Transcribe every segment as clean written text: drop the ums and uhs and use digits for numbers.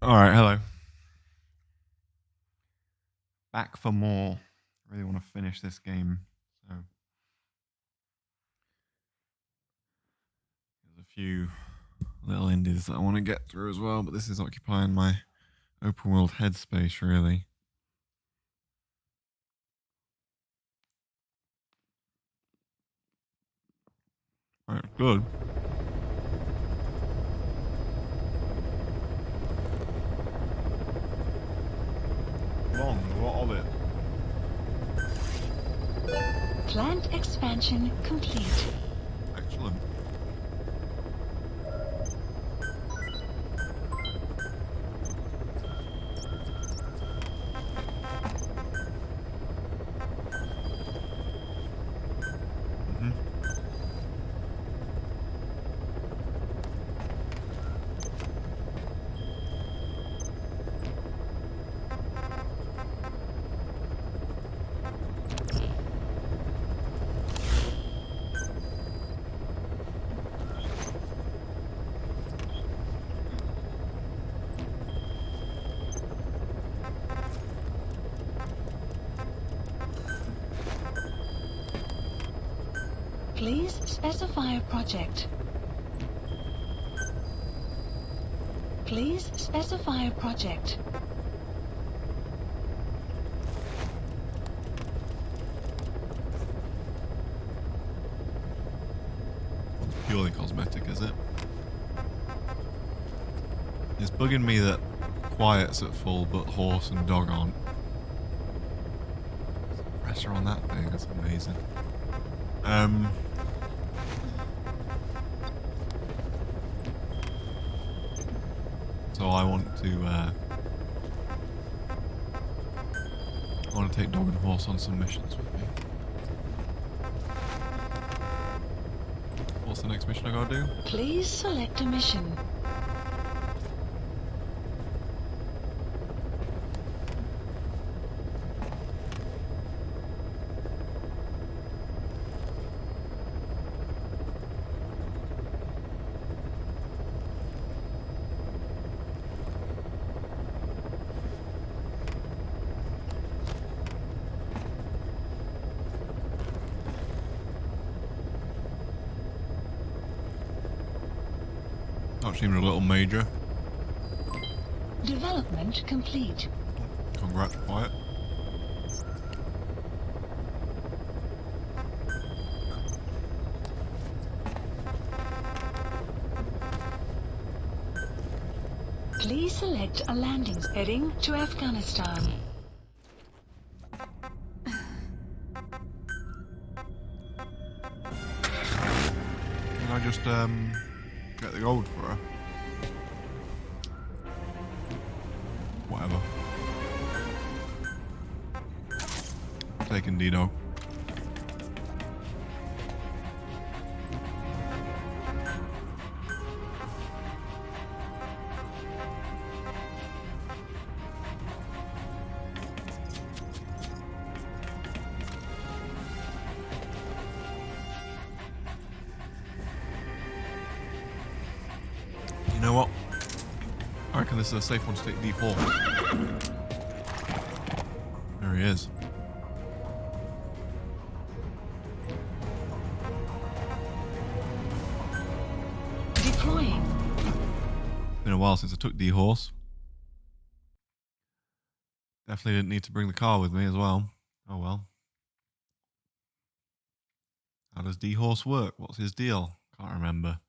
All right, hello. Back for more. I really want to finish this game. So there's a few little indies that I want to get through as well, but this is occupying my open world headspace really. All right, good. Long, a lot of it. Plant expansion complete. Excellent. Mhm. Please specify a project. Please specify a project. It's purely cosmetic, is it? It's bugging me that quiet's at full, but horse and dog aren't. Pressure on that thing, that's amazing. So I want to take dog and horse on some missions with me. What's the next mission I gotta do? Please select a mission. Not even a little major. Development complete. Congrats, Quiet. Please select a landing heading to Afghanistan. Can I just get the gold for her? Whatever. I'm taking Dido. You know what? I reckon this is a safe one to take D4. There he is. Deploying. Been a while since I took D-Horse. Definitely didn't need to bring the car with me as well. Oh well. How does D-Horse work? What's his deal? Can't remember.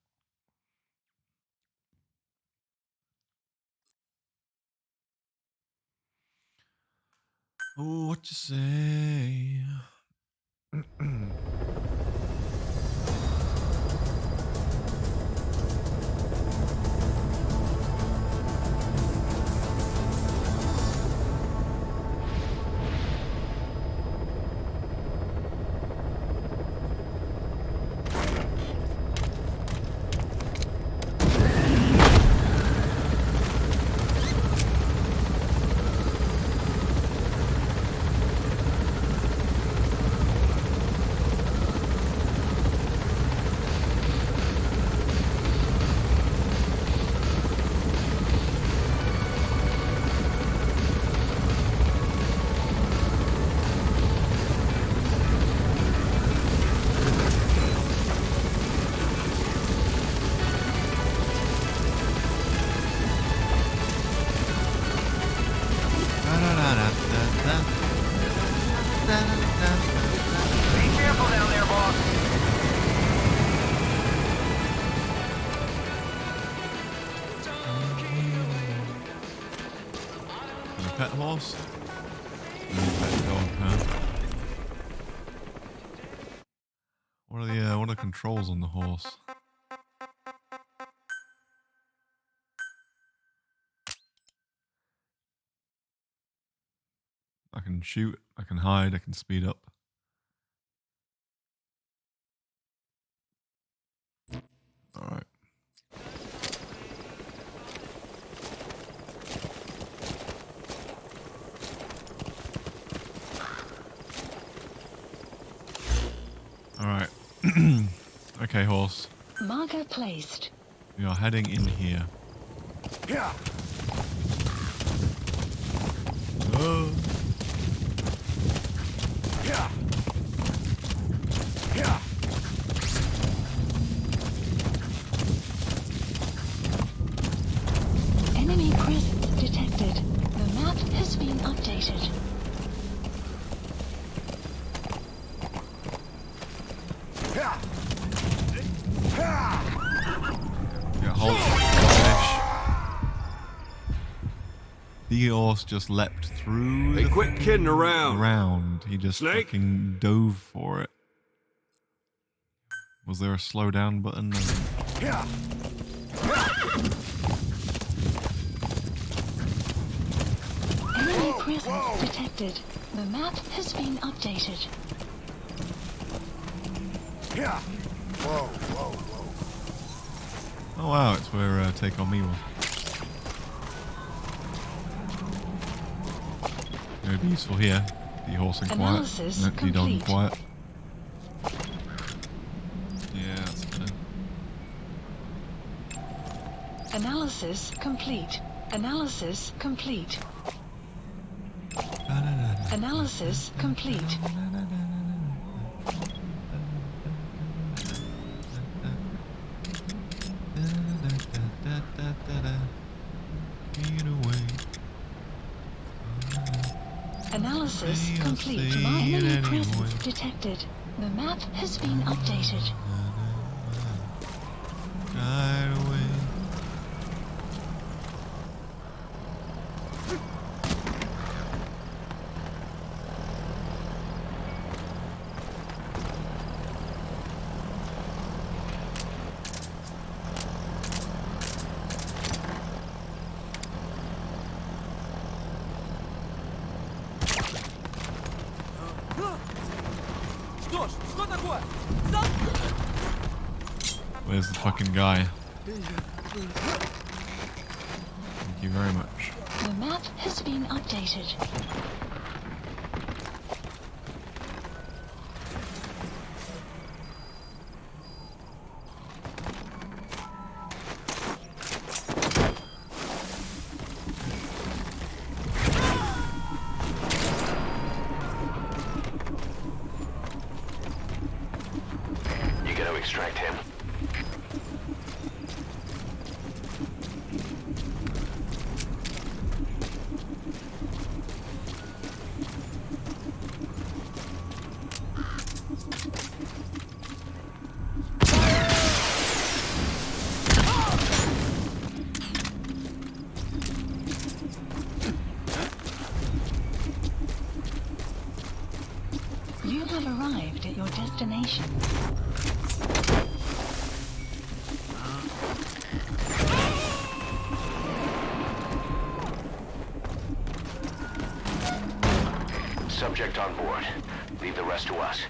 Oh, what you say? pet horse? Pet dog, huh? What are the controls on the horse? I can shoot, I can hide, I can speed up. Alright. Alright. Okay, horse. Marker placed. We are heading in here. Yeah. Oh. Yeah. Yeah. Enemy presence detected. The map has been updated. Yeah. Yeah. Yeah, hold The horse just leapt through Hey, the quit kidding around. ground. He just Snake? fucking dove for it. Was there a slow down button? No. Yeah. Enemy presence detected. The map has been updated. Yeah. Whoa, whoa, whoa. Oh wow, it's where Take On Me was. It would be useful here. The horse and quiet. Analysis No, the dog and complete. quiet. Yeah, that's fine. Analysis complete. Analysis complete. Analysis complete. Get away. Analysis I'll complete. see My it enemy anyway. presence detected. The map has been updated. Right away. Что ж, что такое? Where's the fucking guy? Thank you very much. The map has been updated. You gotta extract him. You have arrived at your destination. Subject on board. Leave the rest to us.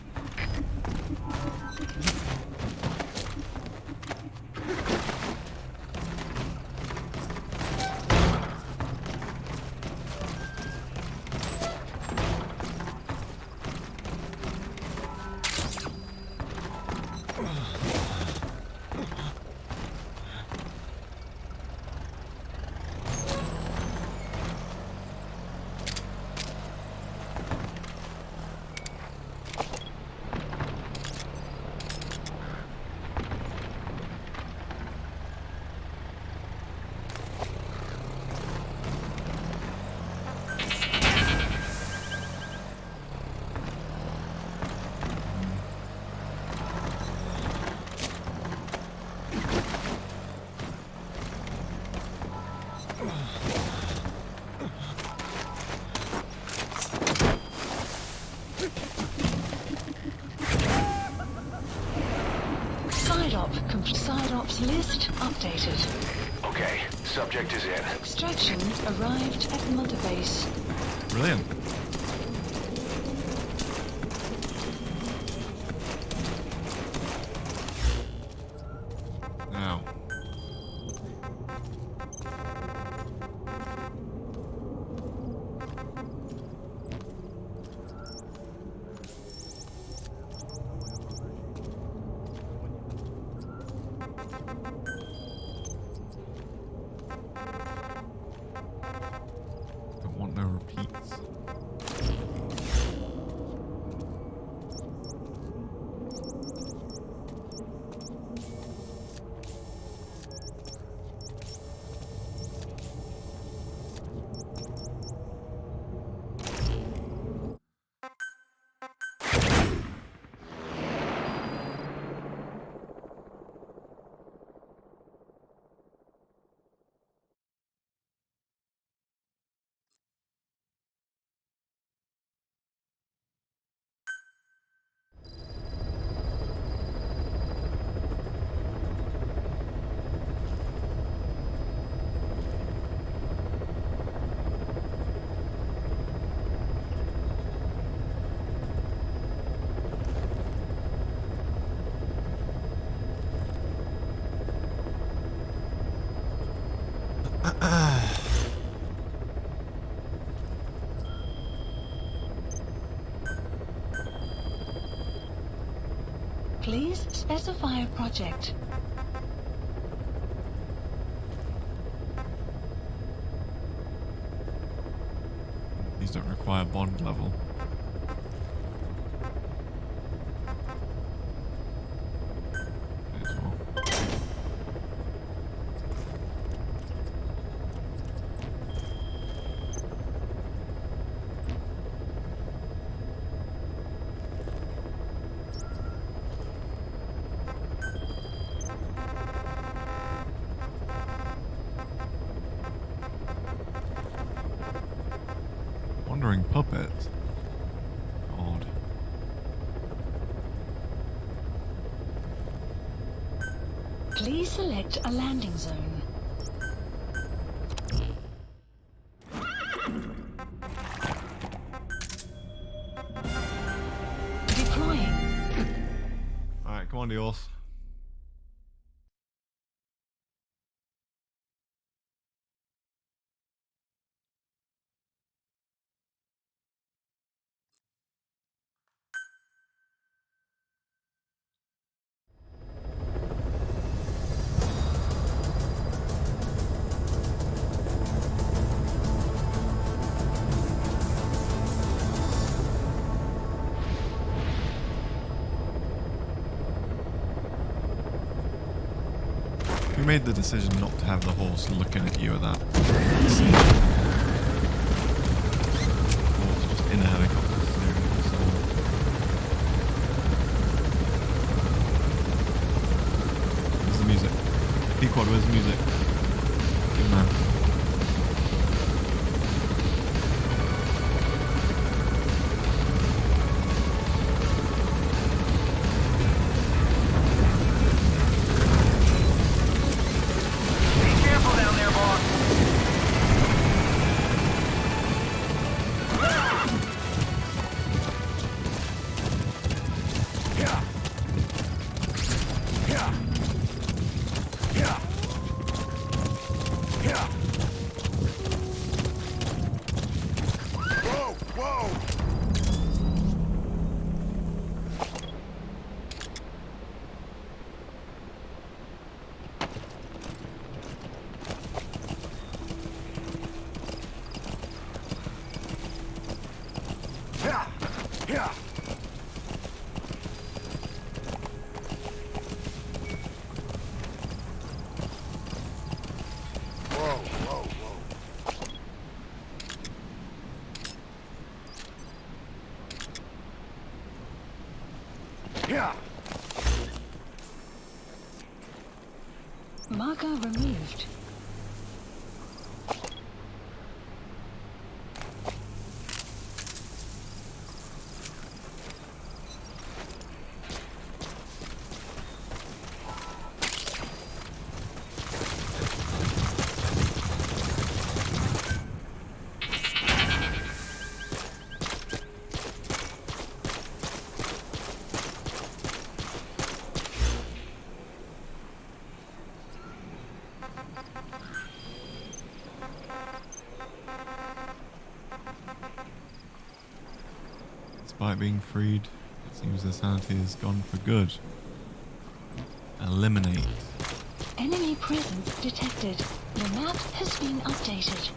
Side ops list updated. Okay, subject is in. Extraction arrived at Mother Base. Brilliant. Now. Don't want no repeats. Please specify a project. These don't require bond level. May as well. Wandering puppet. Odd. Please select a landing zone. Deploying. Alright, come on, Dios. Who made the decision not to have the horse looking at you at that? Scene? Horse just in a helicopter staring at the sun. Where's the music? Pequod, where's the music? Good man. Marker removed. Despite being freed, it seems their sanity is gone for good. Eliminate. Enemy presence detected. The map has been updated.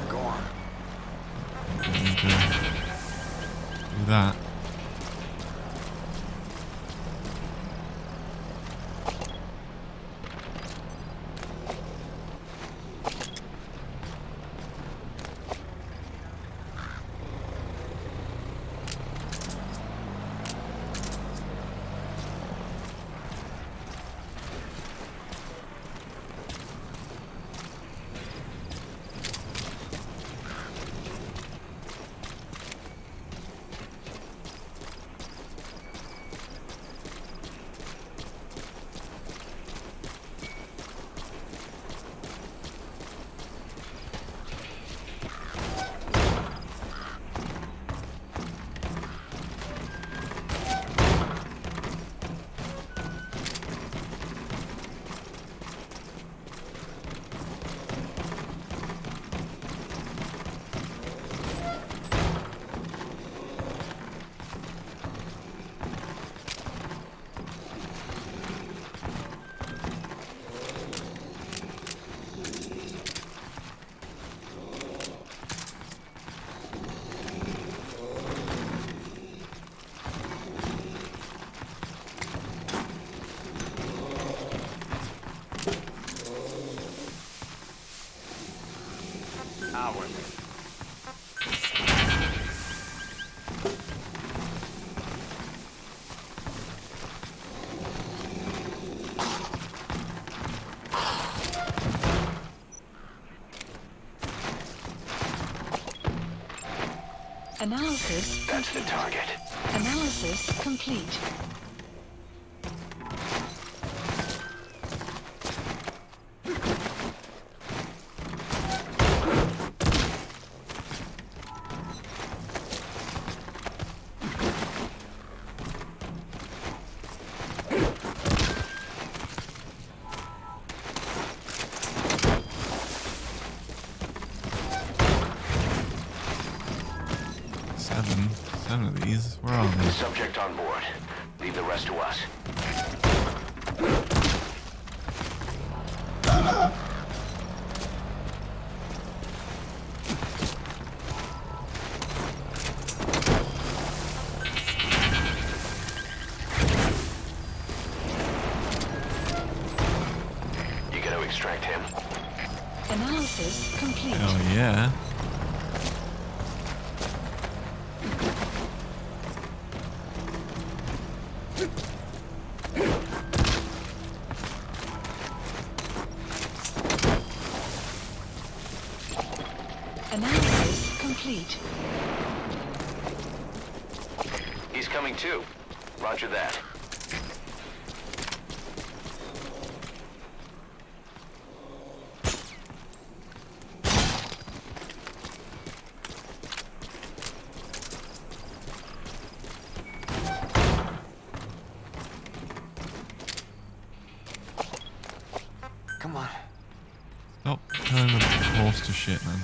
Go on. Need to do that. Analysis That's the complete. target. Analysis complete. Seven of these. Where are they? Subject on board. Leave the rest to us. You gotta extract him. Analysis complete. Oh yeah. Analysis complete. He's coming too. Roger that. Come on. Stop turning the horse to shit, man.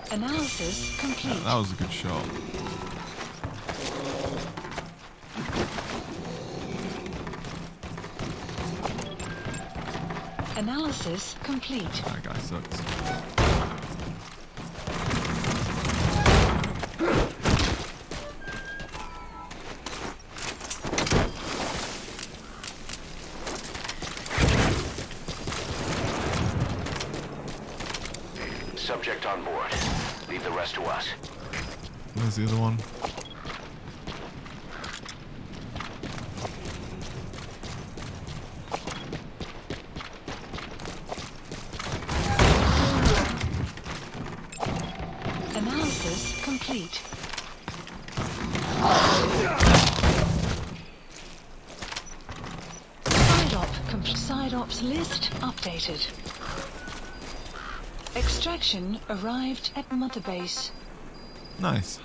Analysis complete. That was a good shot. Analysis complete. That guy sucks. Subject on board. Leave the rest to us. Where's the other one? Analysis complete. Side ops list updated. Extraction arrived at Mother Base. Nice.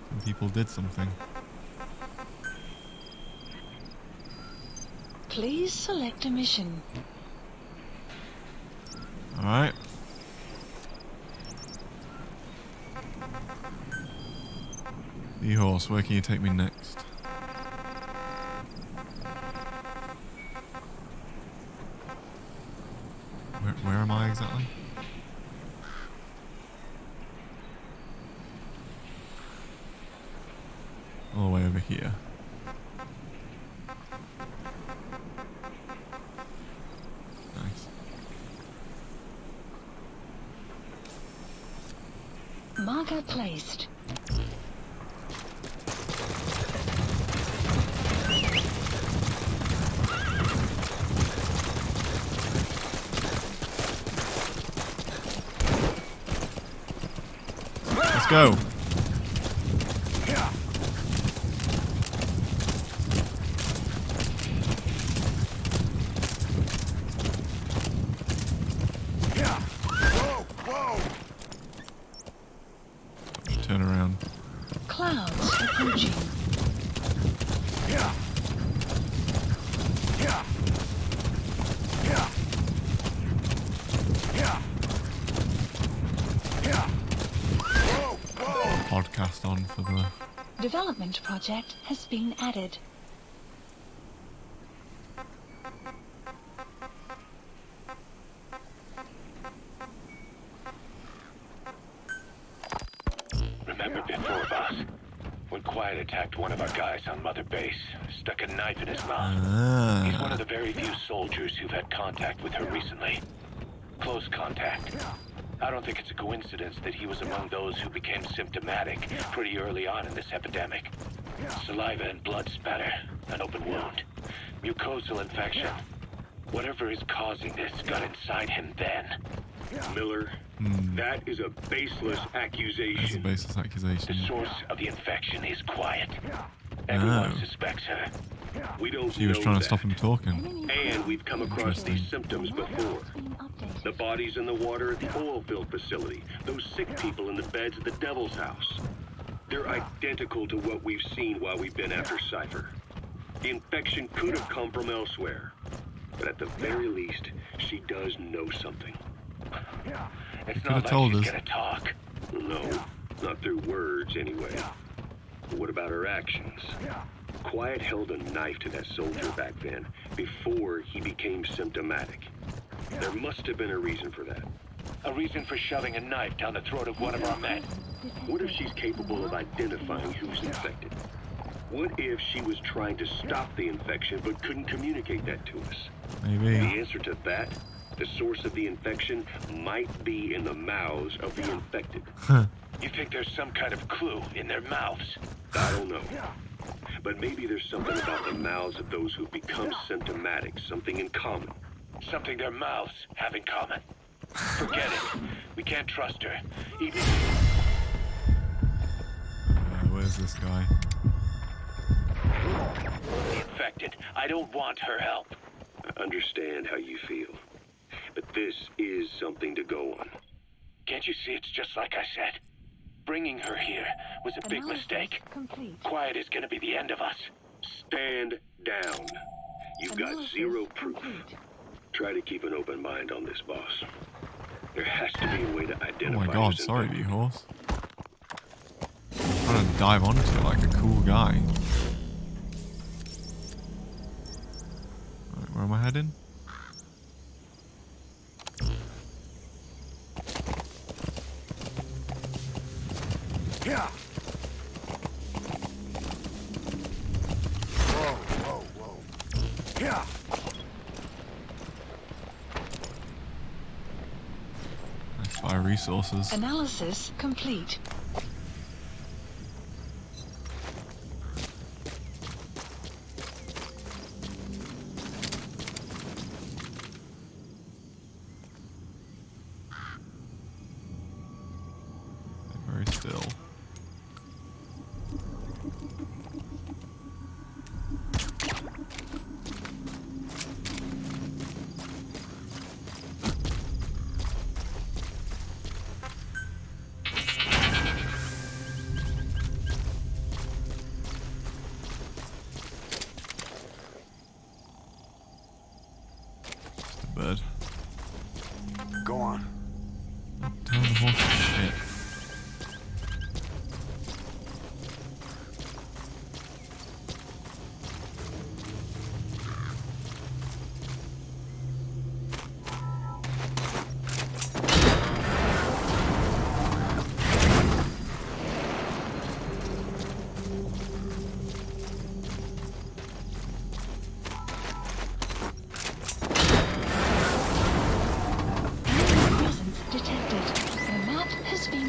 Some people did something. Please select a mission. Alright. E-Horse, where can you take me next? Where am I exactly? All the way over here. Nice. Marker placed. Let's go. Turn around. Clouds approaching. Podcast on for the... Development project has been added. Remember before, boss? When Quiet attacked one of our guys on Mother Base, stuck a knife in his mouth. He's one of the very few soldiers who've had contact with her recently. Close contact. I don't think it's a coincidence that he was among those who became symptomatic pretty early on in this epidemic. Saliva and blood spatter, an open wound, mucosal infection. Whatever is causing this got inside him then. Miller, that is a baseless That's a accusation. baseless accusation. The source of the infection is Quiet. Everyone Oh. suspects her. We don't She was know trying to that. stop him talking. And we've come across these symptoms before. Updated. The bodies in the water at the oil field facility. Those sick people in the beds at the Devil's House. They're identical to what we've seen while we've been after Cypher. The infection could have come from elsewhere. But at the very least, she does know something. It's could've not like told she's us. gonna talk. No, not through words anyway. But what about her actions? Quiet held a knife to that soldier back then, before he became symptomatic. There must have been a reason for that. A reason for shoving a knife down the throat of one of our men. What if she's capable of identifying who's infected? What if she was trying to stop the infection but couldn't communicate that to us? Maybe. The answer to that, the source of the infection, might be in the mouths of the infected. You think there's some kind of clue in their mouths? I don't know. But maybe there's something about the mouths of those who've become symptomatic, something in common. Something their mouths have in common. Forget it. We can't trust her. Even Where's this guy? the infected. I don't want her help. I understand how you feel. But this is something to go on. Can't you see it's just like I said? Bringing her here was a big Analysis mistake. complete. Quiet is gonna be the end of us. Stand down. You've got Analysis zero proof. complete. Try to keep an open mind on this, boss. There has to be a way to Oh identify my god, who's sorry, infected. D-Horse. Trying to dive onto it like a cool guy. Right, where am I heading? Yeah. Whoa. Yeah. Nice fire resources. Analysis complete. horse shit.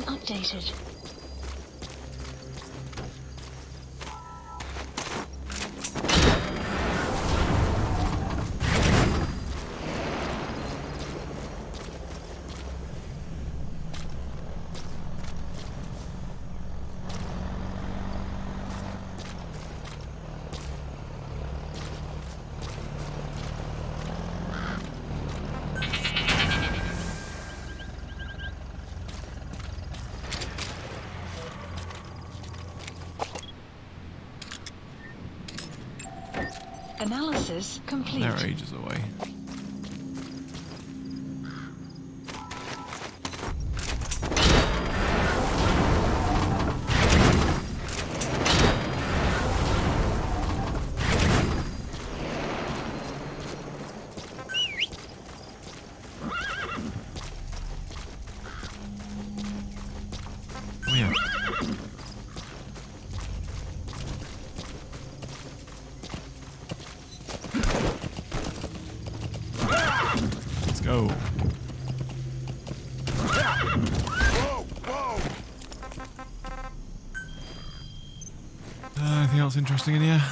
Updated. Analysis complete. They're ages away. Come here. Go. Whoa, whoa! Anything else interesting in here?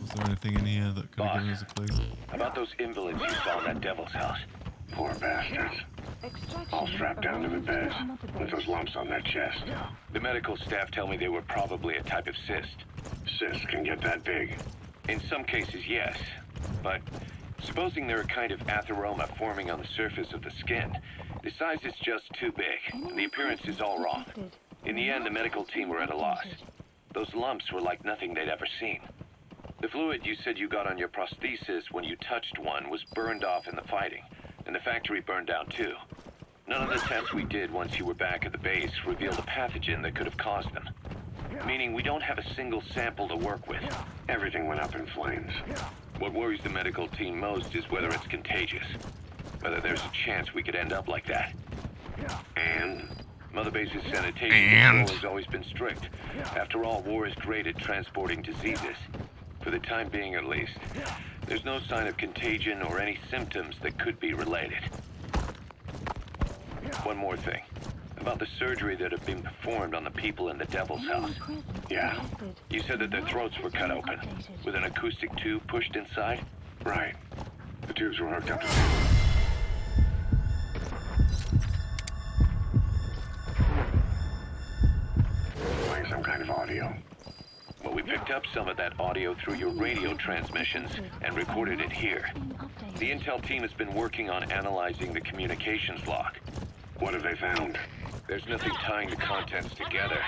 Was there anything in here that could have given us a clue? About those invalids you saw in that devil's house. Poor bastards. All strapped down to the beds with those lumps on their chest. The medical staff tell me they were probably a type of cyst. Cysts can get that big. In some cases, yes. But supposing they're a kind of atheroma forming on the surface of the skin, the size is just too big, and the appearance is all wrong. In the end, the medical team were at a loss. Those lumps were like nothing they'd ever seen. The fluid you said you got on your prosthesis when you touched one was burned off in the fighting, and the factory burned down too. None of the tests we did once you were back at the base revealed a pathogen that could have caused them. Meaning we don't have a single sample to work with. Everything went up in flames. What worries the medical team most is whether it's contagious. Whether there's a chance we could end up like that. And Mother Base's sanitation control has always been strict. After all, war is great at transporting diseases. For the time being, at least. There's no sign of contagion or any symptoms that could be related. One more thing. About the surgery that had been performed on the people in the Devil's House. yeah, You said that their throats were cut open, with an acoustic tube pushed inside? right. The tubes were hooked up to playing some kind of audio. Well, we picked up some of that audio through your radio transmissions and recorded it here. The intel team has been working on analyzing the communications log. What have they found? There's nothing tying the contents together.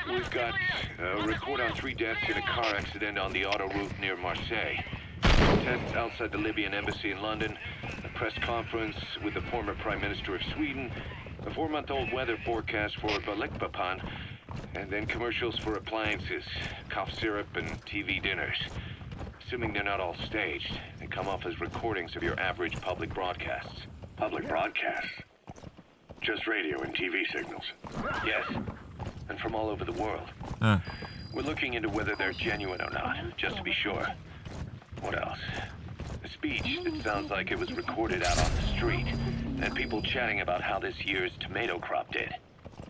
We've got a report on 3 deaths in a car accident on the autoroute near Marseille. Tests outside the Libyan embassy in London, a press conference with the former Prime Minister of Sweden, a 4-month-old weather forecast for Balikpapan, and then commercials for appliances, cough syrup, and TV dinners. Assuming they're not all staged, they come off as recordings of your average public broadcasts. Public broadcasts? Just radio and TV signals. Yes, and from all over the world. We're looking into whether they're genuine or not, just to be sure. What else? A speech that sounds like it was recorded out on the street, and people chatting about how this year's tomato crop did.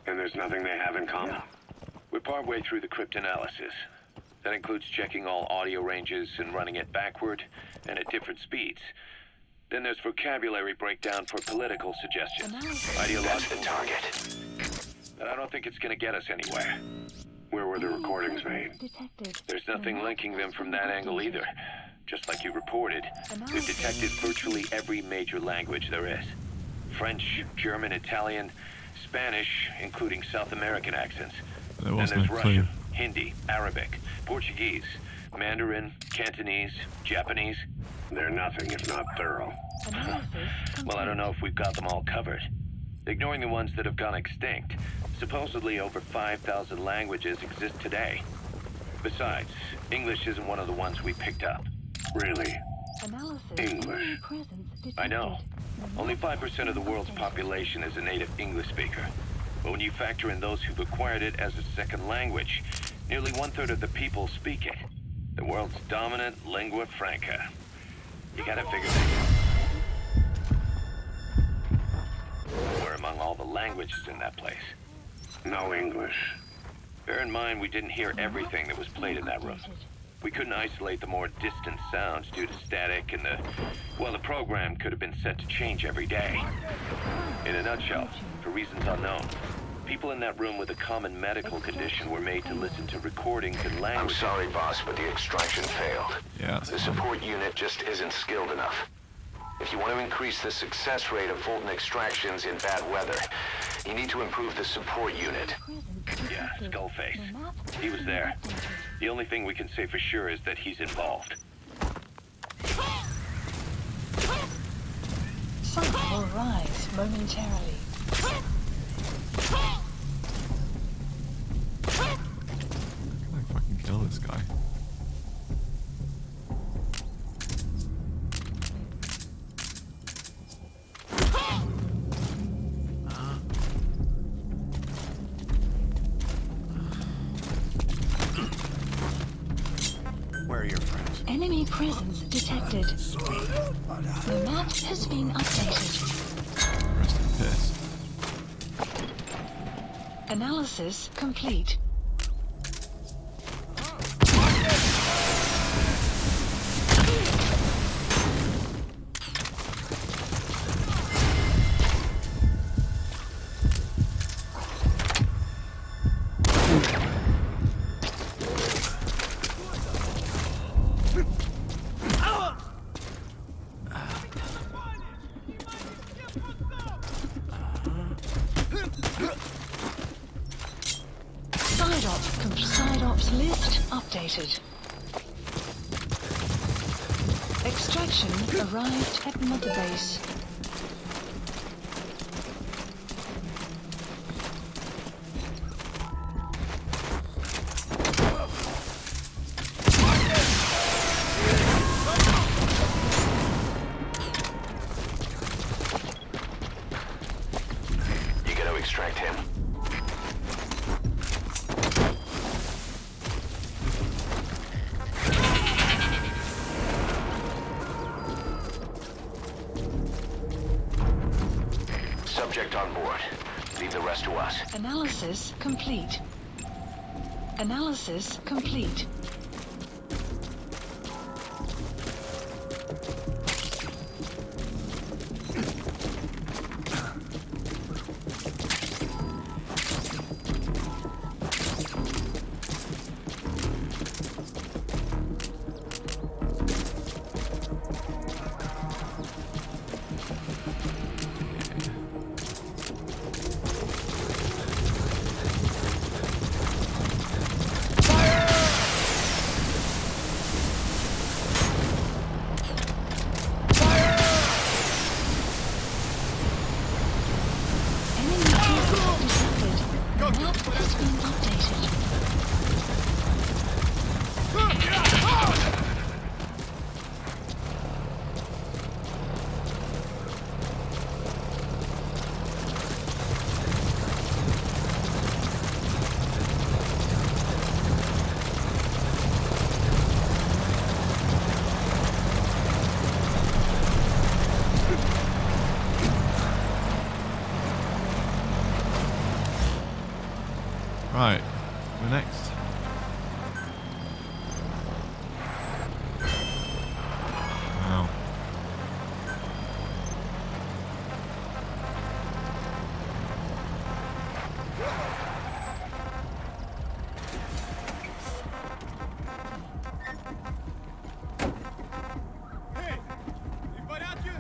And there's nothing they have in common? We're partway through the cryptanalysis. That includes checking all audio ranges and running it backward and at different speeds. Then there's vocabulary breakdown for political suggestions. Ideological target. But I don't think it's gonna get us anywhere. Where were the recordings made? There's nothing linking them from that angle either. Just like you reported, we've detected virtually every major language there is. French, German, Italian, Spanish, including South American accents. There Then was there's no clue. Russian, Hindi, Arabic, Portuguese, Mandarin, Cantonese, Japanese. They're nothing if not thorough. Well, I don't know if we've got them all covered. Ignoring the ones that have gone extinct, supposedly over 5,000 languages exist today. Besides, English isn't one of the ones we picked up. Really? English. I know. Only 5% of the world's population is a native English speaker. But when you factor in those who've acquired it as a second language, nearly 1/3 of the people speak it. The world's dominant lingua franca. You gotta figure that we're among all the languages in that place. No English. Bear in mind, we didn't hear everything that was played in that room. We couldn't isolate the more distant sounds due to static, and the program could have been set to change every day. In a nutshell, for reasons unknown, people in that room with a common medical condition were made to listen to recordings in I'm languages. sorry, boss, but the extraction failed. Yeah. The support unit just isn't skilled enough. If you want to increase the success rate of Fulton extractions in bad weather, you need to improve the support unit. Yeah, Skullface. He was there. The only thing we can say for sure is that he's involved. Sun will rise momentarily. Can I fucking kill this guy? Where are your friends? Enemy presence detected. The map has been updated. Rest in peace. Analysis complete. Side ops list updated. Extraction arrived at Mother Base. You gotta extract him. Subject on board. Leave the rest to us. Analysis complete. Analysis complete. Right, we're next. Wow. Эй, ты в порядке?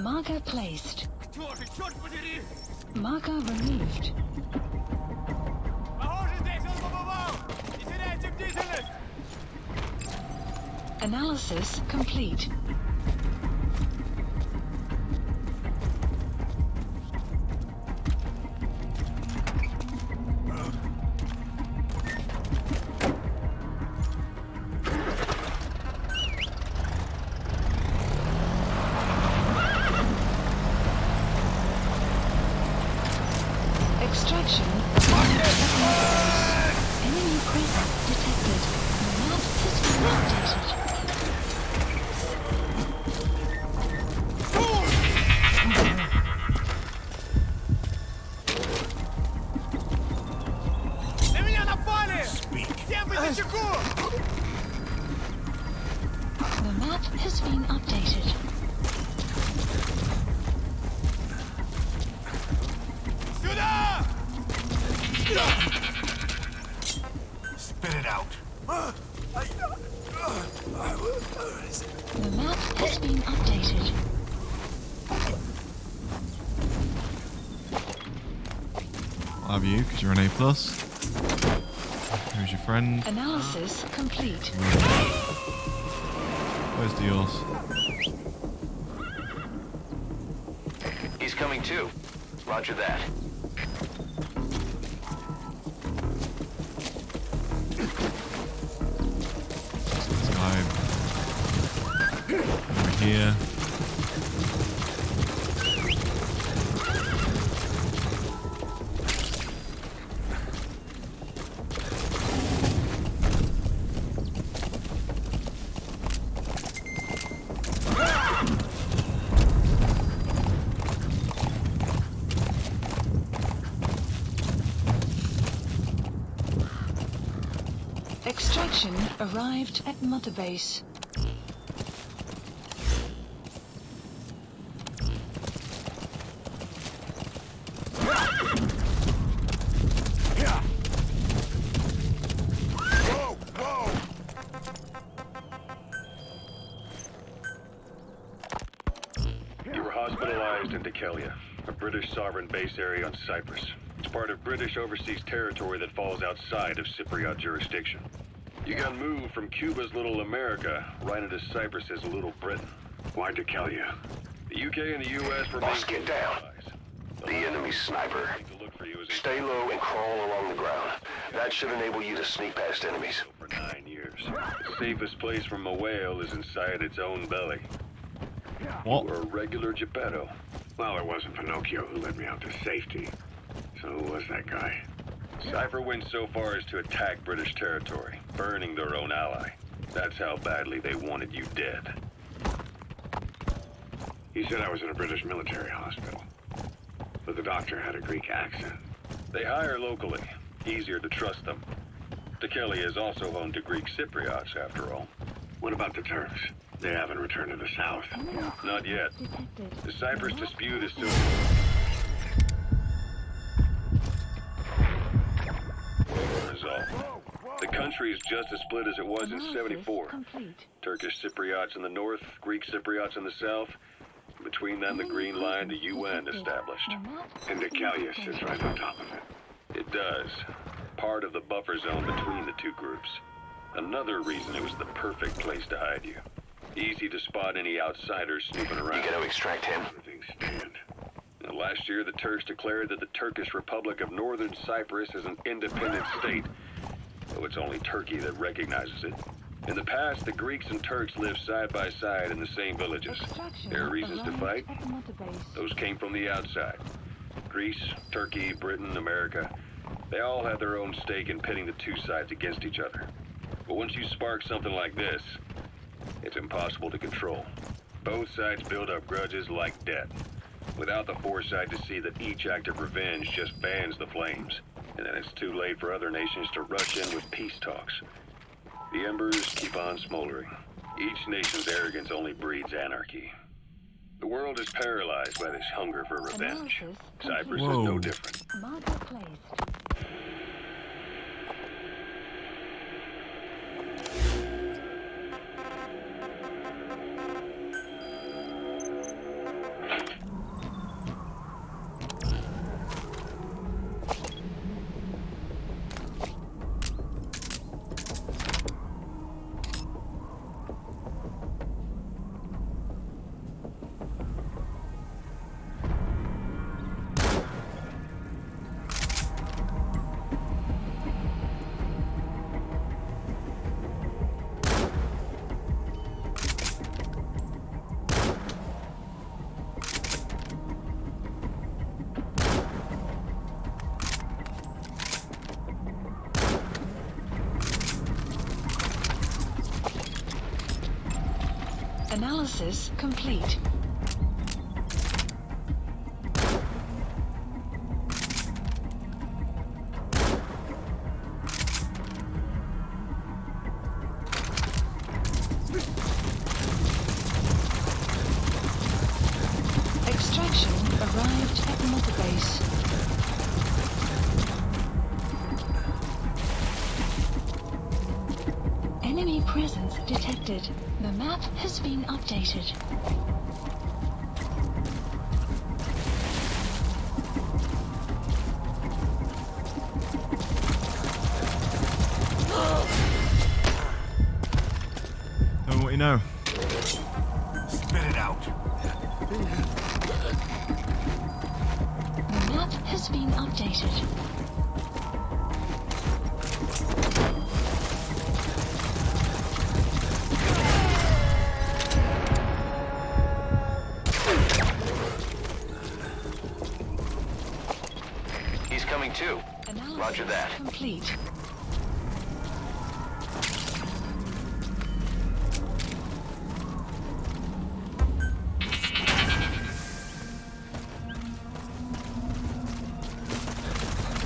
Marker placed. Черт, черт подери! Marker removed. Похоже, здесь он побывал! Не теряйте бдительность! Analysis complete. Extraction. Enemy presence detected. The map has been updated. На меня напали! Всем по сечку! The map has been updated. Сюда! Spit it out. The map has been updated. I'll have you because you're an A+. Who's your friend? Analysis complete. Where's Dios? He's coming too. Roger that. This guy over here. Extraction arrived at Mother Base. Whoa, whoa! You were hospitalized in Dekelia, a British sovereign base area on Cyprus. It's part of British overseas territory that falls outside of Cypriot jurisdiction. You got moved from Cuba's Little America right into Cyprus's Little Britain. Why Dekelia? The UK and the US remain Boss, get down. The enemy's sniper. to look for you as Stay low and crawl along the ground. That should enable you to sneak past enemies. for 9 years. The safest place from a whale is inside its own belly. What? We're a regular Geppetto. Well, it wasn't Pinocchio who led me out to safety. So who was that guy? Cypher went so far as to attack British territory, burning their own ally. That's how badly they wanted you dead. He said I was in a British military hospital. But the doctor had a Greek accent. They hire locally. Easier to trust them. Dekelia is also home to Greek Cypriots, after all. What about the Turks? They haven't returned to the south. Not yet. Detected. The Cyprus dispute is still resolved. The country is just as split as it was in Analysis '74. complete. Turkish Cypriots in the north, Greek Cypriots in the south. Between them, the Green Line, the UN established. The map And has been Dekelia sits updated. right on top of it. It does. Part of the buffer zone between the two groups. Another reason it was the perfect place to hide you. Easy to spot any outsiders snooping You around. gotta extract him. Things stand. Now, last year, the Turks declared that the Turkish Republic of Northern Cyprus is an independent state, though it's only Turkey that recognizes it. In the past, the Greeks and Turks lived side by side in the same villages. Extraction There are reasons to fight. arrived at Mother Base. Those came from the outside. Greece, Turkey, Britain, America, they all had their own stake in pitting the two sides against each other. But once you spark something like this, it's impossible to control. Both sides build up grudges like debt, without the foresight to see that each act of revenge just fans the flames, and then it's too late for other nations to rush in with peace talks. The embers keep on smoldering. Each nation's arrogance only breeds anarchy. The world is paralyzed by this hunger for revenge. Analysis Cyprus is Whoa. no different. Marker placed. Analysis complete. Extraction arrived at Mother Base. Enemy presence detected. The map has been updated. Tell me what you know. Spit it out. The map has been updated. He's coming too. Analysis Roger that. complete.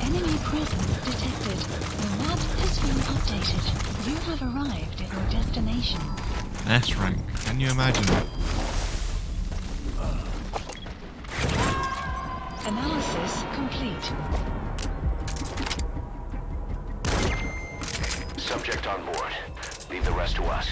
Enemy presence detected. The map has been updated. You have arrived at your destination. S rank. Can you imagine? Analysis complete. Subject on board. Leave the rest to us.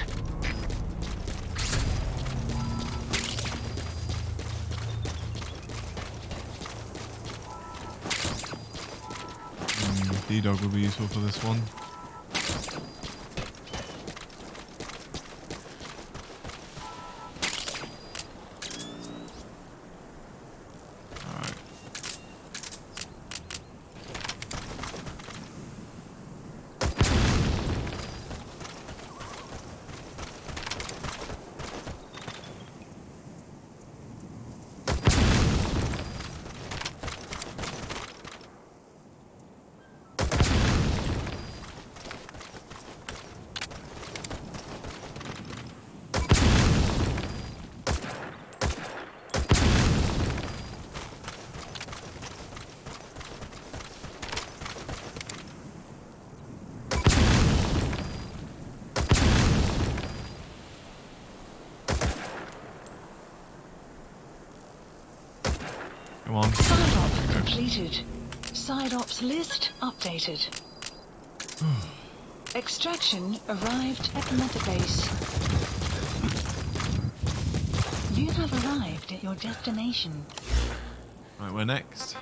D-Dog will be useful for this one. Alright. Come on. Side op completed. Side ops list updated. Extraction arrived at Mother Base. You have arrived at your destination. Right, where next?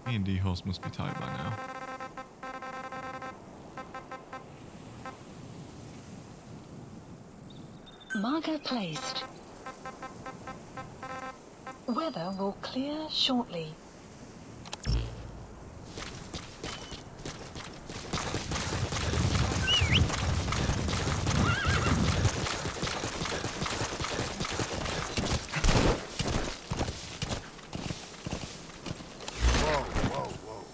Me and D-Horse must be tight by now. Marker placed. Weather will clear shortly. Whoa, whoa, whoa.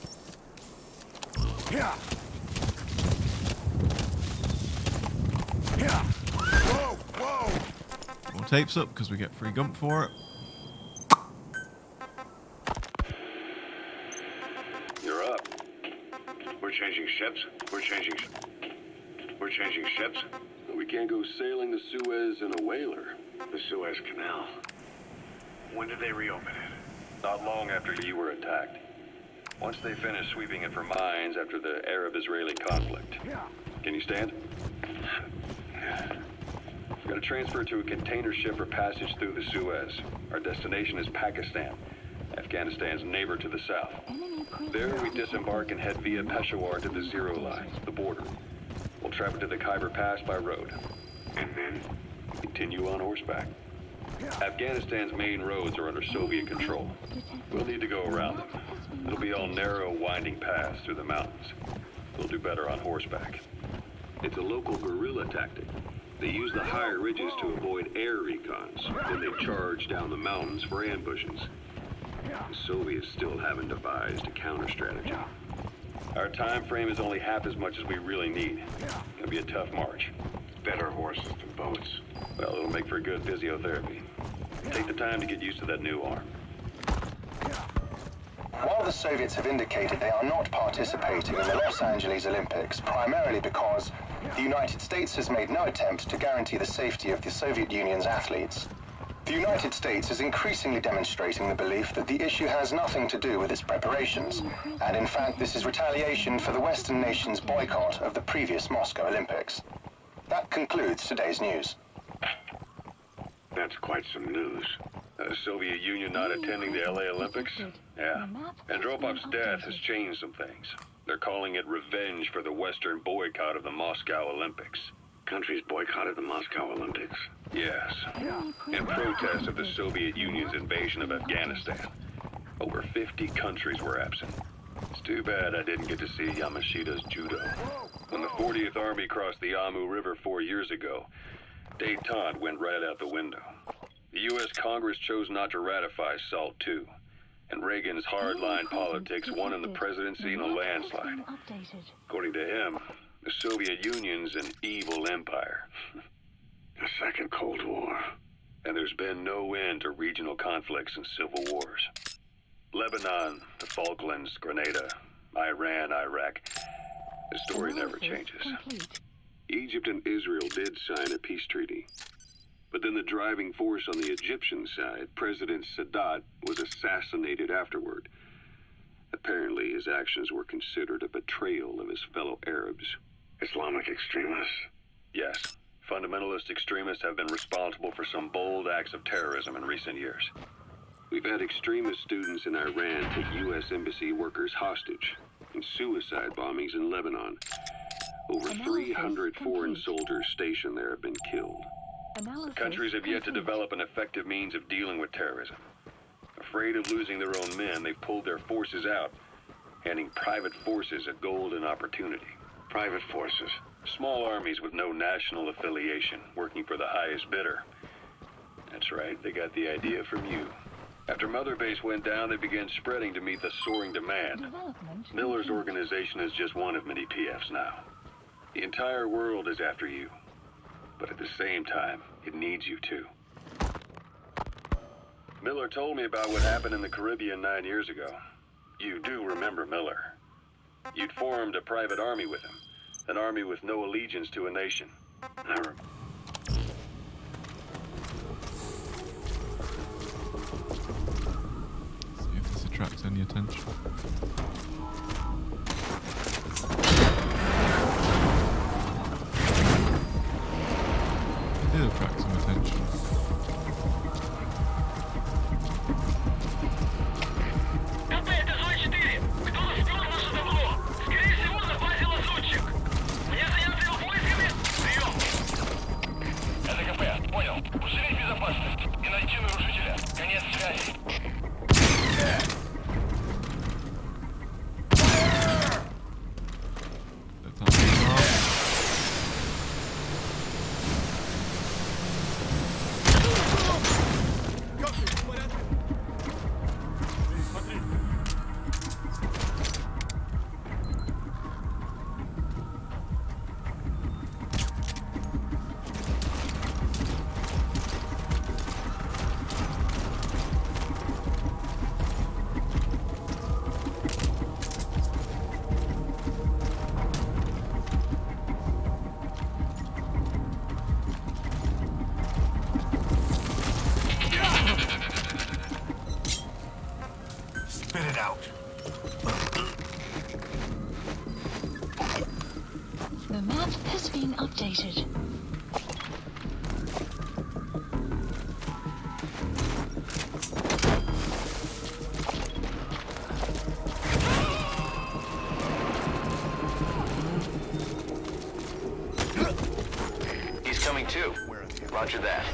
Yeah. Yeah. Whoa, whoa. More tapes up because we get free gump for it. You're up. We're changing ships. We're changing ships. We can't go sailing the Suez in a whaler. The Suez Canal. When did they reopen it? Not long after you were attacked. Once they finished sweeping it for mines after the Arab-Israeli conflict. Can you stand? We've got to transfer to a container ship for passage through the Suez. Our destination is Pakistan, Afghanistan's neighbor to the south. Enemy presence There we disembark and head via Peshawar to the Zero Line, the border. We'll travel to the Khyber Pass by road. And then continue on horseback. Afghanistan's main roads are under Soviet control. We'll need to go around them. It'll be all narrow, winding paths through the mountains. We'll do better on horseback. It's a local guerrilla tactic. They use the higher ridges to avoid air recons. Then they charge down the mountains for ambushes. The Soviets still haven't devised a counter-strategy. Our time frame is only half as much as we really need. It'll be a tough march. better horses than boats. Well, it'll make for good physiotherapy. Take the time to get used to that new arm. While the Soviets have indicated they are not participating in the Los Angeles Olympics, primarily because the United States has made no attempt to guarantee the safety of the Soviet Union's athletes, the United States is increasingly demonstrating the belief that the issue has nothing to do with its preparations, and in fact this is retaliation for the Western nations' boycott of the previous Moscow Olympics. That concludes today's news. That's quite some news. The Soviet Union not attending the LA Olympics? Yeah. Andropov's death has changed some things. They're calling it revenge for the Western boycott of the Moscow Olympics. Countries boycotted the Moscow Olympics? Yes. In protest of the Soviet Union's invasion of Afghanistan. Over 50 countries were absent. It's too bad I didn't get to see Yamashita's judo. When the 40th Army crossed the Amu River 4 years ago, détente went right out the window. The U.S. Congress chose not to ratify SALT II, and Reagan's hardline politics won him the presidency in a landslide. According to him, the Soviet Union's an evil empire. A second Cold War. And there's been no end to regional conflicts and civil wars. Lebanon, the Falklands, Grenada, Iran, Iraq. The story never changes. Egypt and Israel did sign a peace treaty. But then the driving force on the Egyptian side, President Sadat, was assassinated afterward. Apparently his actions were considered a betrayal of his fellow Arabs. Islamic extremists? Yes. Fundamentalist extremists have been responsible for some bold acts of terrorism in recent years. We've had extremist students in Iran take U.S. embassy workers hostage, and suicide bombings in Lebanon. Over 300 foreign soldiers stationed there have been killed. Countries have yet to develop an effective means of dealing with terrorism. Afraid of losing their own men, they've pulled their forces out, handing private forces a golden opportunity. Private forces? Small armies with no national affiliation, working for the highest bidder. That's right, they got the idea from you. After Mother Base went down, they began spreading to meet the soaring demand. Miller's organization is just one of many PFs now. The entire world is after you. But at the same time, it needs you too. Miller told me about what happened in the Caribbean 9 years ago. You do remember Miller. You'd formed a private army with him. An army with no allegiance to a nation. See if this attracts any attention. It did attract some attention. The map has been updated. He's coming too. Roger that.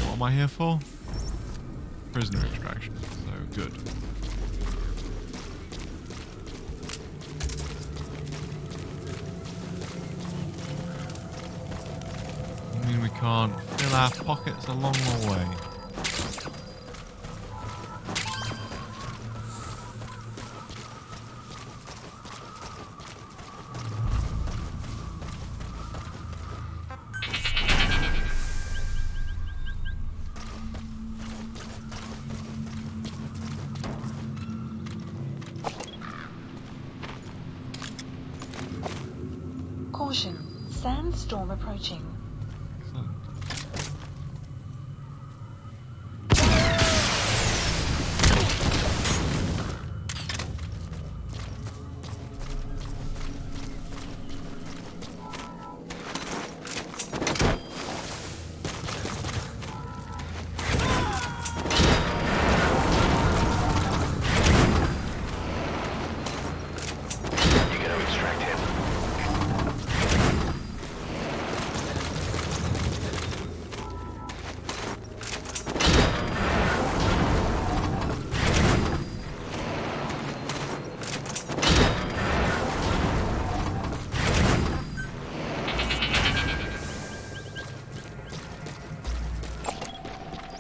What am I here for? Prisoner extraction, so good. I mean, we can't fill our pockets along the way. Caution. Sandstorm approaching. Excellent. You gotta extract him.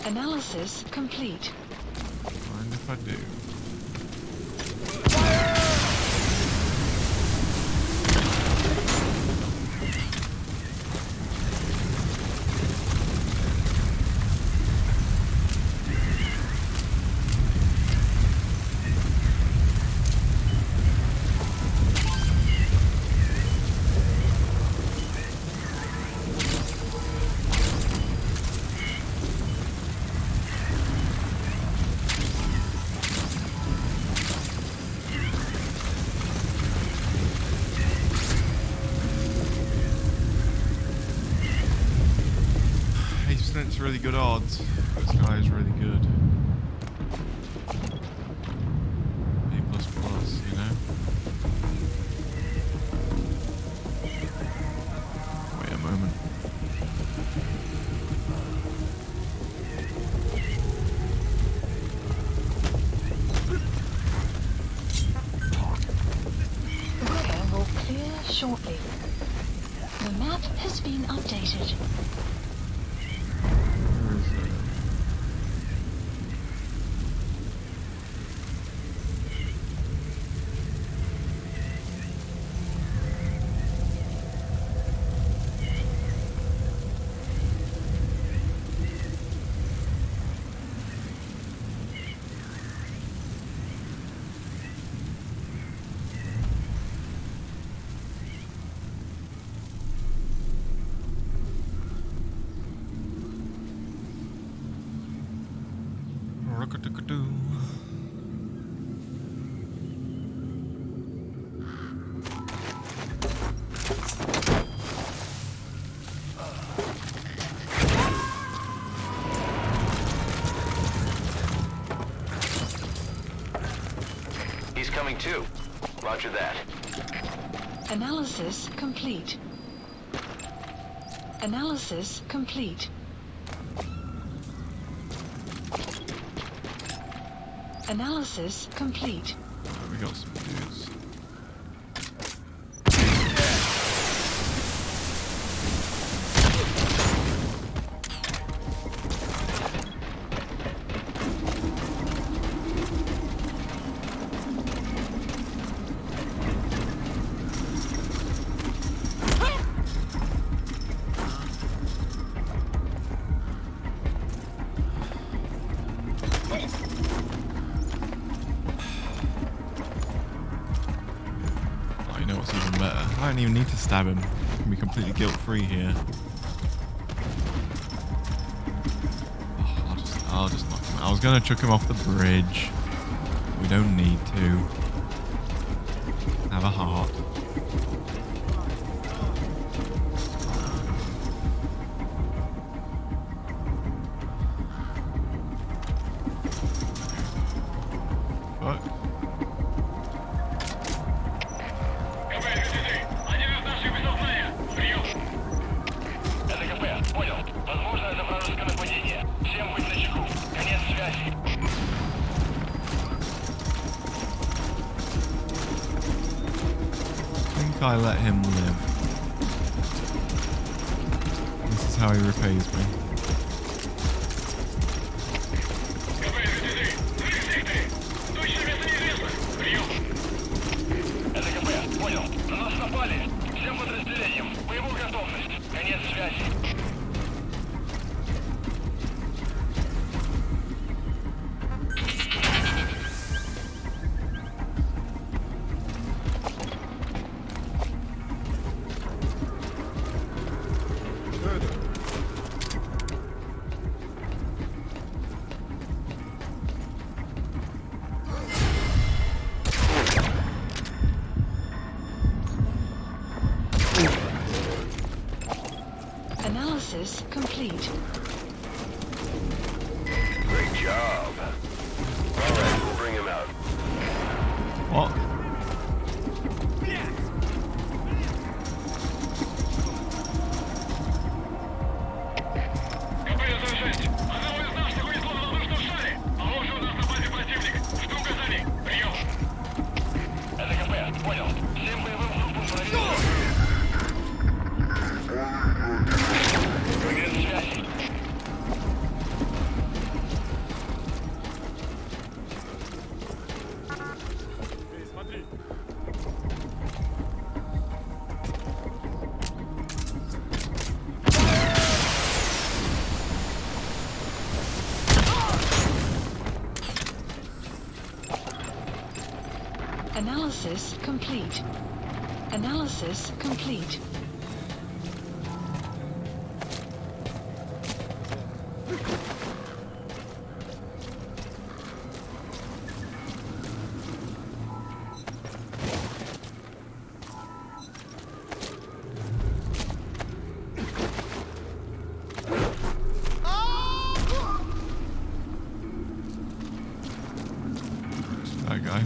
Analysis complete. Mind if I do? It's really good odds. This guy is really good. A++, you know? Wait a moment. Rigger will clear shortly. The map has been updated. Where is it? Rock-a-dook-a-doo. He's coming too. Roger that. Analysis complete. Analysis complete. Analysis complete. We got some dudes. Oh, you know what's even better? I don't even need to stab him. I can be completely guilt-free here. Oh, I'll just knock him out. I was gonna chuck him off the bridge. We don't need to. Have a heart. Fuck. ЛКП, понял. Возможно, это вражеское нападение. Всем быть начеку. Конец связи. I think I let him live. This is how he repays me. ЛКП, понял. На нас напали. Всем подразделениям. Боевую готовность. Конец связи. Analysis complete. Great job. All right, we'll bring him out. What? КП-106. Одного из нас не вынесло на воздушном шаре. Похоже, у нас на базе противник. Жду указаний. Прием. Это КП. Понял. Всем боевым группам проверить. Выгрет связи. Analysis complete. Analysis complete. That guy.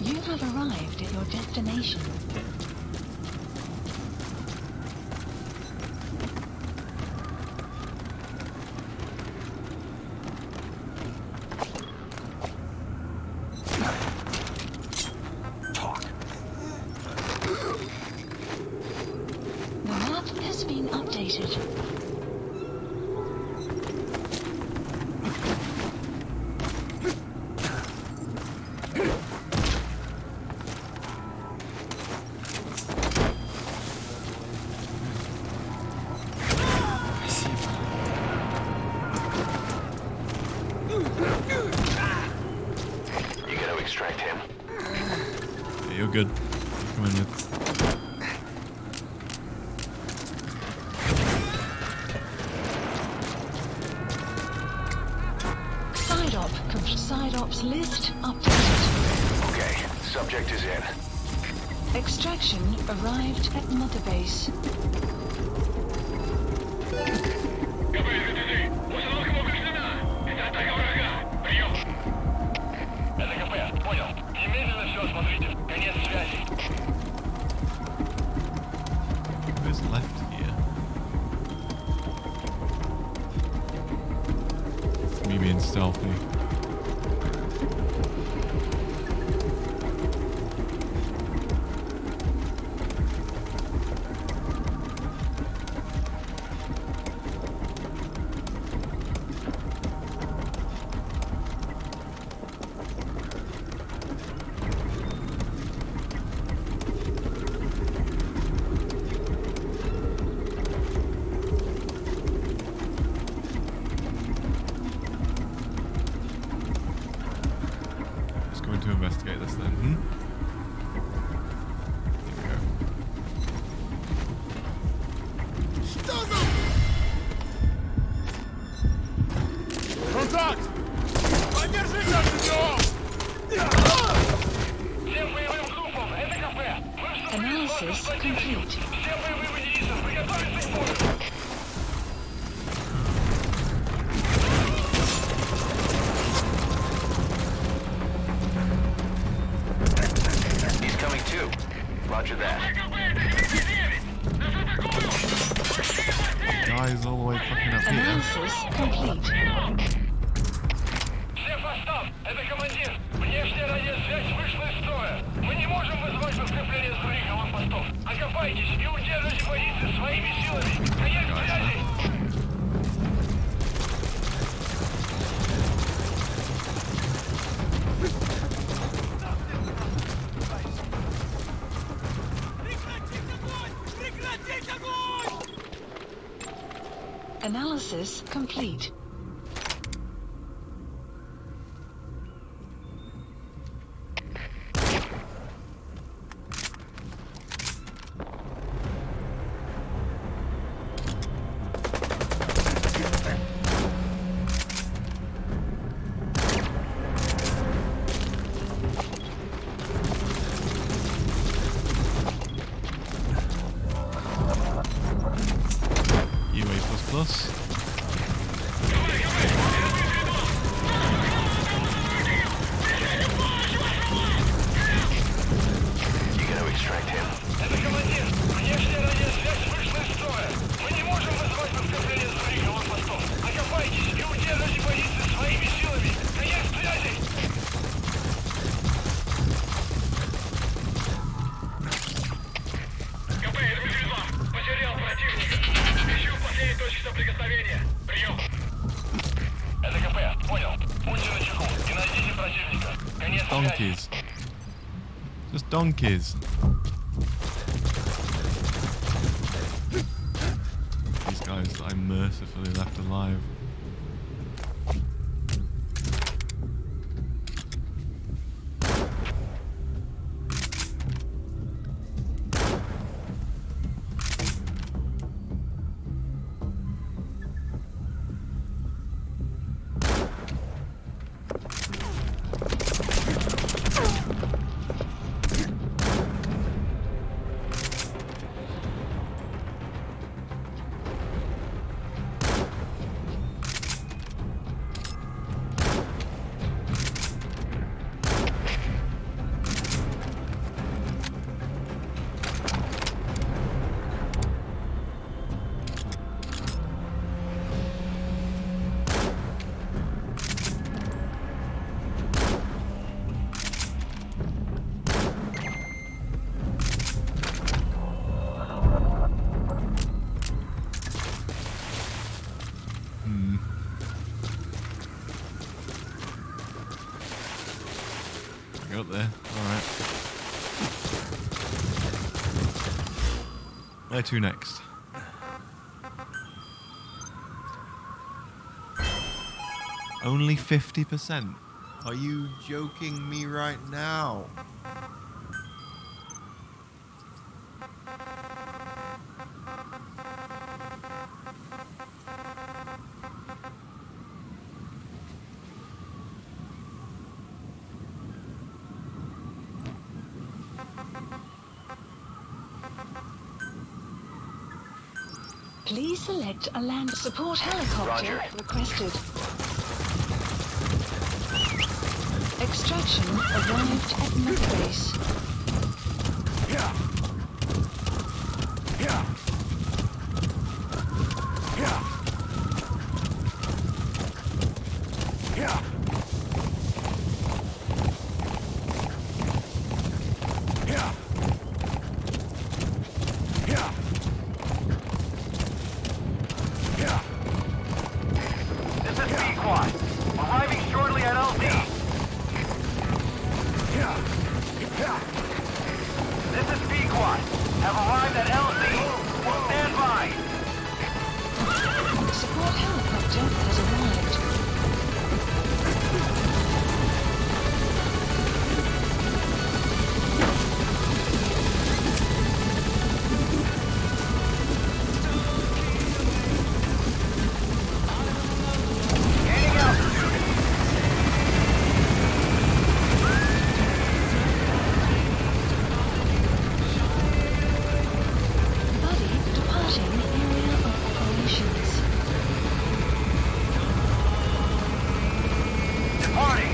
You have arrived at your destination. The map has been updated. You gotta extract him. Yeah, you're good. Come in with. Side ops list updated. Okay, subject is in. Extraction arrived at Mother Base. КП-103. Установка повреждена. Это атака врага. Прием. Это КП. Понял. Немедленно все осмотрите. Конец связи. Who's left here? It's me being stealthy. To investigate this then. Here we go. Контакт! Поддержите огнем! Всем боевым группам. Это КП. Analysis complete. Всем боевым единицам. Приготовиться к бою. He's coming too. Roger that. Guys all the way fucking up here. Analysis complete. Всем постов. Это командир. Внешняя радиосвязь вышла из строя. Мы не можем вызвать подкрепление с других аванпостов. Окопайтесь и удержите позиции своими силами. Конец связи. Analysis complete. противника. Конец связи. Donkeys. Just donkeys. These guys that I mercifully left alive. Up there. Alright. Where to next? Only 50%? Are you joking me right now? Please select a land support helicopter Roger. requested. Extraction arrived at Mother Base. Yeah. Yeah. Yeah. Yeah. Yeah. Yeah. Yeah. This is Pequod. Arriving shortly at LZ. Yeah. Yeah. This is Pequod. Have arrived at LZ. Stand by. Support helicopter has arrived. Gaining altitude. Buddy departing area of operations. Departing.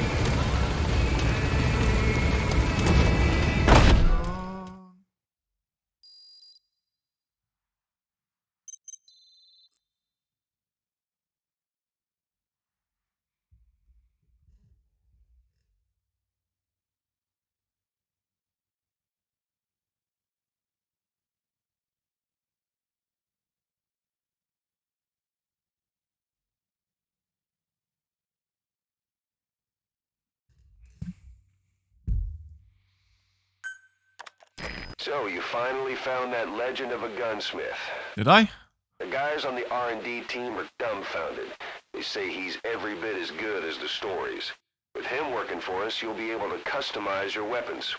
So, you finally found that legend of a gunsmith. Did I? The guys on the R&D team are dumbfounded. They say he's every bit as good as the stories. With him working for us, you'll be able to customize your weapons.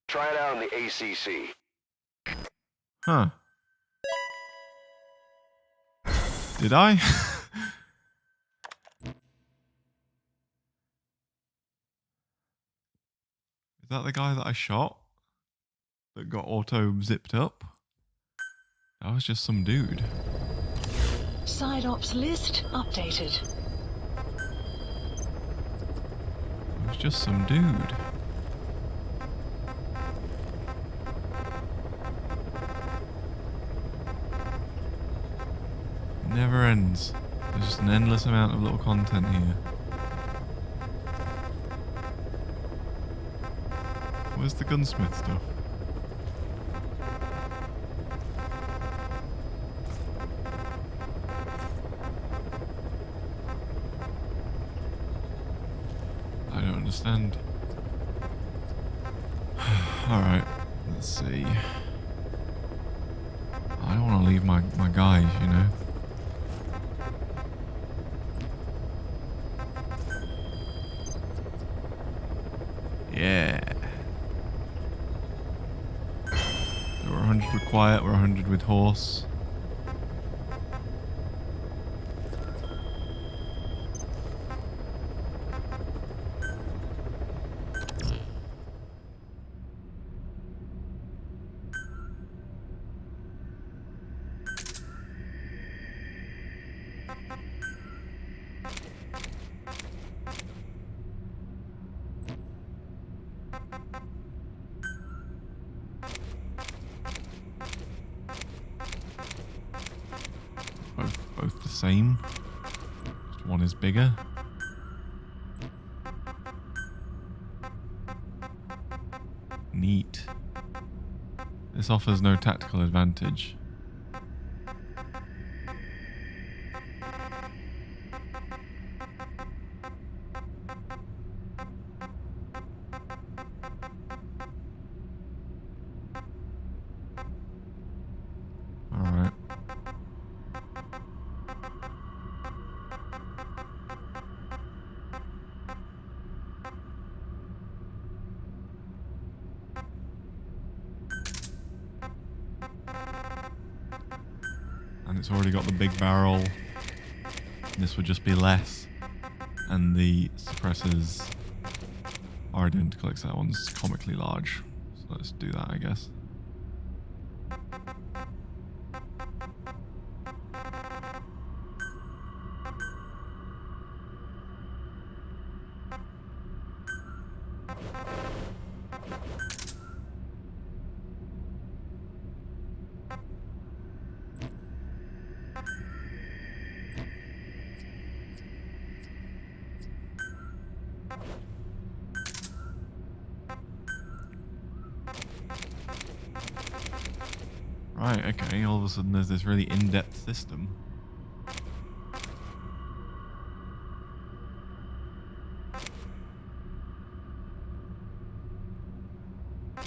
Try it out in the ACC. Huh. Did I? Is that the guy that I shot? That got auto zipped up? That was just some dude. Side ops list updated. It was just some dude. It never ends. There's just an endless amount of little content here. Where's the gunsmith stuff? I don't understand. Alright, let's see. I don't want to leave my guys, you know. Yeah. So we're 100 with quiet, we're 100 with horse. Both the same. Just one is bigger. Neat. This offers no tactical advantage. Alright. And it's already got the big barrel. This would just be less. And the suppressors are identical, except that one's comically large. So let's do that, I guess. Right, okay, all of a sudden there's this really in-depth system. A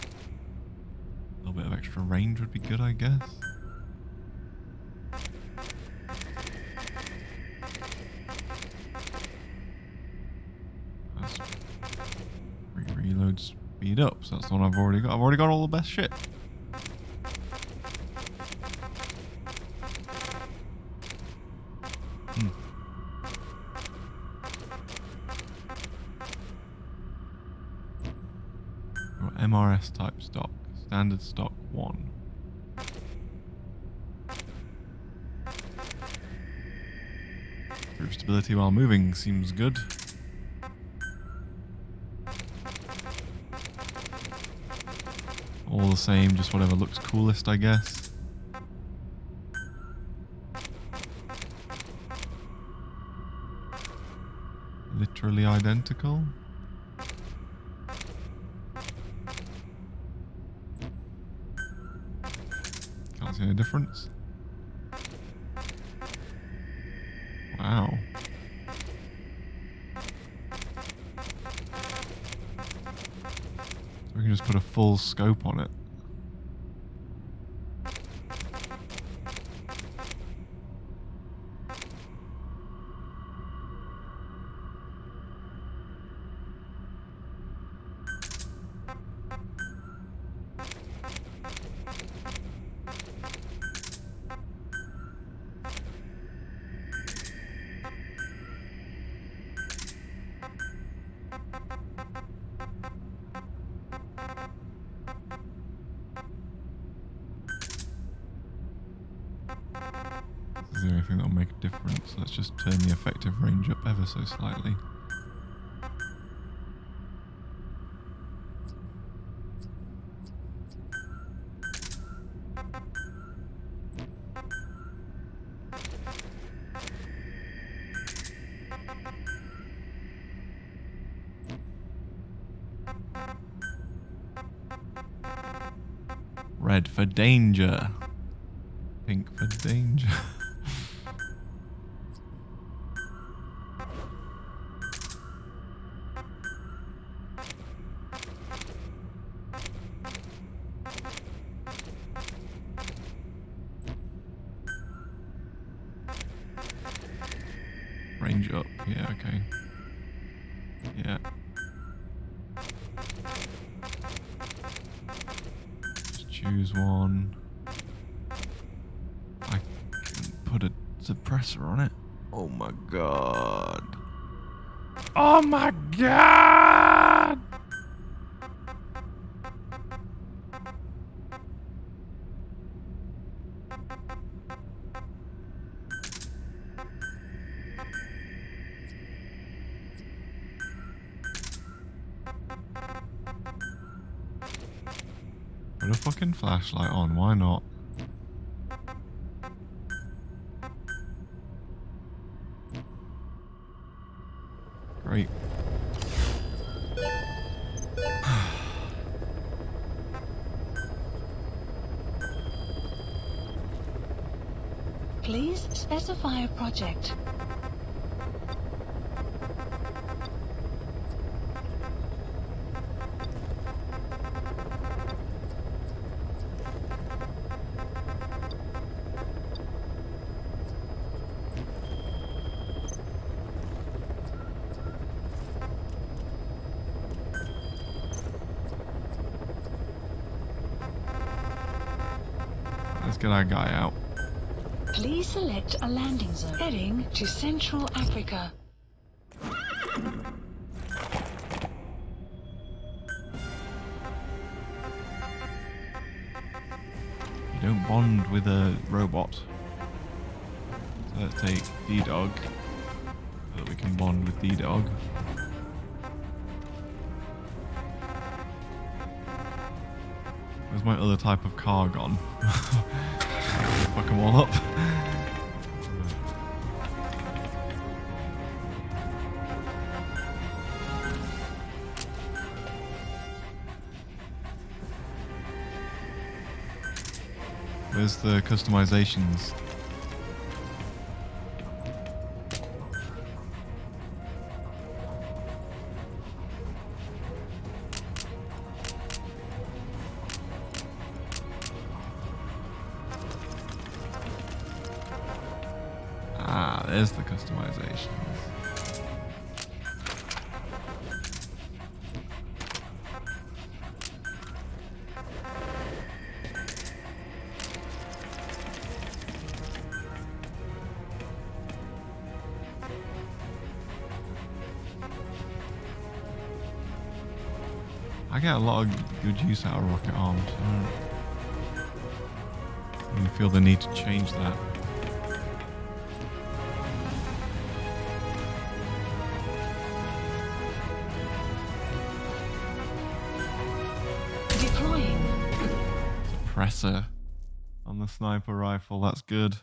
little bit of extra range would be good, I guess. That's reload speed up, so that's the one I've already got. I've already got all the best shit. MRS type stock, standard stock 1. Improve stability while moving seems good. All the same, just whatever looks coolest, I guess. Literally identical. Can't see any difference. Wow. So we can just put a full scope on it. Is there anything that'll make a difference? Let's just turn the effective range up ever so slightly. Red for danger. Pink for danger. okay. Yeah. Just choose one. I can put a suppressor on it. Oh my god. Oh my god! Put a fucking flashlight on, why not? Great. Please specify a project. Let's get our guy out. Please select a landing zone. Heading to Central Africa. You don't bond with a robot. So let's take D-Dog so that we can bond with D-Dog. Where's my other type of car gone? Fuck them all up. Where's the customizations? Ah, there's the customizations. I get a lot of good use out of rocket arms. I really feel the need to change that. Deploying. Suppressor on the sniper rifle, that's good.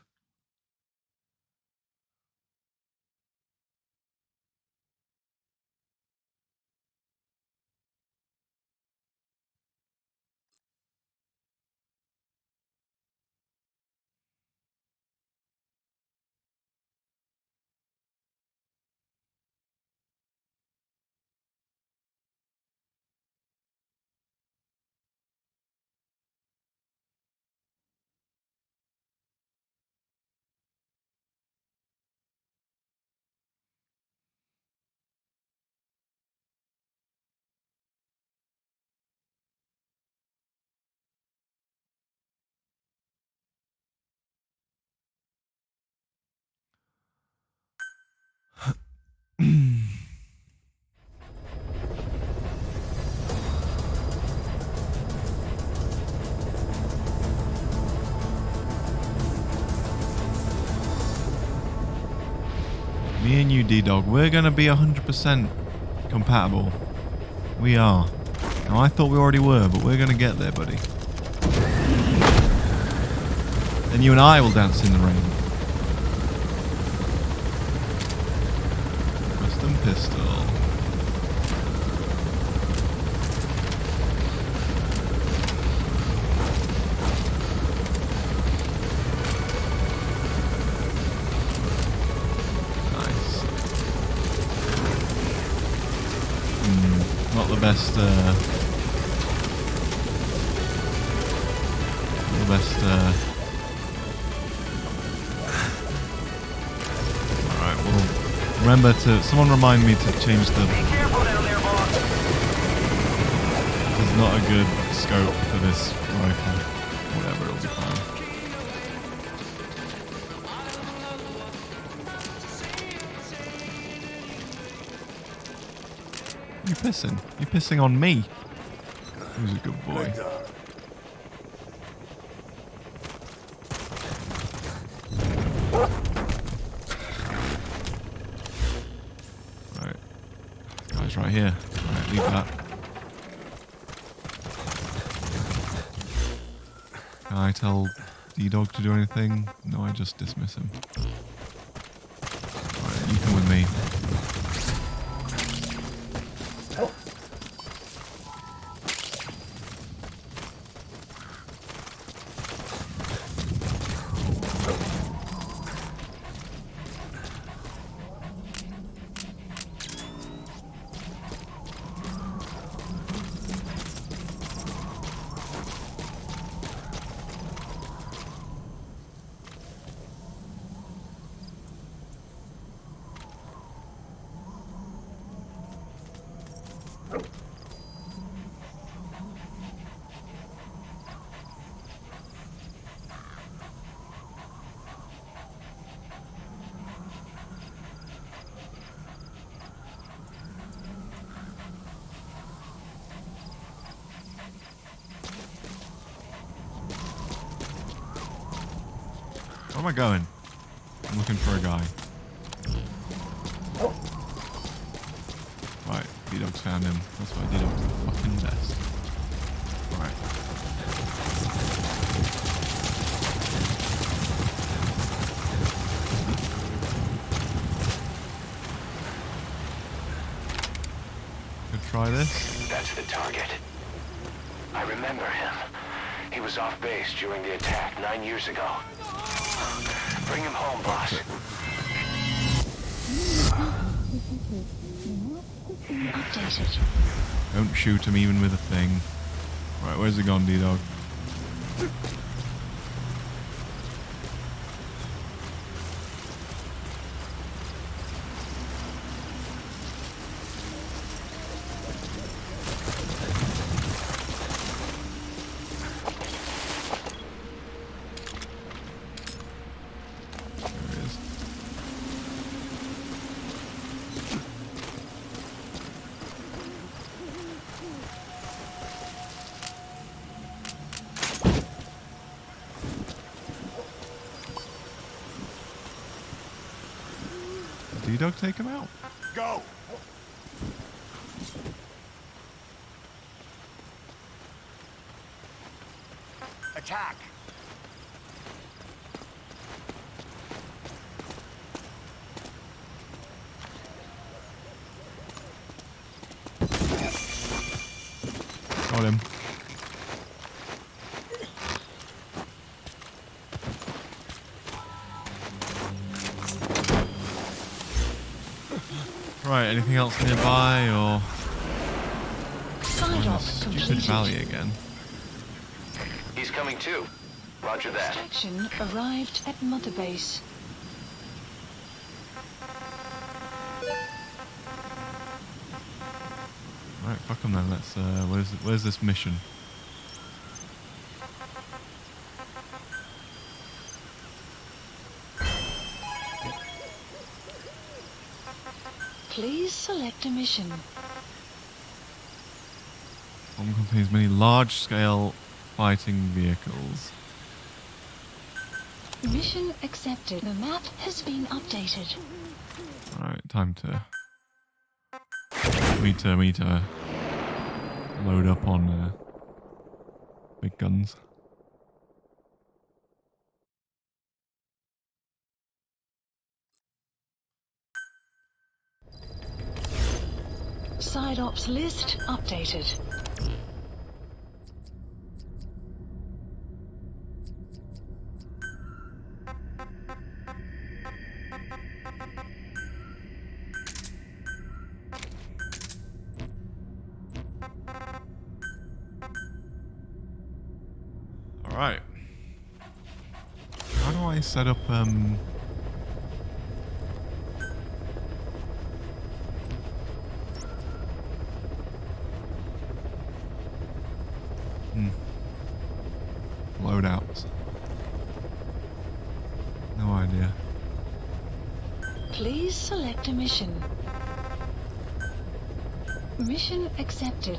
Me and you, D-Dog, we're going to be 100% compatible. We are. Now, I thought we already were, but we're going to get there, buddy. Then you and I will dance in the rain. Custom pistol. Not the best, Alright, we'll Remember to, someone remind me to change the, Careful down there, boss. there's not a good scope for this rifle. Whatever, it'll be fine. You pissing? You're pissing on me. Who's a good boy? Right. Guy's right here. Right, leave that. Can I tell D-Dog to do anything? No, I just dismiss him. Right, you come with me. Where am I going? I'm looking for a guy. Right, D-Dog's found him. That's why D-Dog's the fucking best. Right. Could try this. That's the target. I remember him. He was off base during the attack 9 years ago. Bring him home, boss. Updated. Don't shoot him even with a thing. Right, where's he gone, D-Dog? There he is. Did D-Dog take him out? Go! Attack! Got him. Right, anything else nearby or Side on op this stupid completed. valley again? He's coming too. Roger that. Extraction arrived at Mother Base. Right, fuck them then. Let's. Where's this mission? Please select a mission. Bomb contains many large-scale fighting vehicles. Mission accepted. The map has been updated. Alright, time to. We need to load up on big guns. Side ops list updated. Alright. How do I set up loadouts? No idea. Please select a mission. Mission accepted.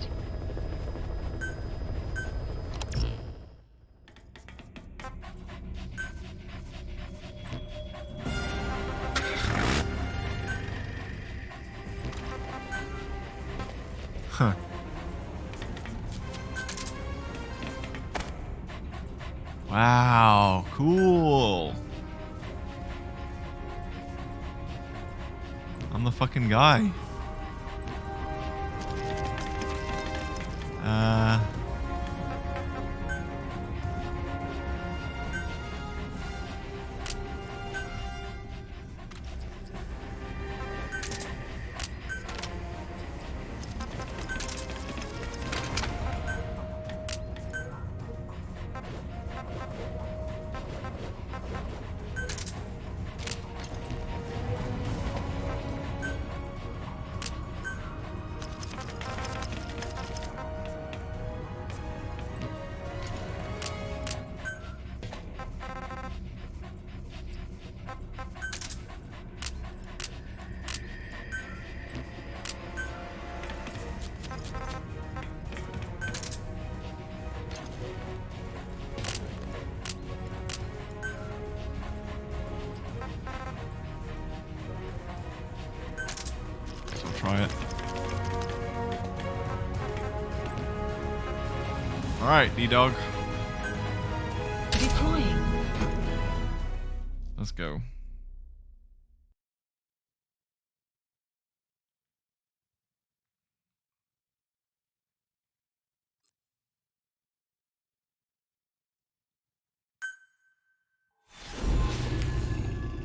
Huh. Wow, cool. I'm the fucking guy. So I'll try it. Alright, D-Dog. Deploying. Let's go.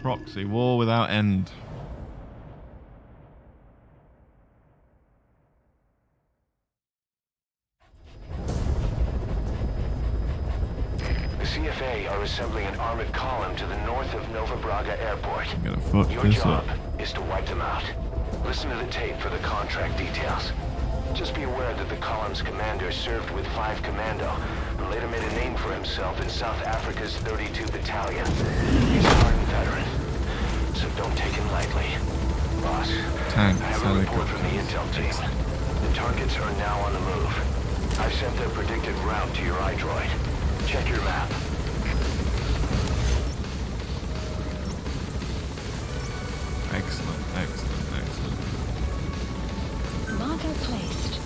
Proxy, war without end. The CFA are assembling an armored column to the north of Nova Braga Airport. I'm gonna fuck Your this job up. is to wipe them out. Listen to the tape for the contract details. Just be aware that the column's commander served with 5 Commando and later made a name for himself in South Africa's 32 Battalion. He's a hardened veteran, so don't take him lightly. Boss, Tanks, I have a report helicopters. from the intel team. The targets are now on the move. I've sent their predicted route to your iDroid. Check your map. Excellent, excellent, excellent. Marker placed.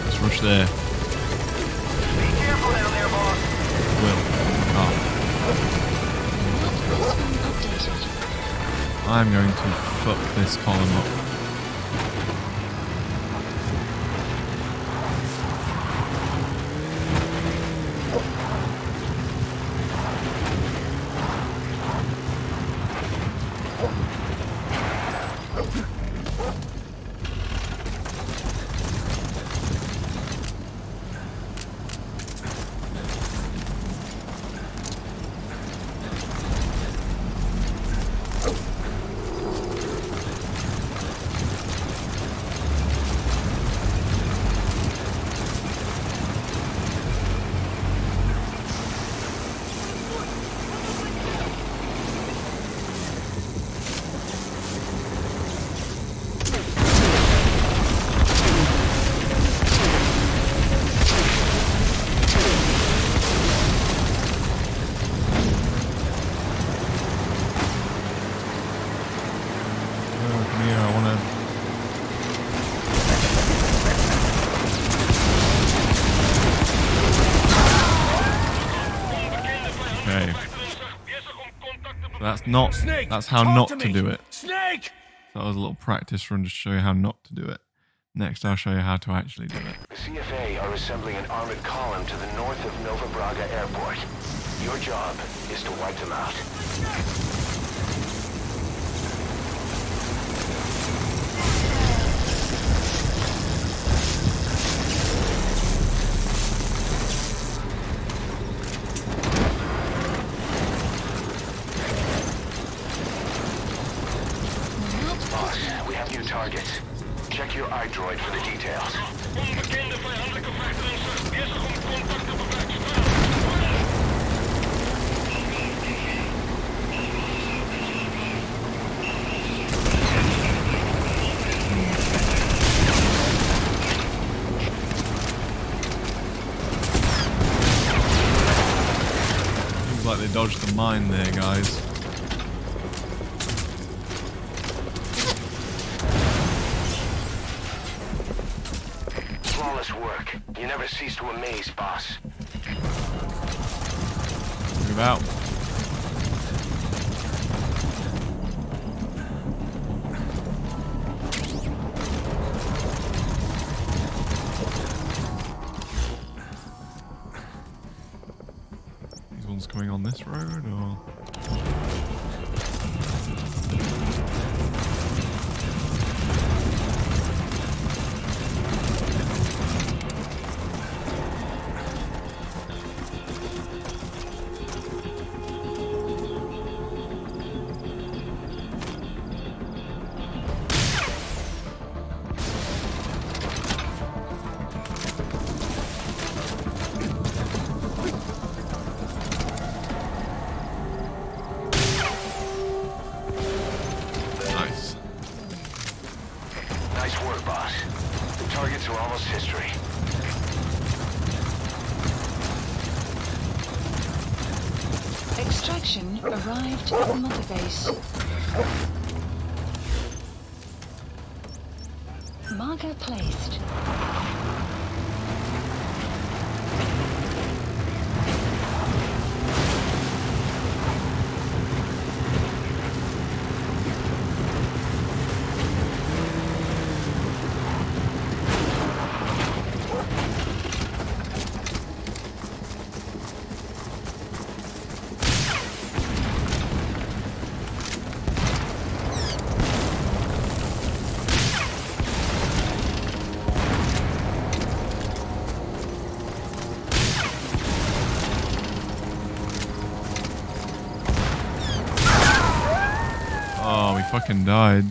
Let's rush there. Be careful down there, boss. Will. Oh, Map has been updated. I'm going to fuck this column up. Oh, come here, I wanna... Okay. So that's not... Snake, That's how talk not to to me. do it. Snake! So that was a little practice run just to show you how not to do it. Next, I'll show you how to actually do it. The CFA are assembling an armored column to the north of Nova Braga Airport. Your job is to wipe them out. Boss, we have new targets. Check your iDroid for the details. Onbekende vijandelijke vectoren zijn bezig om contact te bewerkstelligen. Seems like they dodged the mine there, guys. Flawless work. You never cease to amaze, boss. Move out. These ones coming on this road, or? Nice. Nice work, boss. The targets are almost history. Extraction arrived at the mother base. Marker placed. Oh, we fucking died.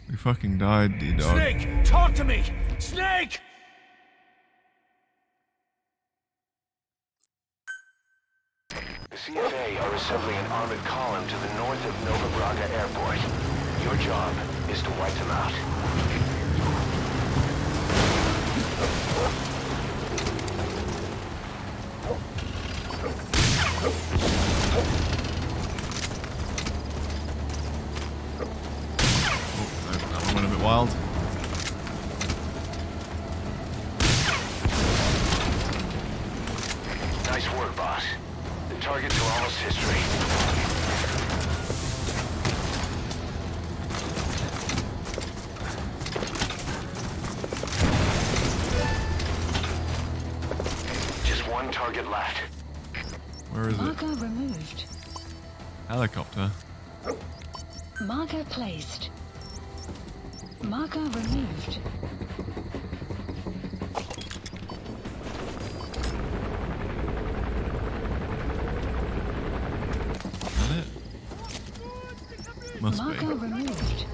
We fucking died, D-Dog. Snake, talk to me! Snake! The CFA are assembling an armored column to the north of Nova Braga Airport. Your job is to wipe them out. That one went a bit wild. Nice work, boss. The targets are almost history. Just one target left. Where is it? Marker removed. Helicopter. Marker placed. Marker removed. Is that it? Must Marker be. removed.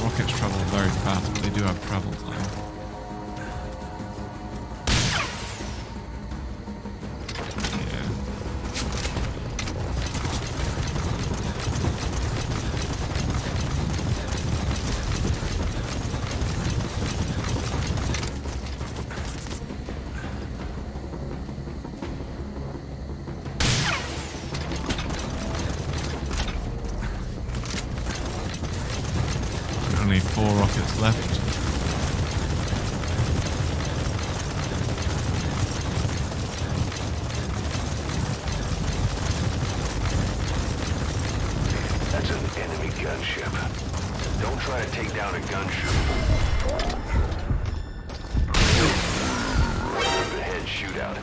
Rockets travel very fast, but they do have travel time. Yeah. Only 4 rockets left. That's an enemy gunship. Don't try to take down a gunship. Overhead shootout.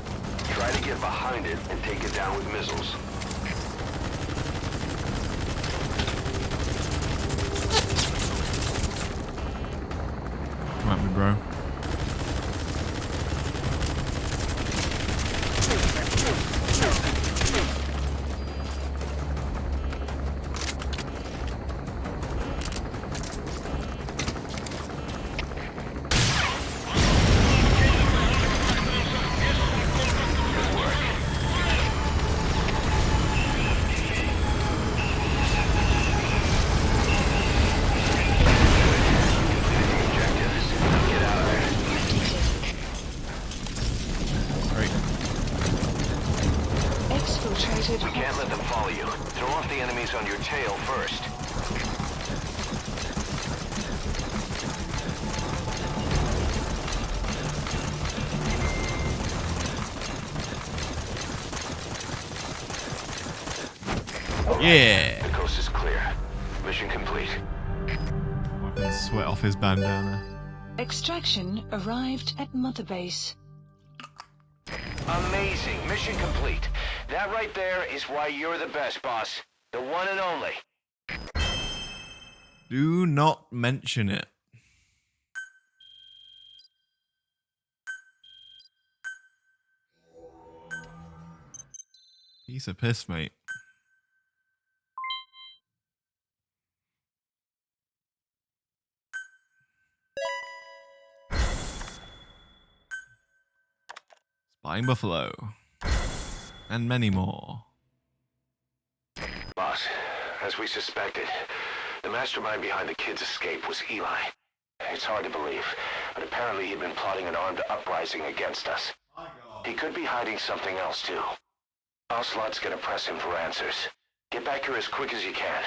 Try to get behind it and take it down with missiles. Come at me, bro. first. Yeah. The coast is clear. Mission complete. Wiping sweat off his bandana. Extraction arrived at Mother Base. Amazing. Mission complete. That right there is why you're the best, boss. The one and only. Do not mention it. Piece of piss, mate. Spying Buffalo. And many more. Boss, as we suspected, the mastermind behind the kid's escape was Eli. It's hard to believe, but apparently he'd been plotting an armed uprising against us. He could be hiding something else, too. Ocelot's gonna press him for answers. Get back here as quick as you can.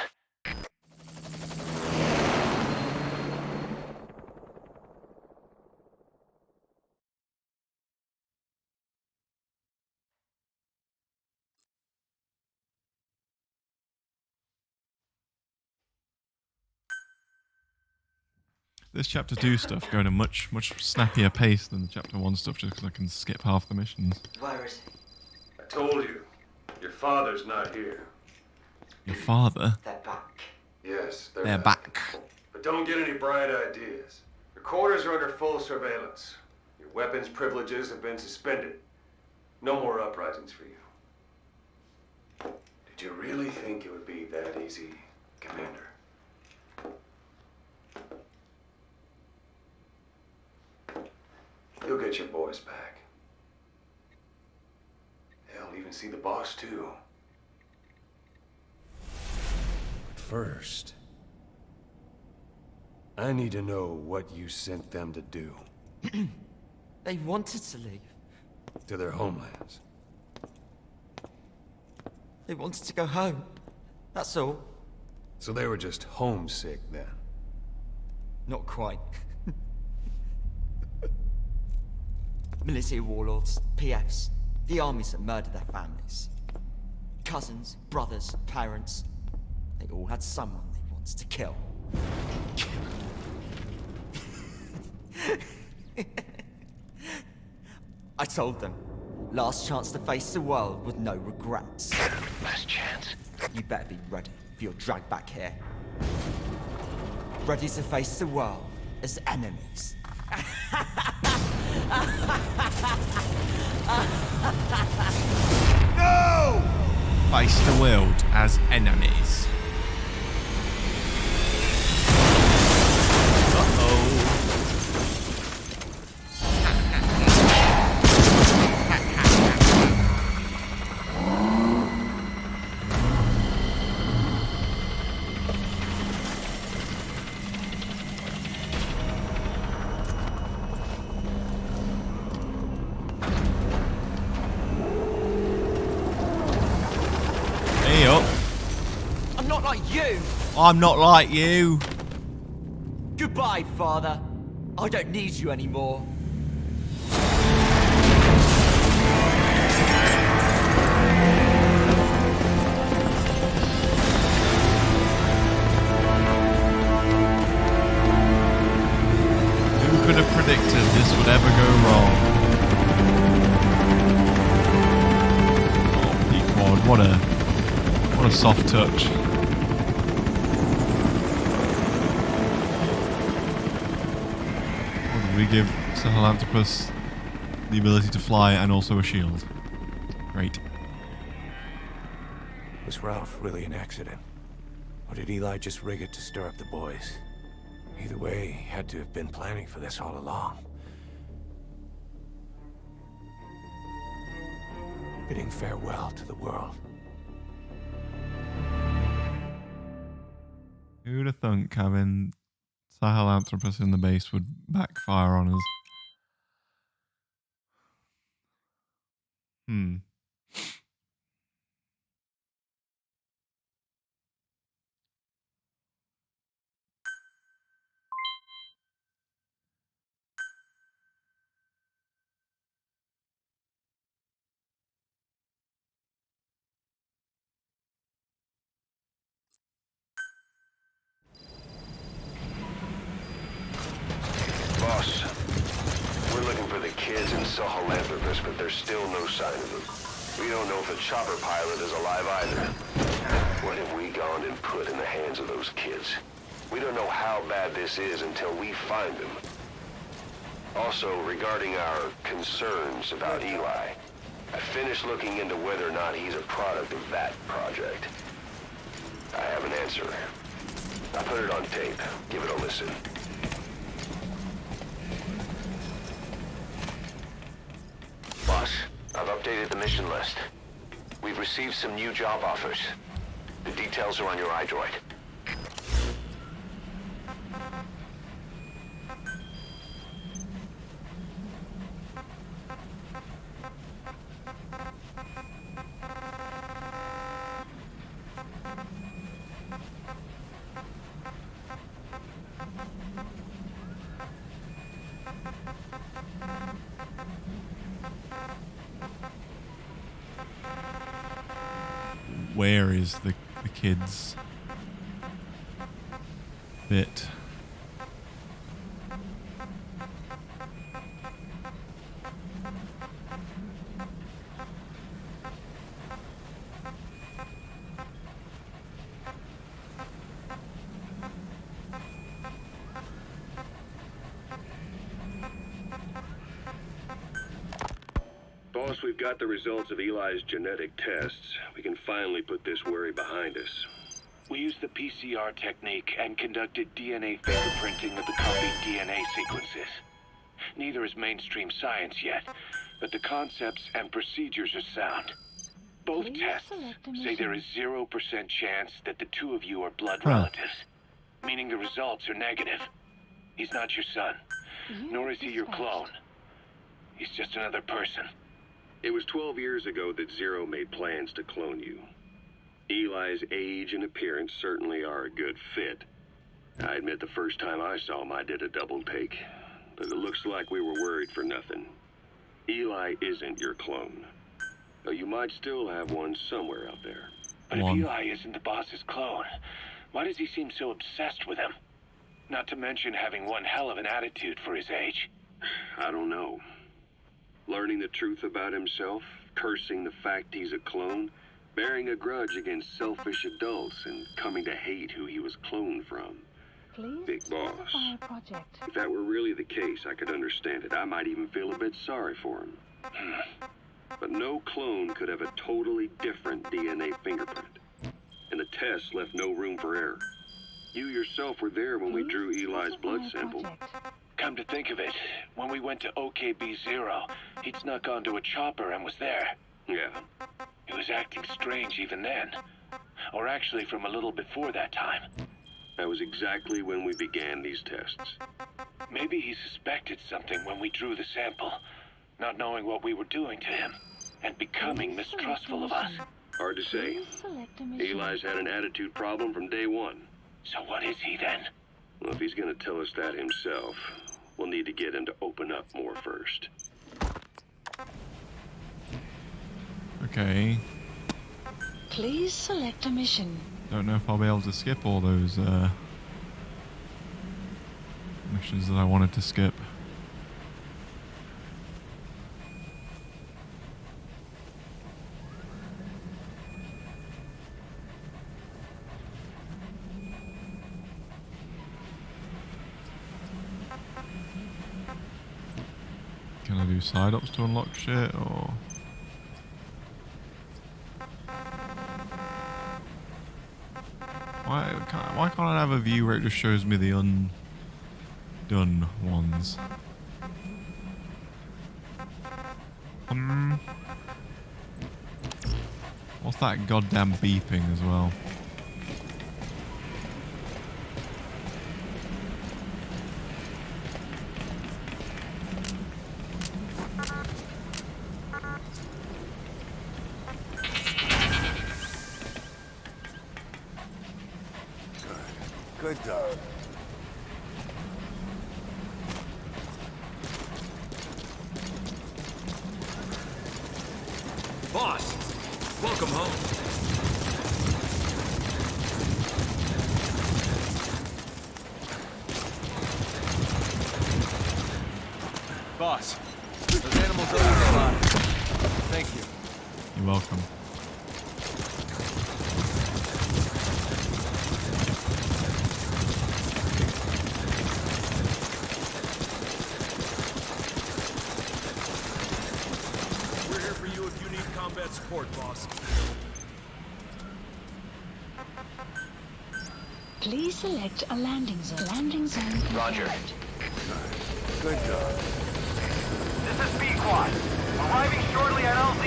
This chapter 2 stuff going at a much snappier pace than the chapter 1 stuff, just because I can skip half the missions. Where is he? I told you, your father's not here. Your father? They're back. Yes, They're back. But don't get any bright ideas. Your quarters are under full surveillance. Your weapons privileges have been suspended. No more uprisings for you. Did you really think it would be that easy, Commander? You'll get your boys back. They'll even see the boss, too. But first, I need to know what you sent them to do. They wanted to leave. To their homelands. They wanted to go home. That's all. So they were just homesick then. Not quite. Militia warlords, PFs, the armies that murdered their families. Cousins, brothers, parents. They all had someone they wanted to kill. I told them, last chance to face the world with no regrets. Last chance? You better be ready for your drag back here. Ready to face the world as enemies. No! Face the world as enemies. Hey up. I'm not like you! I'm not like you. Goodbye, father. I don't need you anymore. Who could have predicted this would ever go wrong? Oh, Pequod, what a soft touch. We give Sahelanthropus the ability to fly and also a shield. Great. Was Ralph really an accident? Or did Eli just rig it to stir up the boys? Either way, he had to have been planning for this all along. Bidding farewell to the world. Who'd have thunk having Sahelanthropus in the base would backfire on us? Sahelanthropus, but there's still no sign of him. We don't know if the chopper pilot is alive either. What have we gone and put in the hands of those kids? We don't know how bad this is until we find them. Also, regarding our concerns about Eli, I finished looking into whether or not he's a product of that project. I have an answer. I put it on tape. Give it a listen. Boss, I've updated the mission list. We've received some new job offers. The details are on your iDroid. Where is the kids bit? Boss, we've got the results of Eli's genetic tests. We can finally put this worry behind us. We used the PCR technique and conducted DNA fingerprinting of the copied DNA sequences. Neither is mainstream science yet, but the concepts and procedures are sound. Both tests say there is 0% chance that the two of you are blood relatives, meaning the results are negative. He's not your son, nor is he your clone. He's just another person. It was 12 years ago that Zero made plans to clone you. Eli's age and appearance certainly are a good fit. I admit the first time I saw him, I did a double take. But it looks like we were worried for nothing. Eli isn't your clone. Though you might still have one somewhere out there. But if Eli isn't the boss's clone, why does he seem so obsessed with him? Not to mention having one hell of an attitude for his age. I don't know. Learning the truth about himself, cursing the fact he's a clone, bearing a grudge against selfish adults, and coming to hate who he was cloned from. Please Big boss. project. If that were really the case, I could understand it. I might even feel a bit sorry for him. But no clone could have a totally different DNA fingerprint. And the test left no room for error. You yourself were there when we drew Eli's blood sample. Come to think of it, when we went to OKB-0, he'd snuck onto a chopper and was there. Yeah. He was acting strange even then. Or actually from a little before that time. That was exactly when we began these tests. Maybe he suspected something when we drew the sample, not knowing what we were doing to him, and becoming mistrustful of us. Hard to say. Eli's had an attitude problem from day one. So what is he then? Well, if he's gonna tell us that himself, we'll need to get him to open up more first. Okay. Please select a mission. Don't know if I'll be able to skip all those missions that I wanted to skip. Can I do side ups to unlock shit, or? Why can't I have a view where it just shows me the undone ones? What's that goddamn beeping as well? Good dog. Boss, welcome home. Boss, those animals welcome. We're here for you if you need combat support, boss. Please select a landing zone. Landing zone confirmed. Roger. Good job. This is B-Quad. Arriving shortly at LZ.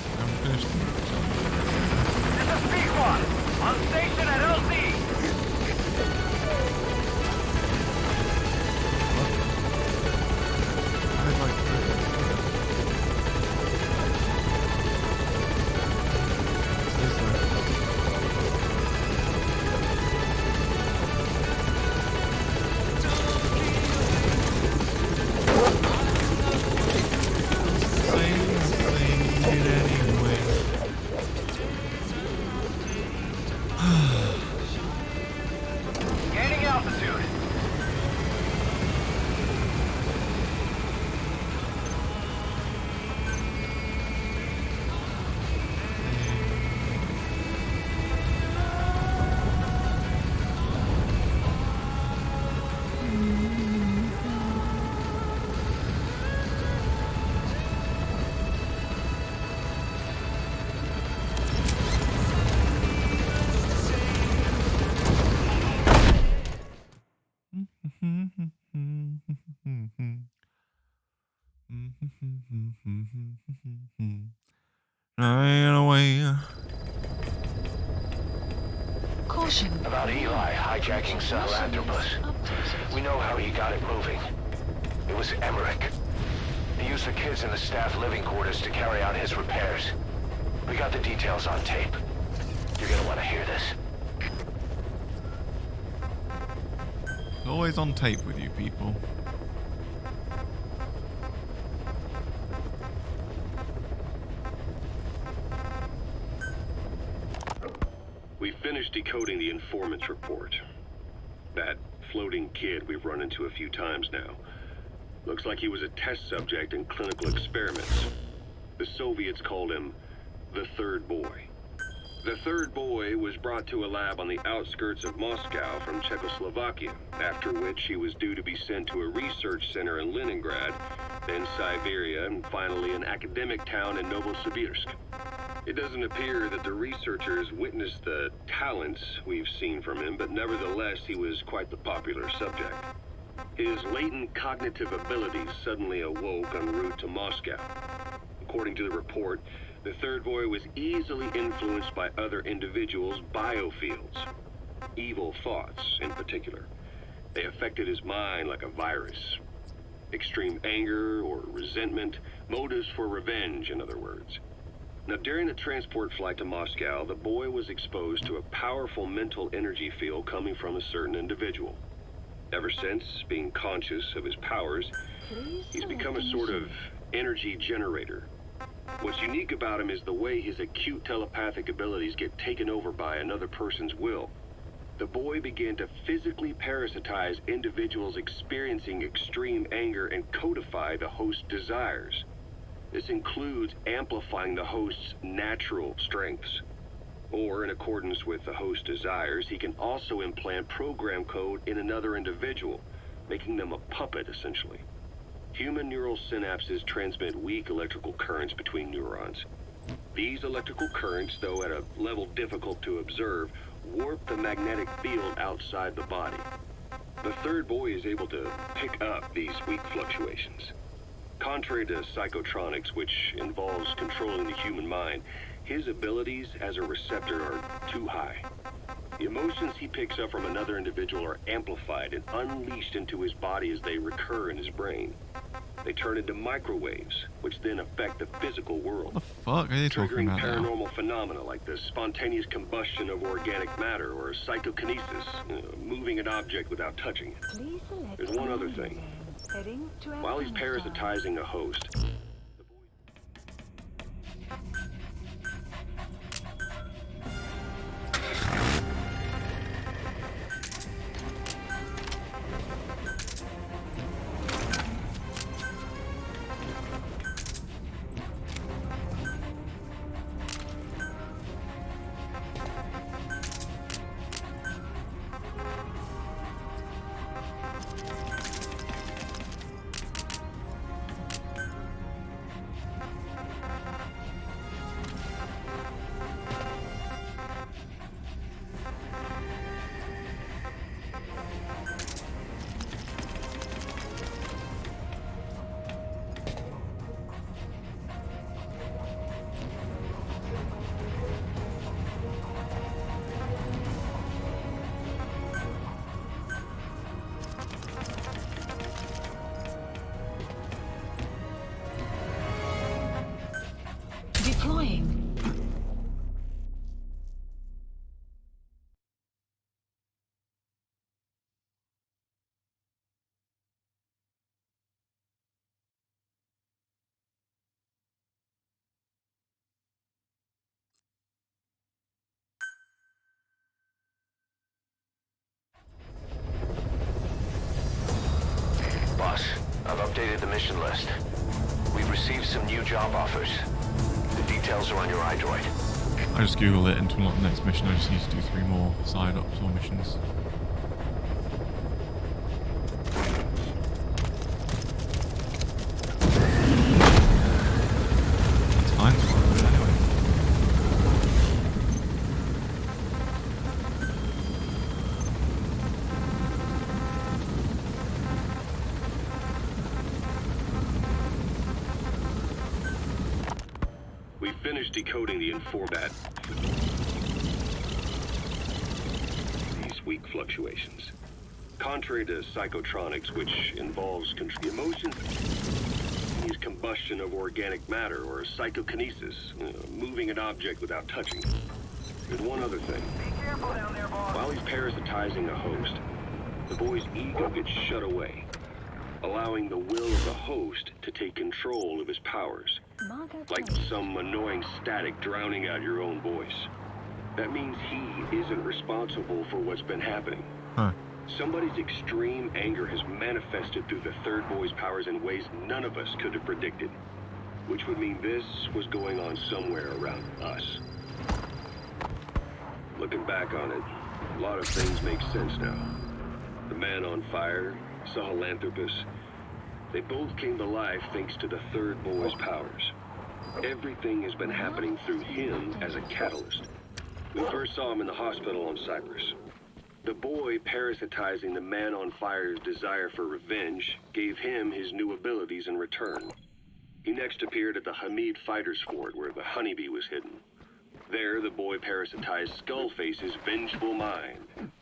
I haven't finished them. This is B-Quad. On station at LZ. I'd like to. What's this then? Gaining altitude. Caution. About Eli hijacking Sahelanthropus. We know how he got it moving. It was Emmerich. He used the kids in the staff living quarters to carry out his repairs. We got the details on tape. You're gonna want to hear this. Always on tape with you people. We finished decoding the informant's report. That floating kid we've run into a few times now. Looks like he was a test subject in clinical experiments. The Soviets called him the Third Boy. The Third Boy was brought to a lab on the outskirts of Moscow from Czechoslovakia, after which he was due to be sent to a research center in Leningrad, then Siberia, and finally an academic town in Novosibirsk. It doesn't appear that the researchers witnessed the talents we've seen from him, but nevertheless he was quite the popular subject. His latent cognitive abilities suddenly awoke en route to Moscow. According to the report, the Third Boy was easily influenced by other individuals' biofields. Evil thoughts, in particular. They affected his mind like a virus. Extreme anger or resentment, motives for revenge, in other words. Now, during the transport flight to Moscow, the boy was exposed to a powerful mental energy field coming from a certain individual. Ever since, being conscious of his powers, he's become a sort of energy generator. What's unique about him is the way his acute telepathic abilities get taken over by another person's will. The boy began to physically parasitize individuals experiencing extreme anger and codify the host's desires. This includes amplifying the host's natural strengths. Or, in accordance with the host's desires, he can also implant program code in another individual, making them a puppet, essentially. Human neural synapses transmit weak electrical currents between neurons. These electrical currents, though at a level difficult to observe, warp the magnetic field outside the body. The Third Boy is able to pick up these weak fluctuations. Contrary to psychotronics, which involves controlling the human mind, his abilities as a receptor are too high. The emotions he picks up from another individual are amplified and unleashed into his body as they recur in his brain. They turn into microwaves, which then affect the physical world. What the fuck are they talking Triggering about now? paranormal phenomena like the spontaneous combustion of organic matter or psychokinesis, moving an object without touching it. Please select There's one other thing. Heading to While he's Afghanistan. parasitizing a host, the mission list. We've received some new job offers. The details are on your iDroid. I just Google it, and to unlock the next mission I just need to do 3 more side ups or missions. Time's quite good anyway. We finished decoding the informant. These weak fluctuations. Contrary to psychotronics, which involves the emotions, is combustion of organic matter, or psychokinesis, moving an object without touching it. There's one other thing. Be careful down there, boss. While he's parasitizing a host, the boy's ego gets shut away, allowing the will of the host to take control of his powers. Like some annoying static drowning out your own voice. That means he isn't responsible for what's been happening. Huh. Somebody's extreme anger has manifested through the third boy's powers in ways none of us could have predicted. Which would mean this was going on somewhere around us. Looking back on it, a lot of things make sense now. The man on fire, Sahelanthropus, they both came to life thanks to the third boy's powers. Everything has been happening through him as a catalyst. We first saw him in the hospital on Cyprus. The boy parasitizing the man on fire's desire for revenge gave him his new abilities in return. He next appeared at the Hamid Fighters Fort where the honeybee was hidden. There, the boy parasitized Skullface's vengeful mind.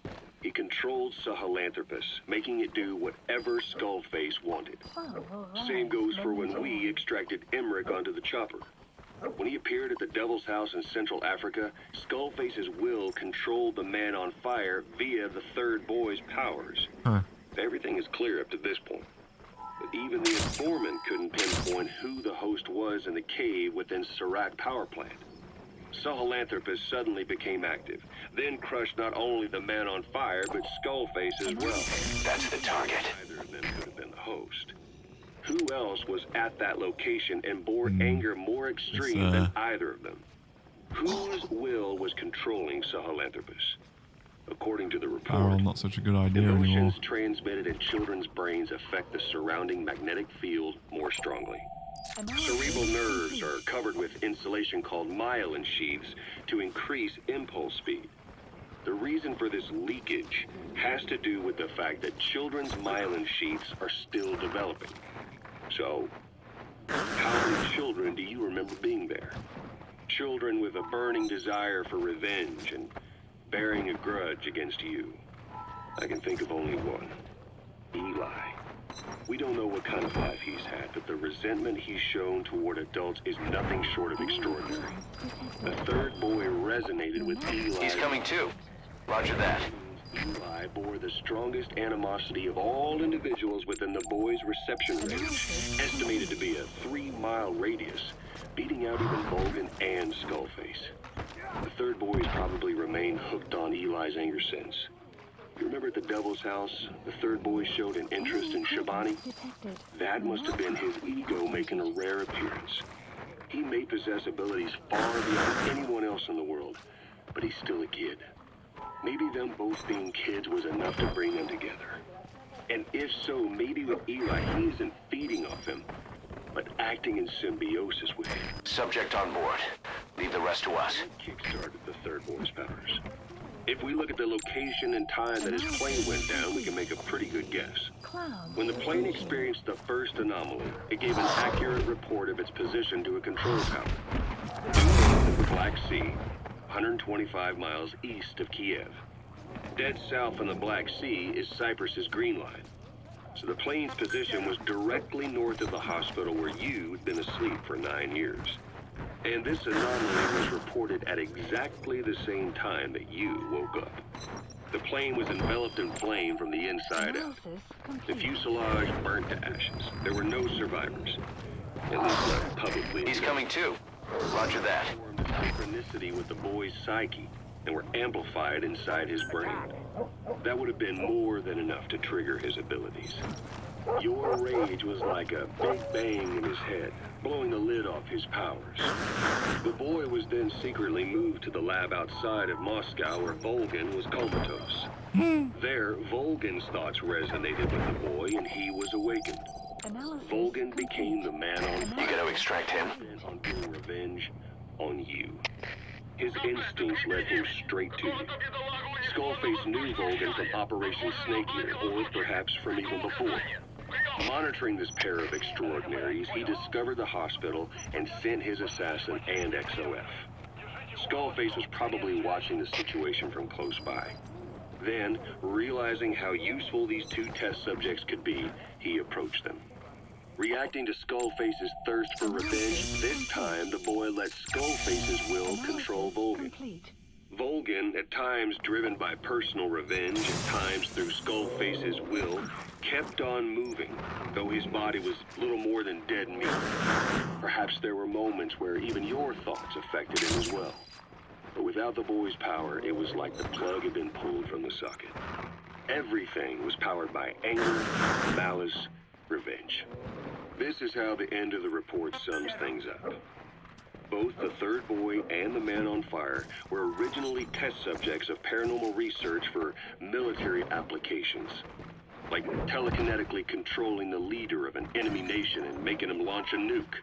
He controlled Sahelanthropus, making it do whatever Skullface wanted. Same goes for when we extracted Emmerich onto the chopper. When he appeared at the Devil's House in Central Africa, Skullface's will controlled the man on fire via the third boy's powers. Huh. Everything is clear up to this point. But even the informant couldn't pinpoint who the host was in the cave within Serac power plant. Sahelanthropus suddenly became active, then crushed not only the man on fire, but Skullface as well. That's the target. Neither of them could have been the host. Who else was at that location and bore anger more extreme than either of them? Whose will was controlling Sahelanthropus? According to the report, Barrel, not such a good idea anymore. emotions transmitted in children's brains affect the surrounding magnetic field more strongly. Cerebral nerves are covered with insulation called myelin sheaths to increase impulse speed. The reason for this leakage has to do with the fact that children's myelin sheaths are still developing. So, how many children do you remember being there? Children with a burning desire for revenge and bearing a grudge against you. I can think of only one. Eli. We don't know what kind of life he's had, but the resentment he's shown toward adults is nothing short of extraordinary. The third boy resonated with Eli. He's coming too. Roger that. Eli bore the strongest animosity of all individuals within the boy's reception range, estimated to be a 3-mile radius, beating out even Volgan and Skullface. The third boy has probably remained hooked on Eli's anger since. You remember at the Devil's House, the third boy showed an interest in Shabani? That must have been his ego making a rare appearance. He may possess abilities far beyond anyone else in the world, but he's still a kid. Maybe them both being kids was enough to bring them together. And if so, maybe with Eli, he isn't feeding off him, but acting in symbiosis with him. Subject on board. Leave the rest to us. Kickstarted the third boy's powers. If we look at the location and time that his plane went down, we can make a pretty good guess. When the plane experienced the first anomaly, it gave an accurate report of its position to a control tower. Due north of the Black Sea, 125 miles east of Kiev. Dead south on the Black Sea is Cyprus's Green Line. So the plane's position was directly north of the hospital where you'd been asleep for 9 years. And this anomaly was reported at exactly the same time that you woke up. The plane was enveloped in flame from the inside out. The fuselage burnt to ashes. There were no survivors. At least not publicly. He's coming too. Roger that. The synchronicity with the boy's psyche and were amplified inside his brain. That would have been more than enough to trigger his abilities. Your rage was like a big bang in his head, blowing the lid off his powers. The boy was then secretly moved to the lab outside of Moscow where Volgin was comatose. There, Volgin's thoughts resonated with the boy and he was awakened. Volgin became the man on fire. You gotta extract him. On getting revenge on you. His instincts led him straight to you. Skullface knew Volgin from Operation Snake Eater, or perhaps from even before. Monitoring this pair of extraordinaries, he discovered the hospital and sent his assassin and XOF. Skullface was probably watching the situation from close by. Then, realizing how useful these two test subjects could be, he approached them. Reacting to Skullface's thirst for revenge, this time the boy let Skullface's will control Volgin. Volgin, at times driven by personal revenge, at times through Skullface's will, kept on moving, though his body was little more than dead meat. Perhaps there were moments where even your thoughts affected him as well. But without the boy's power, it was like the plug had been pulled from the socket. Everything was powered by anger, malice, revenge. This is how the end of the report sums things up. Both the third boy and the man on fire were originally test subjects of paranormal research for military applications. Like telekinetically controlling the leader of an enemy nation and making him launch a nuke.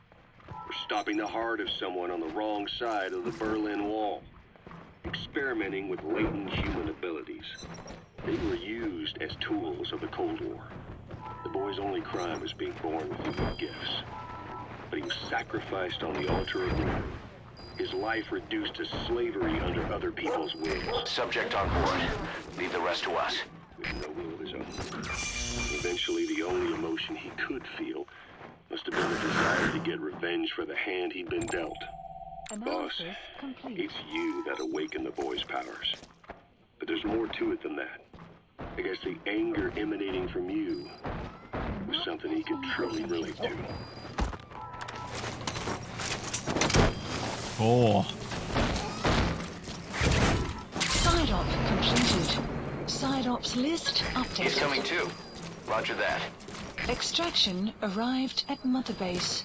Or stopping the heart of someone on the wrong side of the Berlin Wall. Experimenting with latent human abilities. They were used as tools of the Cold War. The boy's only crime was being born with unique gifts. But he was sacrificed on the altar of war. His life reduced to slavery under other people's wills. Subject on board. Leave the rest to us. With no will of his own. Eventually, the only emotion he could feel must have been the desire to get revenge for the hand he'd been dealt. Boss, it's you that awakened the boy's powers. But there's more to it than that. I guess the anger emanating from you was something he could truly relate to. Oh. Side op completed. Side ops list updated. He's coming too. Roger that. Extraction arrived at Mother Base.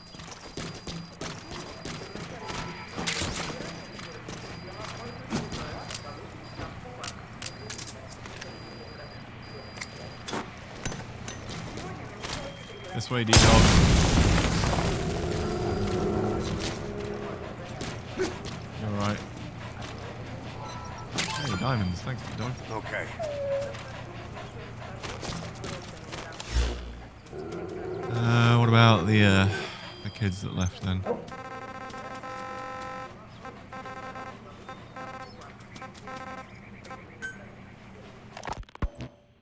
This way, D-Dog. You're right. Hey, diamonds. Thanks, D-Dog. Okay. What about the kids that left then?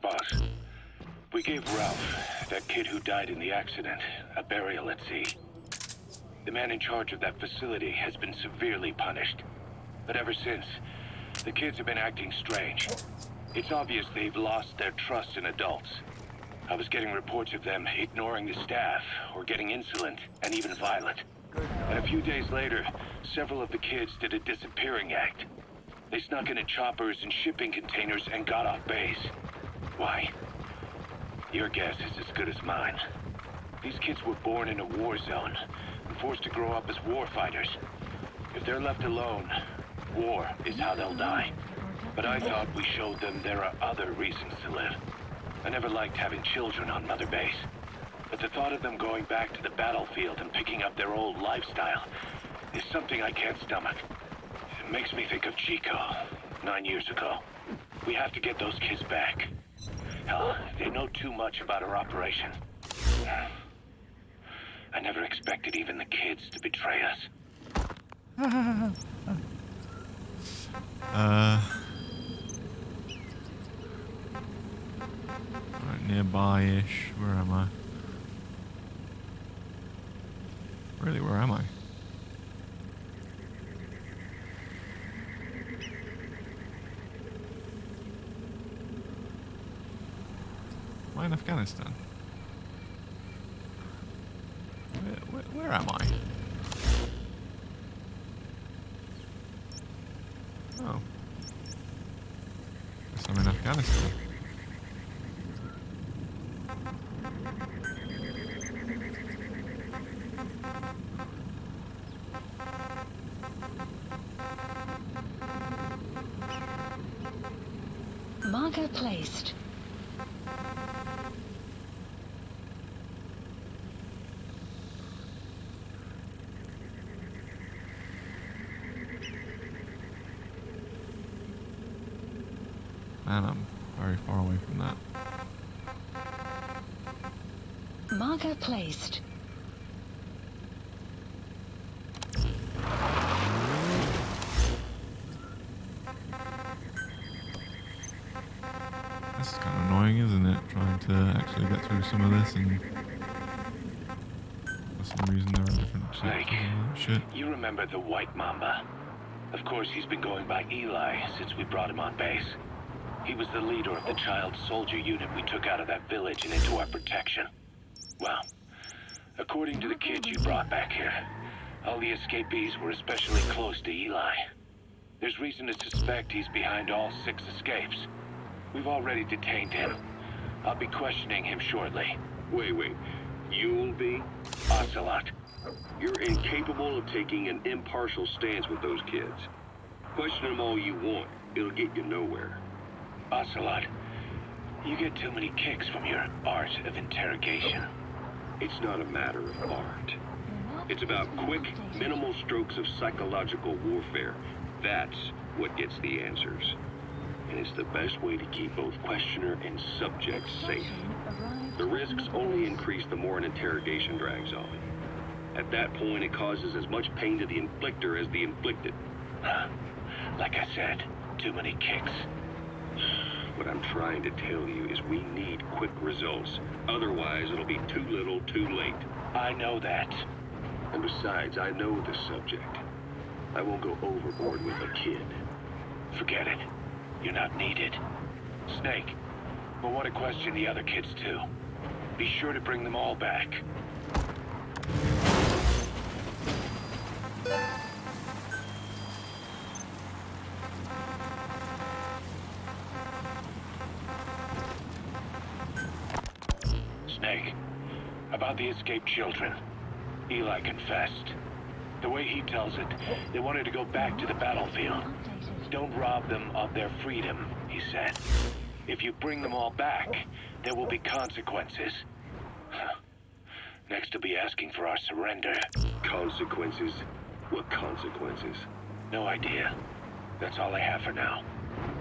Boss, we gave Ralph, that kid who died in the accident, a burial at sea. The man in charge of that facility has been severely punished. But ever since, the kids have been acting strange. It's obvious they've lost their trust in adults. I was getting reports of them ignoring the staff, or getting insolent, and even violent. And a few days later, several of the kids did a disappearing act. They snuck into choppers and shipping containers and got off base. Why? Your guess is as good as mine. These kids were born in a war zone, and forced to grow up as war fighters. If they're left alone, war is how they'll die. But I thought we showed them there are other reasons to live. I never liked having children on Mother Base. But the thought of them going back to the battlefield and picking up their old lifestyle is something I can't stomach. It makes me think of Chico, 9 years ago. We have to get those kids back. Hell, they know too much about our operation. I never expected even the kids to betray us. Right nearby-ish. Where am I? Really, where am I? Am I in Afghanistan? Where am I? Oh. Guess I'm in Afghanistan. Marker placed. Man, I'm very far away from that. Marker placed. This is kind of annoying, isn't it? Trying to actually get through some of this, and for some reason there are different Snake, shit. you remember the White Mamba? Of course, he's been going by Eli since we brought him on base. He was the leader of the child soldier unit we took out of that village and into our protection. Well, according to the kids you brought back here, all the escapees were especially close to Eli. There's reason to suspect he's behind all 6 escapes. We've already detained him. I'll be questioning him shortly. Wait. You'll be? Ocelot. You're incapable of taking an impartial stance with those kids. Question them all you want. It'll get you nowhere. Ocelot, you get too many kicks from your art of interrogation. It's not a matter of art. It's about quick, minimal strokes of psychological warfare. That's what gets the answers. And it's the best way to keep both questioner and subject safe. The risks only increase the more an interrogation drags on. At that point, it causes as much pain to the inflictor as the inflicted. Like I said, too many kicks. What I'm trying to tell you is we need quick results. Otherwise, it'll be too little, too late. I know that. And besides, I know the subject. I won't go overboard with a kid. Forget it. You're not needed. Snake, we'll want to question the other kids too. Be sure to bring them all back. Snake, about the escaped children. Eli confessed. The way he tells it, they wanted to go back to the battlefield. Don't rob them of their freedom, he said. If you bring them all back, there will be consequences. Next, he'll be asking for our surrender. Consequences? What consequences? No idea. That's all I have for now.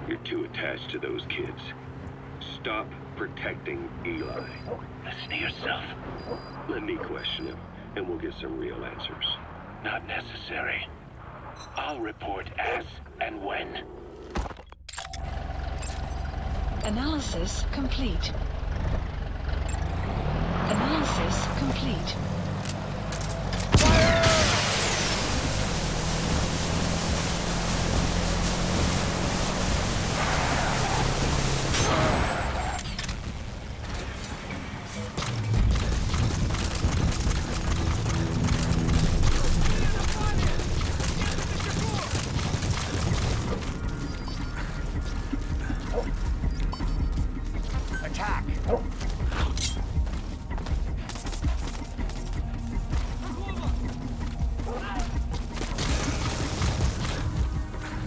You're too attached to those kids. Stop protecting Eli. Listen to yourself. Let me question him, and we'll get some real answers. Not necessary. I'll report as and when. Analysis complete. Analysis complete.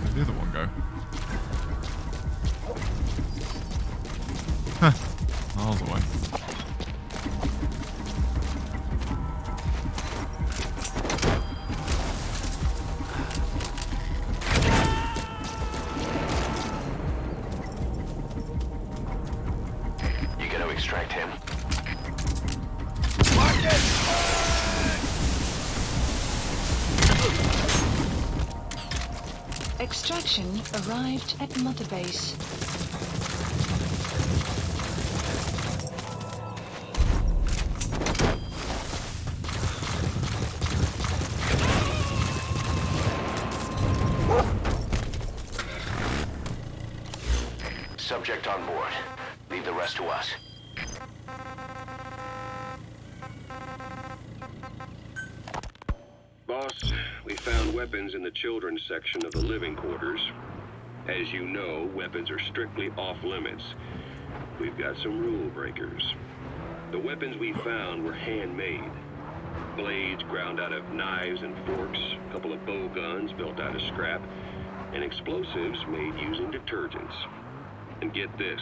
Where'd the other one go? Miles away. You gotta extract him. Extraction arrived at Mother Base. Subject on board. Leave the rest to us. Boss, we found weapons in the children's section of the living quarters. As you know, weapons are strictly off limits. We've got some rule breakers. The weapons we found were handmade. Blades ground out of knives and forks, a couple of bow guns built out of scrap, and explosives made using detergents. And get this,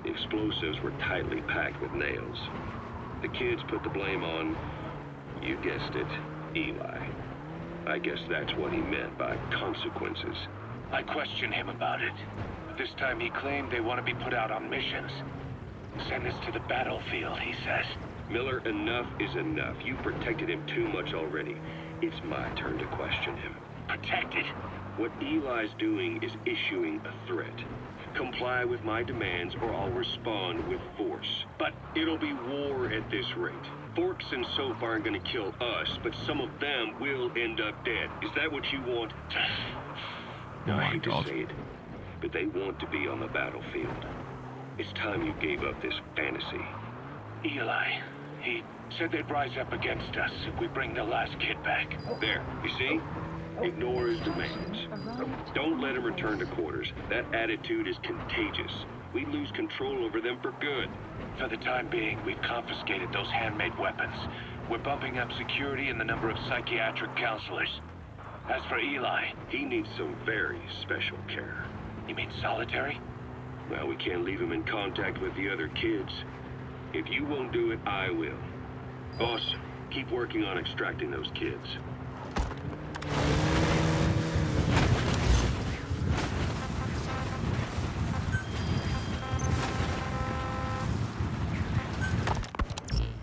the explosives were tightly packed with nails. The kids put the blame on, you guessed it, Eli. I guess that's what he meant by consequences. I questioned him about it. This time he claimed they want to be put out on missions. Send us to the battlefield, he says. Miller, enough is enough. You've protected him too much already. It's my turn to question him. Protected? What Eli's doing is issuing a threat. Comply with my demands or I'll respond with force. But it'll be war at this rate. Forks and Soap aren't gonna kill us, but some of them will end up dead. Is that what you want? Oh I my hate God. to say it, but they want to be on the battlefield. It's time you gave up this fantasy. Eli, he said they'd rise up against us if we bring the last kid back. There, you see? Ignore his demands. Don't let him return to quarters. That attitude is contagious. We lose control over them for good. For the time being, we've confiscated those handmade weapons. We're bumping up security and the number of psychiatric counselors. As for Eli, He needs some very special care. you mean solitary? Well, we can't leave him in contact with the other kids. If you won't do it, I will. Boss, keep working on extracting those kids.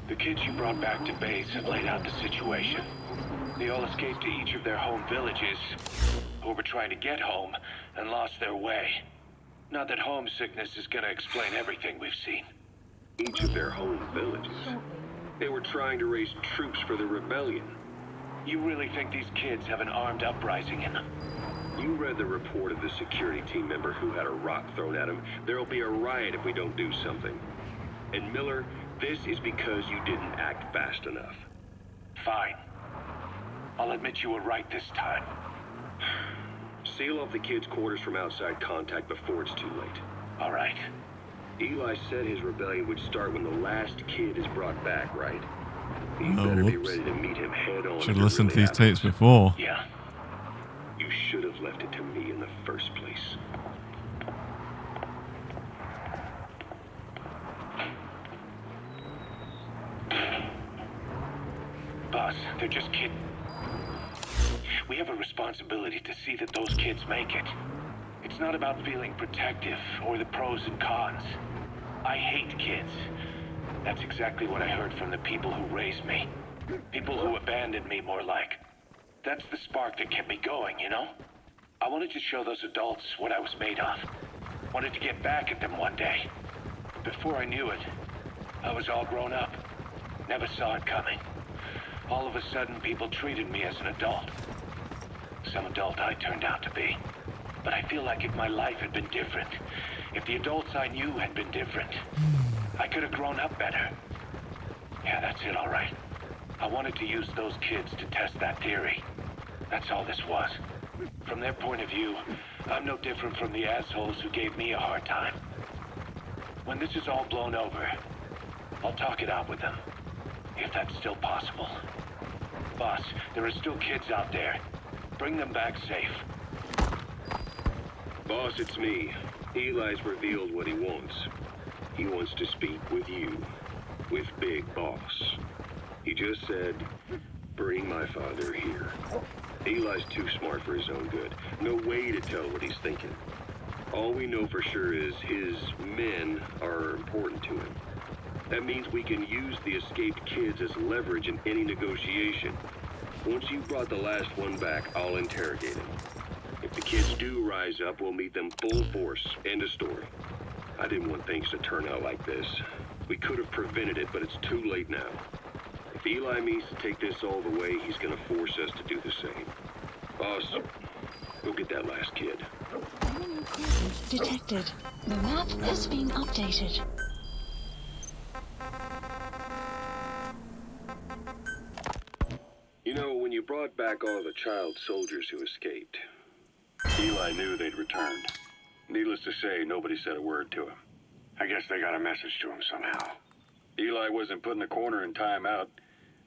The kids you brought back to base have laid out the situation. They all escaped to each of their home villages, or were trying to get home, and lost their way. Not that homesickness is gonna explain everything we've seen. Each of their home villages. They were trying to raise troops for the rebellion. You really think these kids have an armed uprising in them? You read the report of the security team member who had a rock thrown at him. There'll be a riot if we don't do something. And Miller, this is because you didn't act fast enough. Fine. I'll admit you were right this time. Seal off the kids' quarters from outside contact before it's too late. All right. Eli said his rebellion would start when the last kid is brought back, right? You Oh, better be whoops. ready to meet him head on. Should if have it listened to really these tapes happens. before. Yeah. You should have left it to me in the first place. Boss, they're just kidding. We have a responsibility to see that those kids make it. It's not about feeling protective or the pros and cons. I hate kids. That's exactly what I heard from the people who raised me. People who abandoned me, more like. That's the spark that kept me going, you know? I wanted to show those adults what I was made of. Wanted to get back at them one day. Before I knew it, I was all grown up. Never saw it coming. All of a sudden, people treated me as an adult. Some adult I turned out to be. But I feel like if my life had been different, if the adults I knew had been different, I could have grown up better. Yeah, that's it, all right. I wanted to use those kids to test that theory. That's all this was. From their point of view, I'm no different from the assholes who gave me a hard time. When this is all blown over, I'll talk it out with them. If that's still possible. Boss, there are still kids out there. Bring them back safe. Boss, it's me. Eli's revealed what he wants. He wants to speak with you. With Big Boss. He just said, bring my father here. Eli's too smart for his own good. No way to tell what he's thinking. All we know for sure is his men are important to him. That means we can use the escaped kids as leverage in any negotiation. Once you've brought the last one back, I'll interrogate him. If the kids do rise up, we'll meet them full force. End of story. I didn't want things to turn out like this. We could have prevented it, but it's too late now. If Eli means to take this all the way, he's gonna force us to do the same. Boss, go get that last kid. Enemy presence detected. The map has been updated. You know, when you brought back all the child soldiers who escaped, Eli knew they'd returned. Needless to say, nobody said a word to him. I guess they got a message to him somehow. Eli wasn't put in a corner in timeout.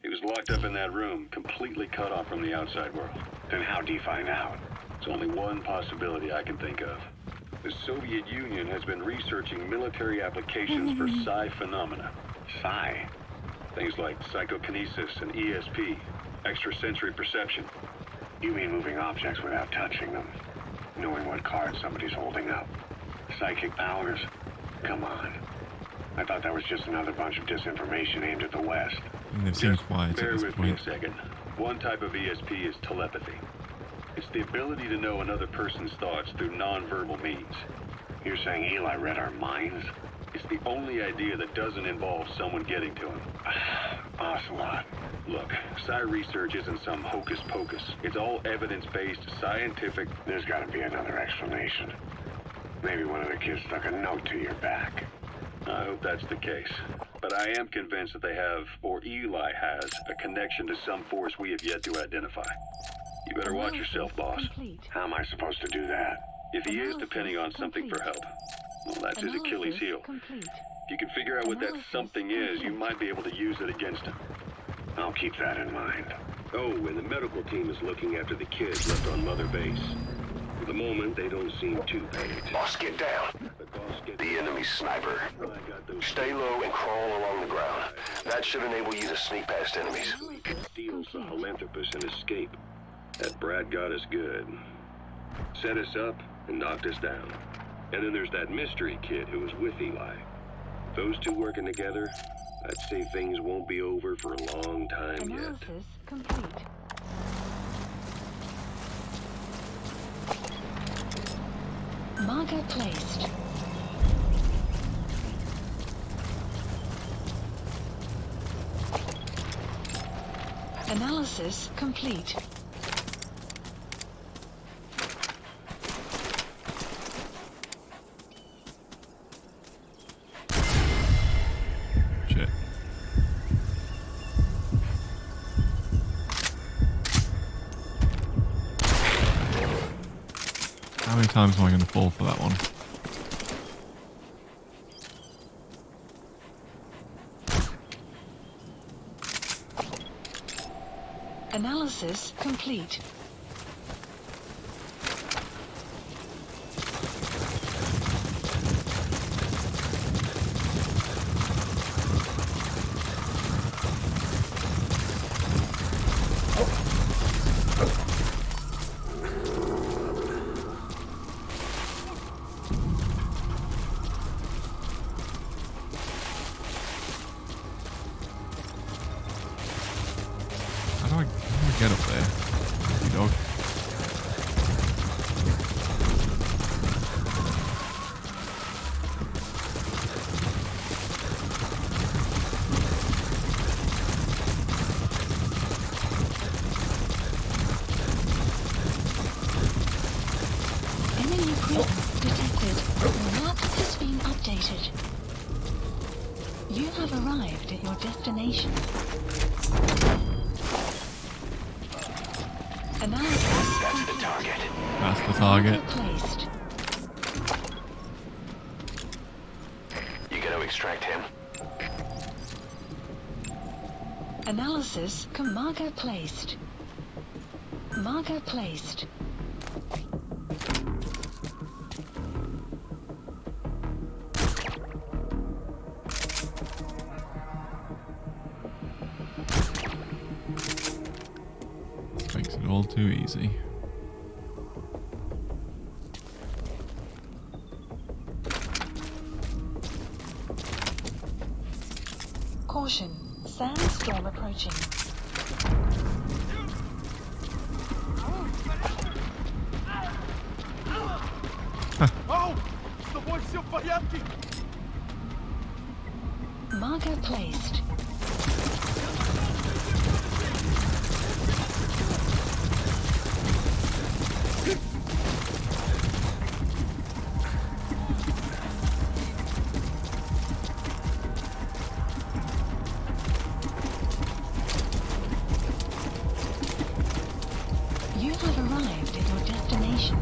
He was locked up in that room, completely cut off from the outside world. Then how'd he find out? There's only one possibility I can think of. The Soviet Union has been researching military applications for psi phenomena. Psi? Things like psychokinesis and ESP, extrasensory perception. You mean moving objects without touching them? Knowing what cards somebody's holding up? Psychic powers? Come on. I thought that was just another bunch of disinformation aimed at the West. And they've seemed Just quiet bear at this with me a point. second. One type of ESP is telepathy. It's the ability to know another person's thoughts through non-verbal means. You're saying Eli read our minds? It's the only idea that doesn't involve someone getting to him. Ocelot. Look, psi research isn't some hocus pocus. It's all evidence-based, scientific. There's gotta be another explanation. Maybe one of the kids stuck a note to your back. I hope that's the case. But I am convinced that they have, or Eli has, a connection to some force we have yet to identify. You better watch yourself, boss. Complete. How am I supposed to do that? If he is depending on something for help, well, that's his Achilles Analysis heel. complete. If you can figure out what that something is, you might be able to use it against him. I'll keep that in mind. Oh, and the medical team is looking after the kids left on Mother Base. For the moment, they don't seem too panicked. Boss, get down. The enemy sniper. Stay low and crawl along the ground. That should enable you to sneak past enemies. Steals the Philanthropist and escape. That Brad got us good. Set us up and knocked us down. And then there's that mystery kid who was with Eli. Those two working together, I'd say things won't be over for a long time yet. Analysis complete. Marker placed. Analysis complete. Shit. How many times am I going to fall for that one? Analysis complete. How do I get up there? You dog. Enemy presence detected. The map has been updated. You have arrived at your destination. Analysis That's the target. That's the target. placed. You gonna extract him? Analysis marker placed. Marker placed. Makes it all too easy. Caution. Sandstorm approaching. Ау! С тобой все в порядке? Marker placed. You have arrived at your destination.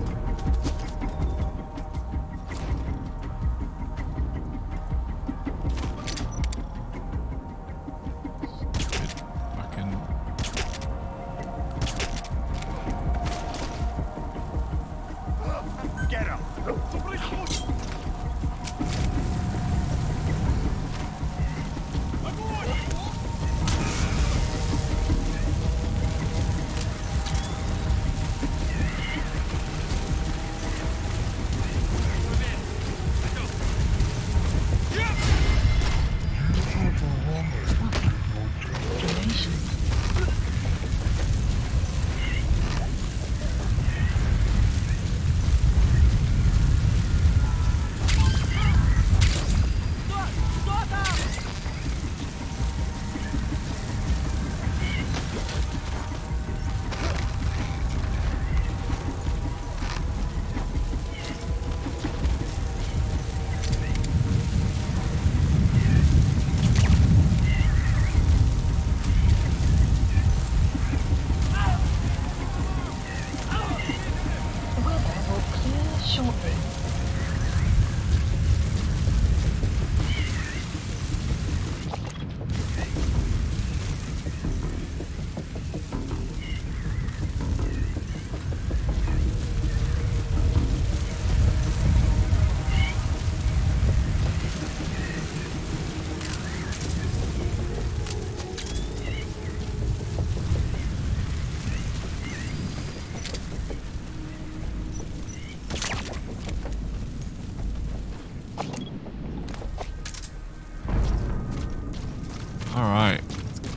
Alright,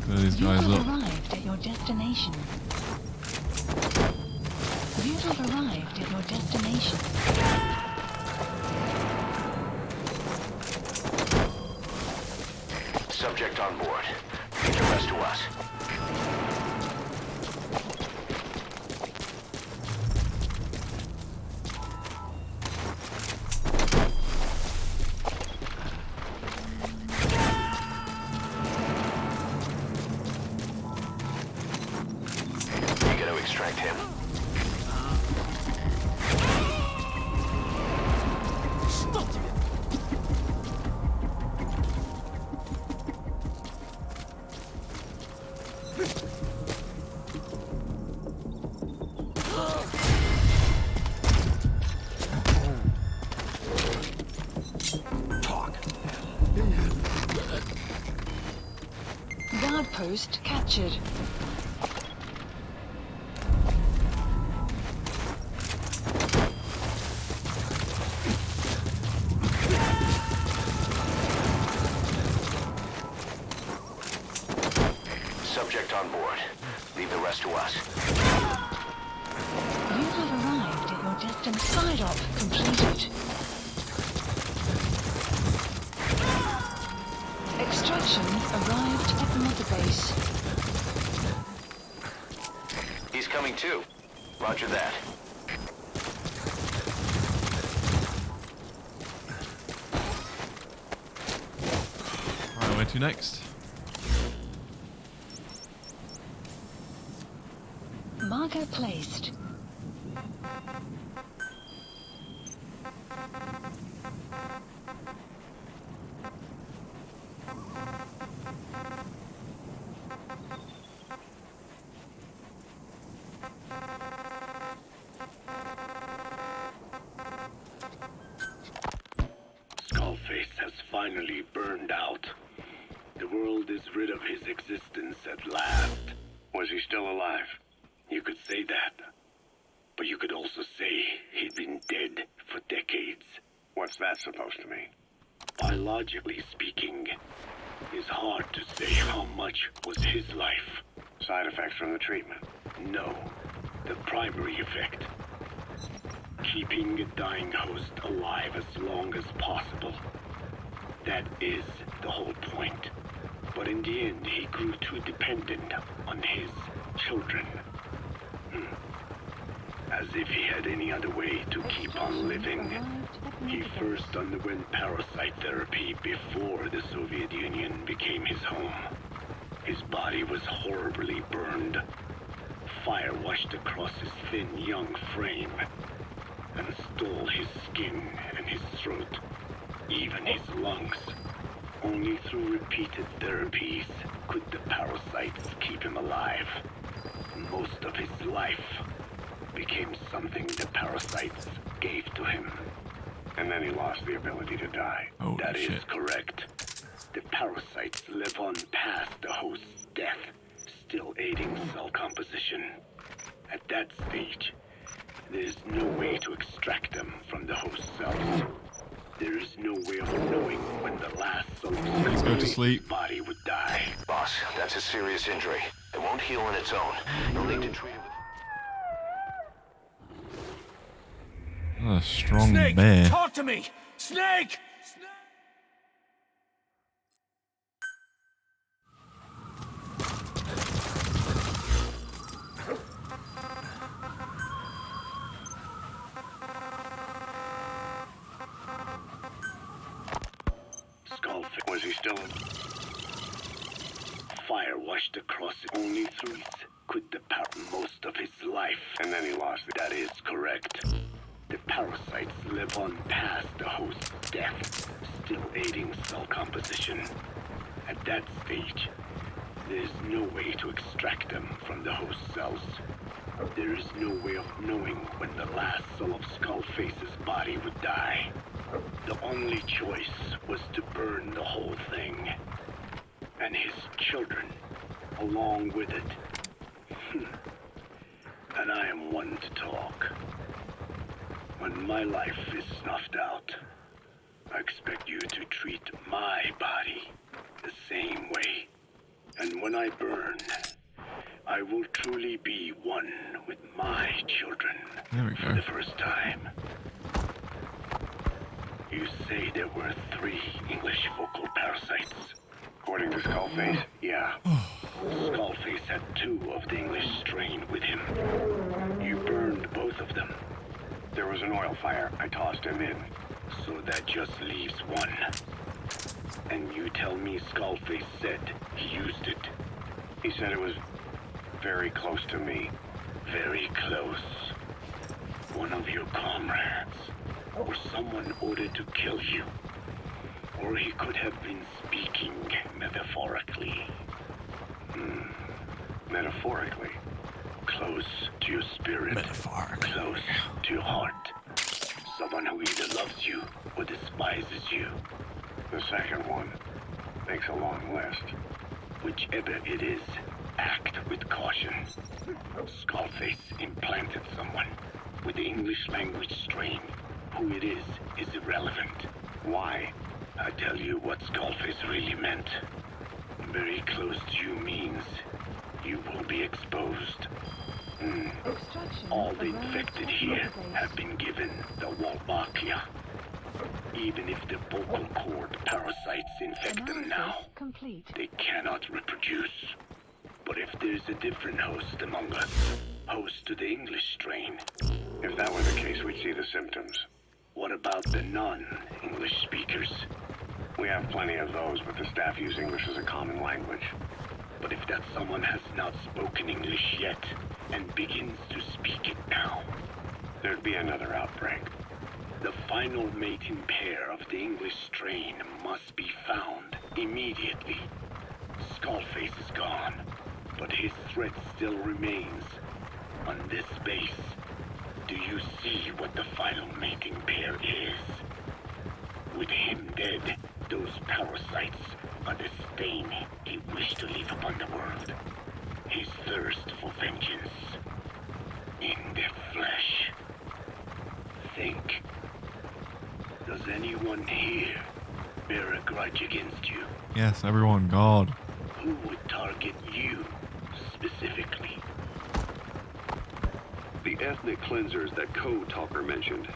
clear these guys You up. have arrived at your destination. You have arrived at your destination. Subject on board. Leave the rest to us. You gotta extract him. Guard post captured. Subject on board. Leave the rest to us. You have arrived at your destination. Side op completed. Extraction arrived at the mother base. He's coming too. Roger that. Alright, where to next? Marker placed. Skullface has finally burned out. The world is rid of his existence at last. Was he still alive? You could say that. But you could also say he'd been dead for decades. What's that supposed to mean? Biologically speaking, it's hard to say how much was his life. Side effects from the treatment? No. The primary effect. Keeping a dying host alive as long as possible. That is the whole point. But in the end, he grew too dependent on his children. As if he had any other way to keep on living. He first underwent parasite therapy before the Soviet Union became his home. His body was horribly burned. Fire washed across his thin young frame and stole his skin and his throat, even his lungs. Only through repeated therapies could the parasites keep him alive. Most of his life became something the parasites gave to him. And then he lost the ability to die. Holy That shit. is correct. The parasites live on past the host's death, still aiding cell composition. At that stage, there is no way to extract them from the host cells. There is no way of knowing when the last cell Let's go to sleep. body would die. Boss, that's a serious injury. It won't heal on its own. You'll need to treat it with... A strong Snake, bear. talk to me! Snake! Skullface, was he still? Fire washed across it. Only through it could depart most of his life. And then he lost it. That is correct. The parasites live on past the host's death, still aiding cell composition. At that stage, there is no way to extract them from the host cells. There is no way of knowing when the last cell of Skullface's body would die. The only choice was to burn the whole thing. And his children, along with it. And I am one to talk. When my life is snuffed out, I expect you to treat my body the same way. And when I burn, I will truly be one with my children There we for go. the first time. You say there were 3 English vocal parasites. According to Skullface, yeah. Skullface had 2 of the English strain with him. You burned both of them. There was an oil fire. I tossed him in. So that just leaves 1. And you tell me Skullface said he used it. He said it was very close to me. Very close. One of your comrades. Or someone ordered to kill you. Or he could have been speaking metaphorically. Metaphorically. Close to your spirit. Metaphorically. Close to your heart. Someone who either loves you or despises you. The second one makes a long list. Whichever it is, act with caution. Skullface implanted someone with the English language strain. Who it is irrelevant. Why? I tell you what Skullface really meant. Very close to you means you will be exposed. All the infected here have been given the Wolbachia. Even if the vocal cord parasites infect them now, Complete. they cannot reproduce. But if there's a different host among us, host to the English strain, If that were the case, we'd see the symptoms. what about the non-English speakers? We have plenty of those, but the staff use English as a common language. But if that someone has not spoken English yet, and begins to speak it now, There'd be another outbreak. the final mating pair of the English strain must be found immediately. Skullface is gone, but his threat still remains. On this base, do you see what the final mating pair is? With him dead, those parasites are the stain he wished to leave upon the world. His thirst for vengeance. In their flesh. Think. Does anyone here bear a grudge against you? Yes, everyone, God. Who would target you, specifically? The ethnic cleansers that Code Talker mentioned,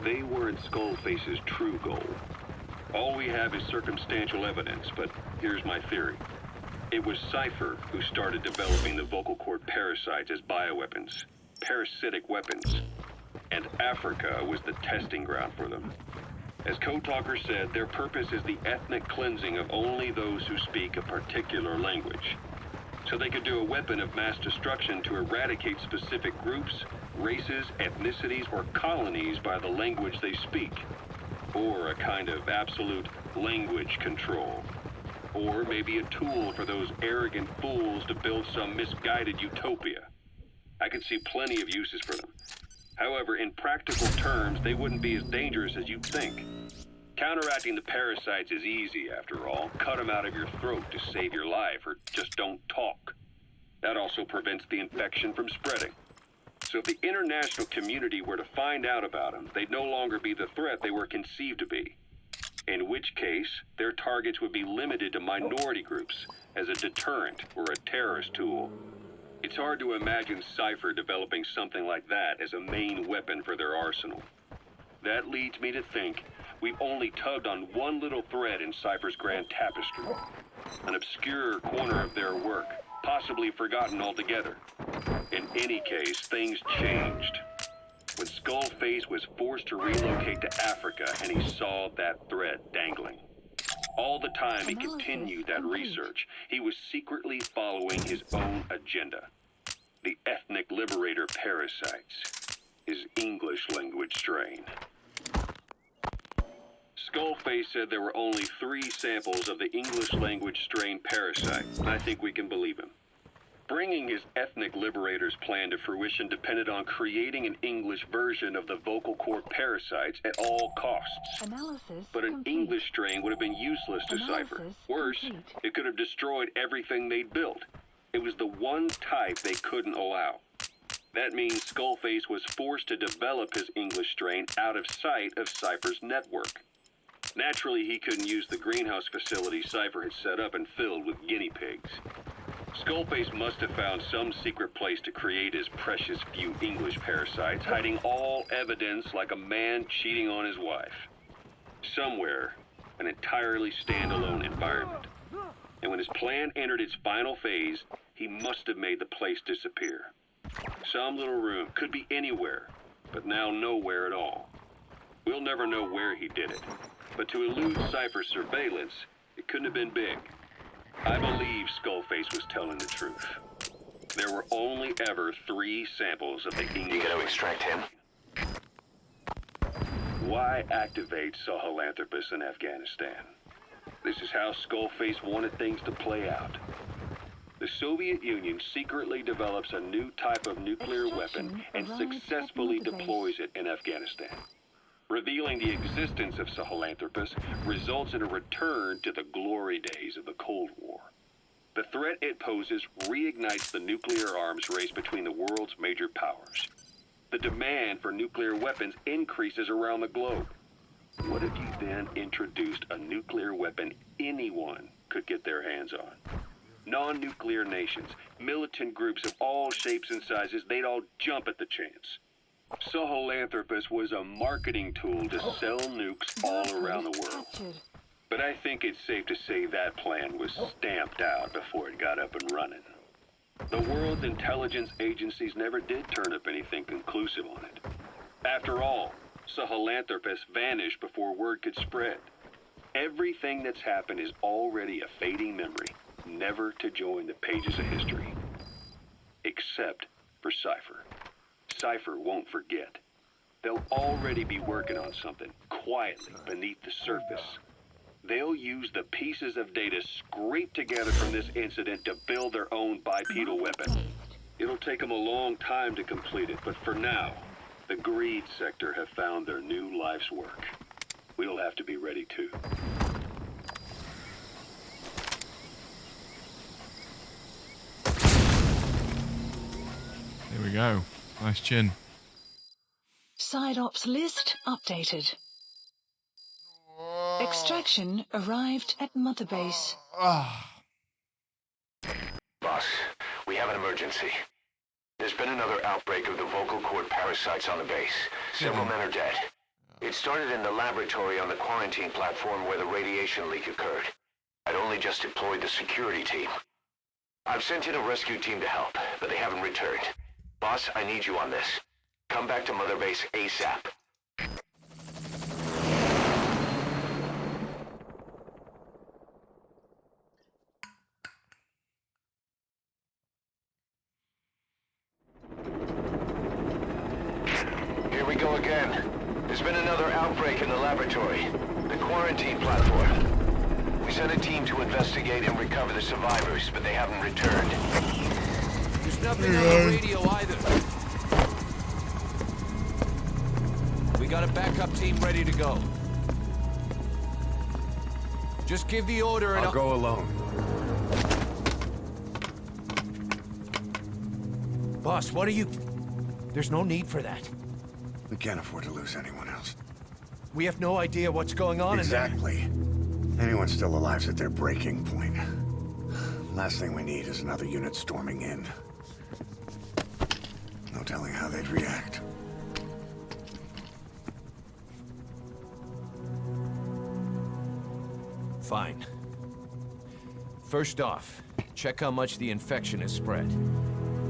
they weren't Skullface's true goal. All we have is circumstantial evidence, but here's my theory. It was Cypher who started developing the vocal cord parasites as bioweapons, parasitic weapons, and Africa was the testing ground for them. As Code Talker said, their purpose is the ethnic cleansing of only those who speak a particular language. So they could do a weapon of mass destruction to eradicate specific groups, races, ethnicities, or colonies by the language they speak. Or a kind of absolute language control. Or maybe a tool for those arrogant fools to build some misguided utopia. I could see plenty of uses for them. However, in practical terms, they wouldn't be as dangerous as you'd think. Counteracting the parasites is easy, after all. Cut them out of your throat to save your life, or just don't talk. That also prevents the infection from spreading. So if the international community were to find out about them, they'd no longer be the threat they were conceived to be. In which case, their targets would be limited to minority groups as a deterrent or a terrorist tool. It's hard to imagine Cypher developing something like that as a main weapon for their arsenal. That leads me to think we've only tugged on one little thread in Cypher's grand tapestry. An obscure corner of their work, possibly forgotten altogether. In any case, things changed. When Skullface was forced to relocate to Africa and he saw that thread dangling. All the time he continued that research, he was secretly following his own agenda. The ethnic liberator parasites, his English language strain. Skullface said there were only 3 samples of the English language strain parasite, and I think we can believe him. Bringing his ethnic liberator's plan to fruition depended on creating an English version of the vocal cord parasites at all costs. But an English strain would have been useless to Cypher. Worse, it could have destroyed everything they'd built. It was the one type they couldn't allow. That means Skullface was forced to develop his English strain out of sight of Cypher's network. Naturally, he couldn't use the greenhouse facility Cypher had set up and filled with guinea pigs. Skullface must have found some secret place to create his precious few English parasites, hiding all evidence like a man cheating on his wife. Somewhere, an entirely standalone environment. And when his plan entered its final phase, he must have made the place disappear. Some little room, could be anywhere, but now nowhere at all. We'll never know where he did it, but to elude Cypher's surveillance, it couldn't have been big. I believe Skullface was telling the truth. There were only ever 3 samples of the English. You gotta extract him. Why activate Sahelanthropus in Afghanistan? This is how Skullface wanted things to play out. The Soviet Union secretly develops a new type of nuclear weapon and successfully deploys it in Afghanistan. Revealing the existence of Sahelanthropus results in a return to the glory days of the Cold War. The threat it poses reignites the nuclear arms race between the world's major powers. The demand for nuclear weapons increases around the globe. What if you then introduced a nuclear weapon anyone could get their hands on? Non-nuclear nations, militant groups of all shapes and sizes, they'd all jump at the chance. Sahelanthropus was a marketing tool to sell nukes all around the world. But I think it's safe to say that plan was stamped out before it got up and running. The world's intelligence agencies never did turn up anything conclusive on it. After all, Sahelanthropus vanished before word could spread. Everything that's happened is already a fading memory, never to join the pages of history. Except for Cypher. Cypher won't forget. They'll already be working on something, quietly beneath the surface. They'll use the pieces of data scraped together from this incident to build their own bipedal weapon. It'll take them a long time to complete it, but for now, the greed sector have found their new life's work. We'll have to be ready too. There we go. Nice chin. Side ops list updated. Extraction arrived at Mother Base. Boss, we have an emergency. There's been another outbreak of the vocal cord parasites on the base. Several men are dead. It started in the laboratory on the quarantine platform where the radiation leak occurred. I'd only just deployed the security team. I've sent in a rescue team to help, but they haven't returned. Boss, I need you on this. Come back to Mother Base ASAP. Here we go again. There's been another outbreak in the laboratory. The quarantine platform. We sent a team to investigate and recover the survivors, but they haven't returned. There's nothing on the radio either. got a backup team ready to go. Just give the order and I'll go alone. Boss, what are you... There's no need for that. We can't afford to lose anyone else. We have no idea what's going on Exactly. Anyone still alive's at their breaking point. Last thing we need is another unit storming in. No telling how they'd react. Fine. First off, check how much the infection has spread.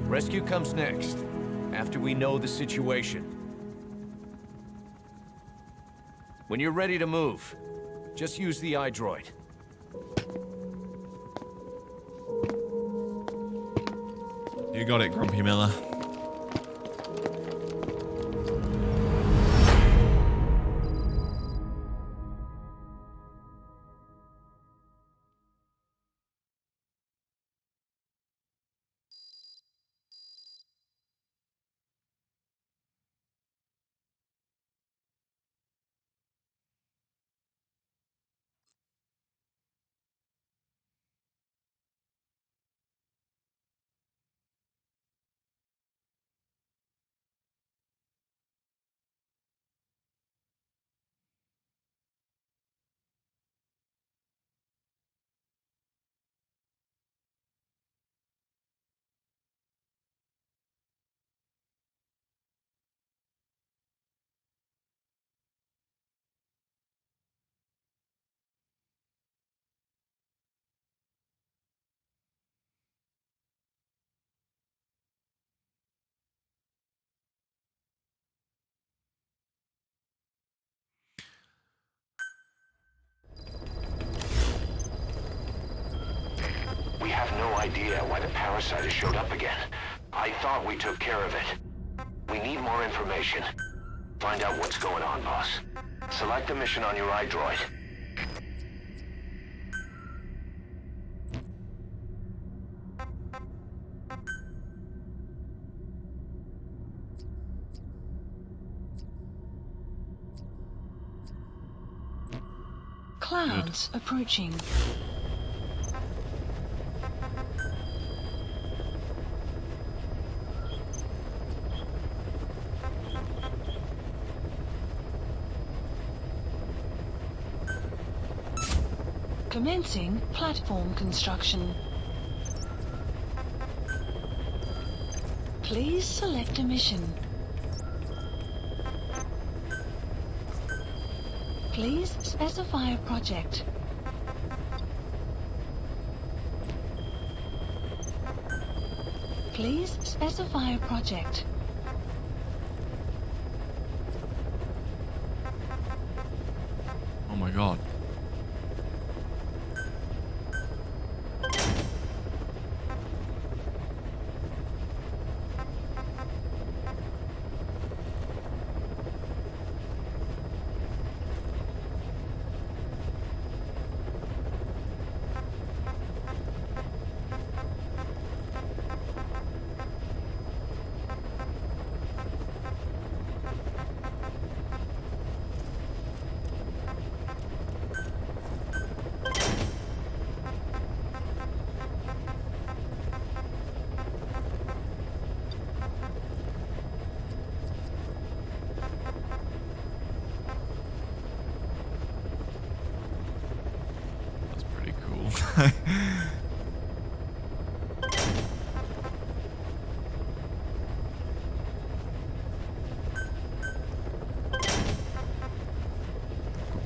Rescue comes next, after we know the situation. When you're ready to move, just use the iDroid. You got it, Grumpy Miller. We have no idea why the parasite has showed up again. I thought we took care of it. We need more information. Find out what's going on, boss. Select a mission on your iDroid. Clouds approaching. Commencing platform construction. Please select a mission. Please specify a project. Please specify a project. Oh my god.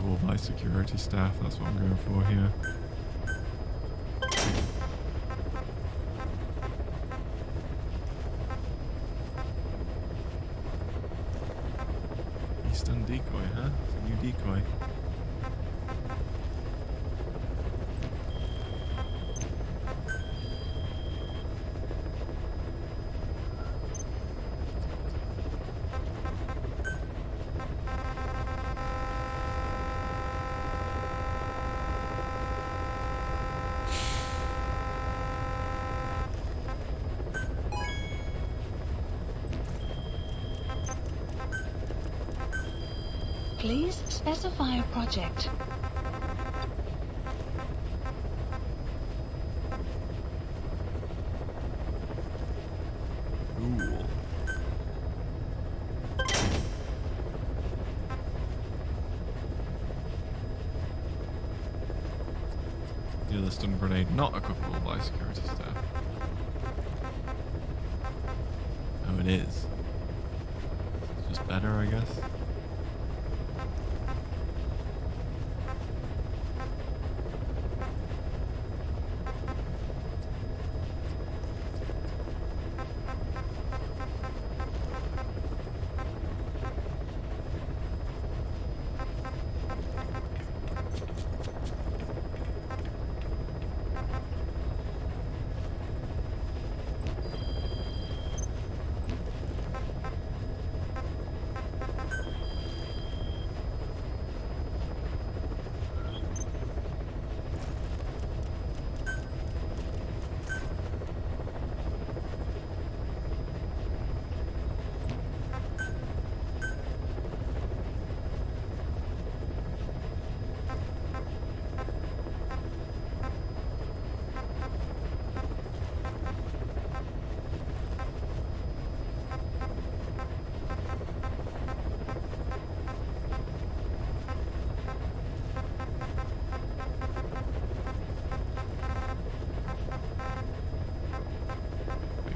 All by security staff, that's what I'm going for here. Eastern decoy, huh? It's a new decoy. Please specify a project. Cool. The other stun grenade not equipable by security staff. Oh, it is. It's just better, I guess.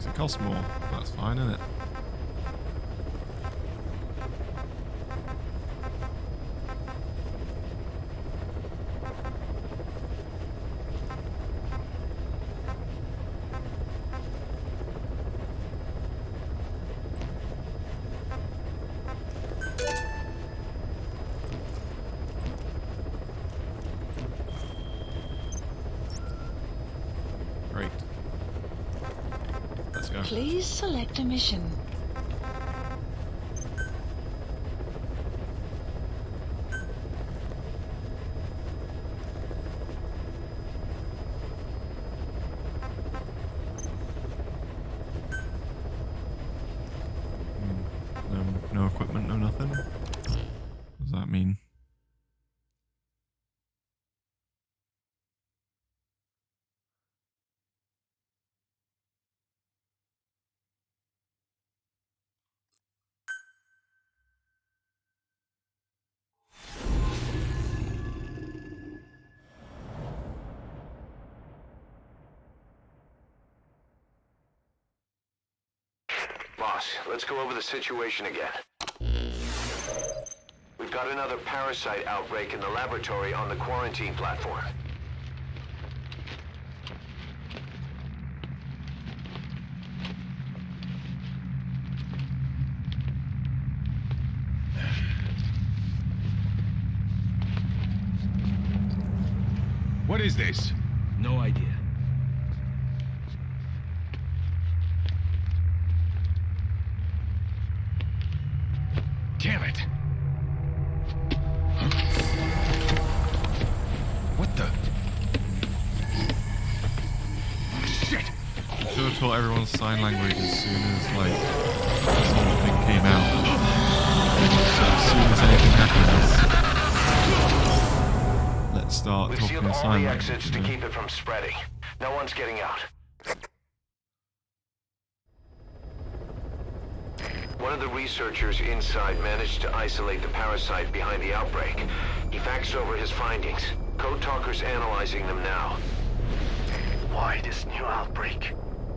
It costs more. That's fine, isn't it? Great. Let's go. Please select a mission. No equipment, no nothing. What does that mean? Boss, let's go over the situation again. We've got another parasite outbreak in the laboratory on the quarantine platform. What is this? No idea. Damn it! Huh? What the? Shit! Should have taught everyone sign language as soon as like this whole thing came out. So as soon as anything happens, let's start We've talking sealed all sign the language. exits to keep it from spreading. No one's getting out. One of the researchers inside managed to isolate the parasite behind the outbreak. He faxed over his findings. Code Talker's analyzing them now. Why this new outbreak,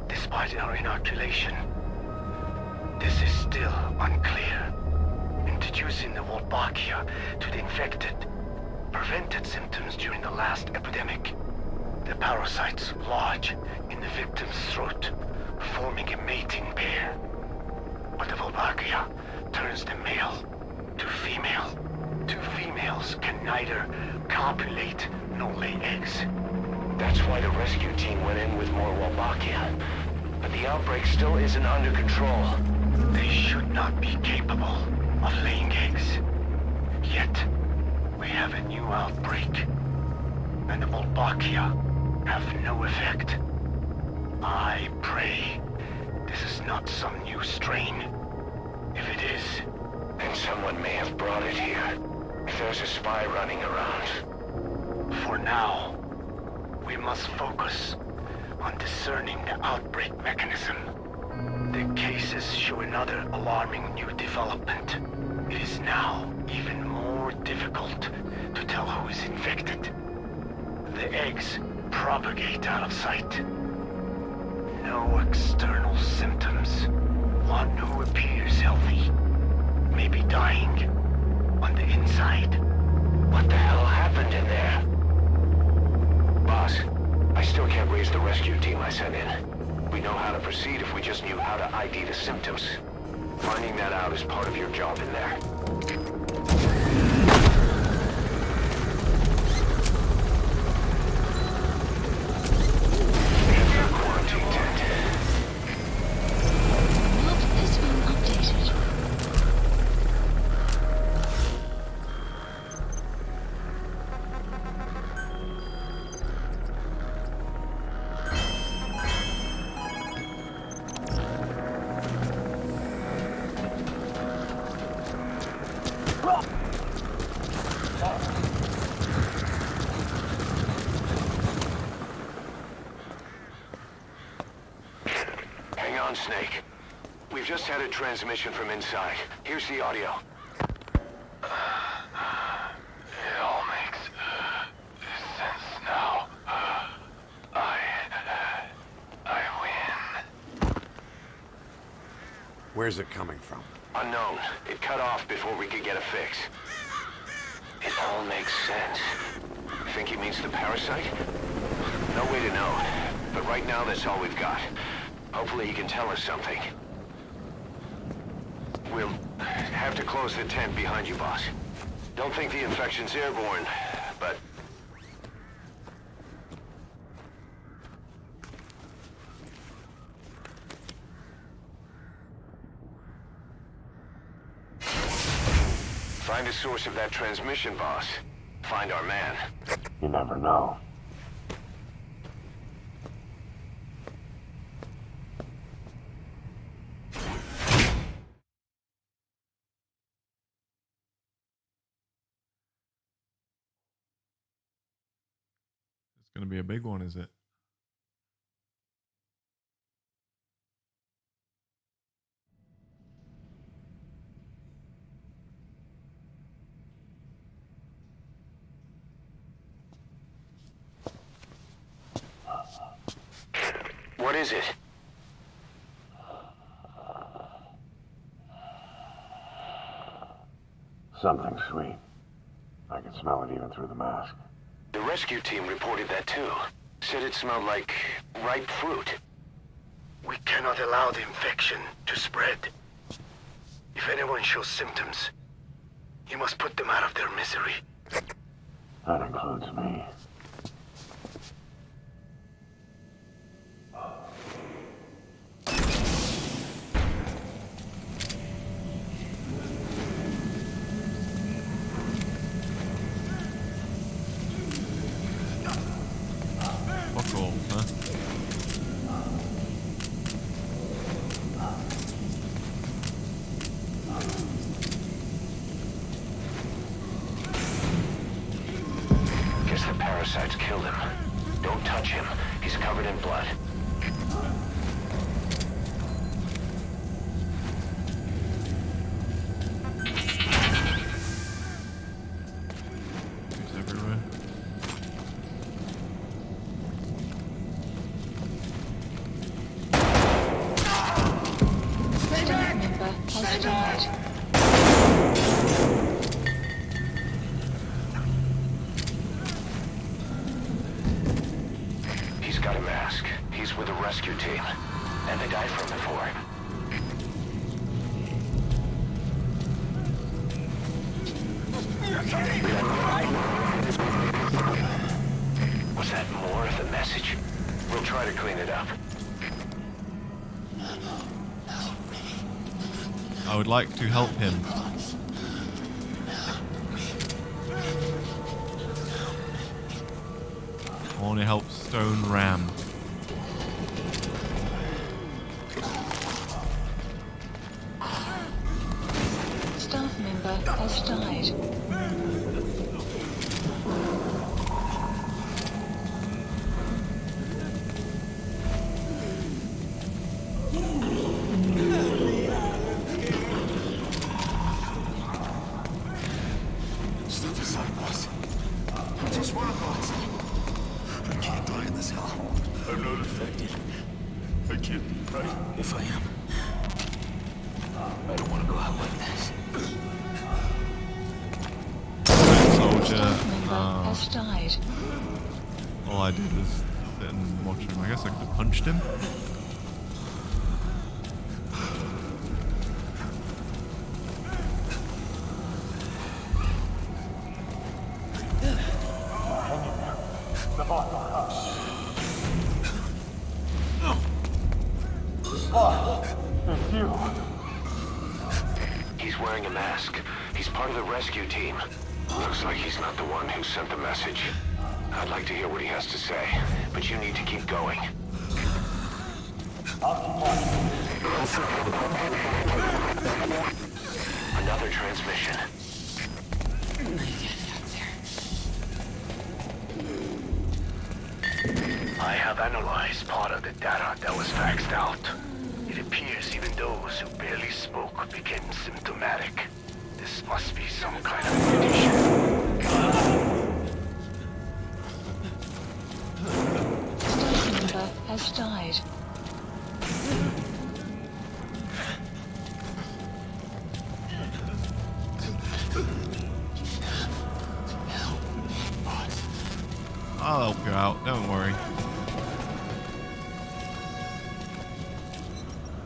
despite our inoculation? This is still unclear. Introducing the Wolbachia to the infected prevented symptoms during the last epidemic. The parasites lodge in the victim's throat, forming a mating pair. But the Wolbachia turns the male to female. Two females can neither copulate nor lay eggs. That's why the rescue team went in with more Wolbachia. But the outbreak still isn't under control. They should not be capable of laying eggs. Yet, we have a new outbreak. And the Wolbachia have no effect. I pray this is not some new strain. If it is, then someone may have brought it here. if there's a spy running around. For now, we must focus on discerning the outbreak mechanism. The cases show another alarming new development. It is now even more difficult to tell who is infected. The eggs propagate out of sight. No external symptoms. One who appears healthy may be dying on the inside. What the hell happened in there? Boss, I still can't raise the rescue team I sent in. We know how to proceed if we just knew how to ID the symptoms. Finding that out is part of your job in there. Quarantine tent. Map has been updated. Hang on, Snake. We've just had a transmission from inside. Here's the audio. It all makes sense now. I win. Where's it coming from? Unknown. It cut off before we could get a fix. It all makes sense. Think he means the parasite? No way to know. But right now, that's all we've got. Hopefully he can tell us something. We'll have to close the tent behind you, boss. Don't think the infection's airborne, but... Find the source of that transmission, boss. Find our man. You never know. It's going to be a big one, is it? What is it? Something sweet. I can smell it even through the mask. The rescue team reported that too. Said it smelled like ripe fruit. We cannot allow the infection to spread. If anyone shows symptoms, you must put them out of their misery. That includes me. Fuck all, huh? Guess the parasites killed him. Don't touch him. He's covered in blood. It's everywhere. Staff member has died. He's got a mask. He's with a rescue team. And they died from before. Was that more of the message? We'll try to clean it up. I would like to help him. I want to help Stone Ram. Staff member has died. Spark bots. I can't die in this hell. I'm not affected. I can't be right. If I am, I don't want to go out like this. Soldier. Has died. All I did was sit and watch him. I guess I could have punched him. He's wearing a mask. He's part of the rescue team. Looks like he's not the one who sent the message. I'd like to hear what he has to say, but you need to keep going. Another transmission. I have analyzed part of the data that was faxed out. It appears even those who barely spoke became symptomatic. This must be some kind of condition. Staff member has died. I'll help you out, don't worry.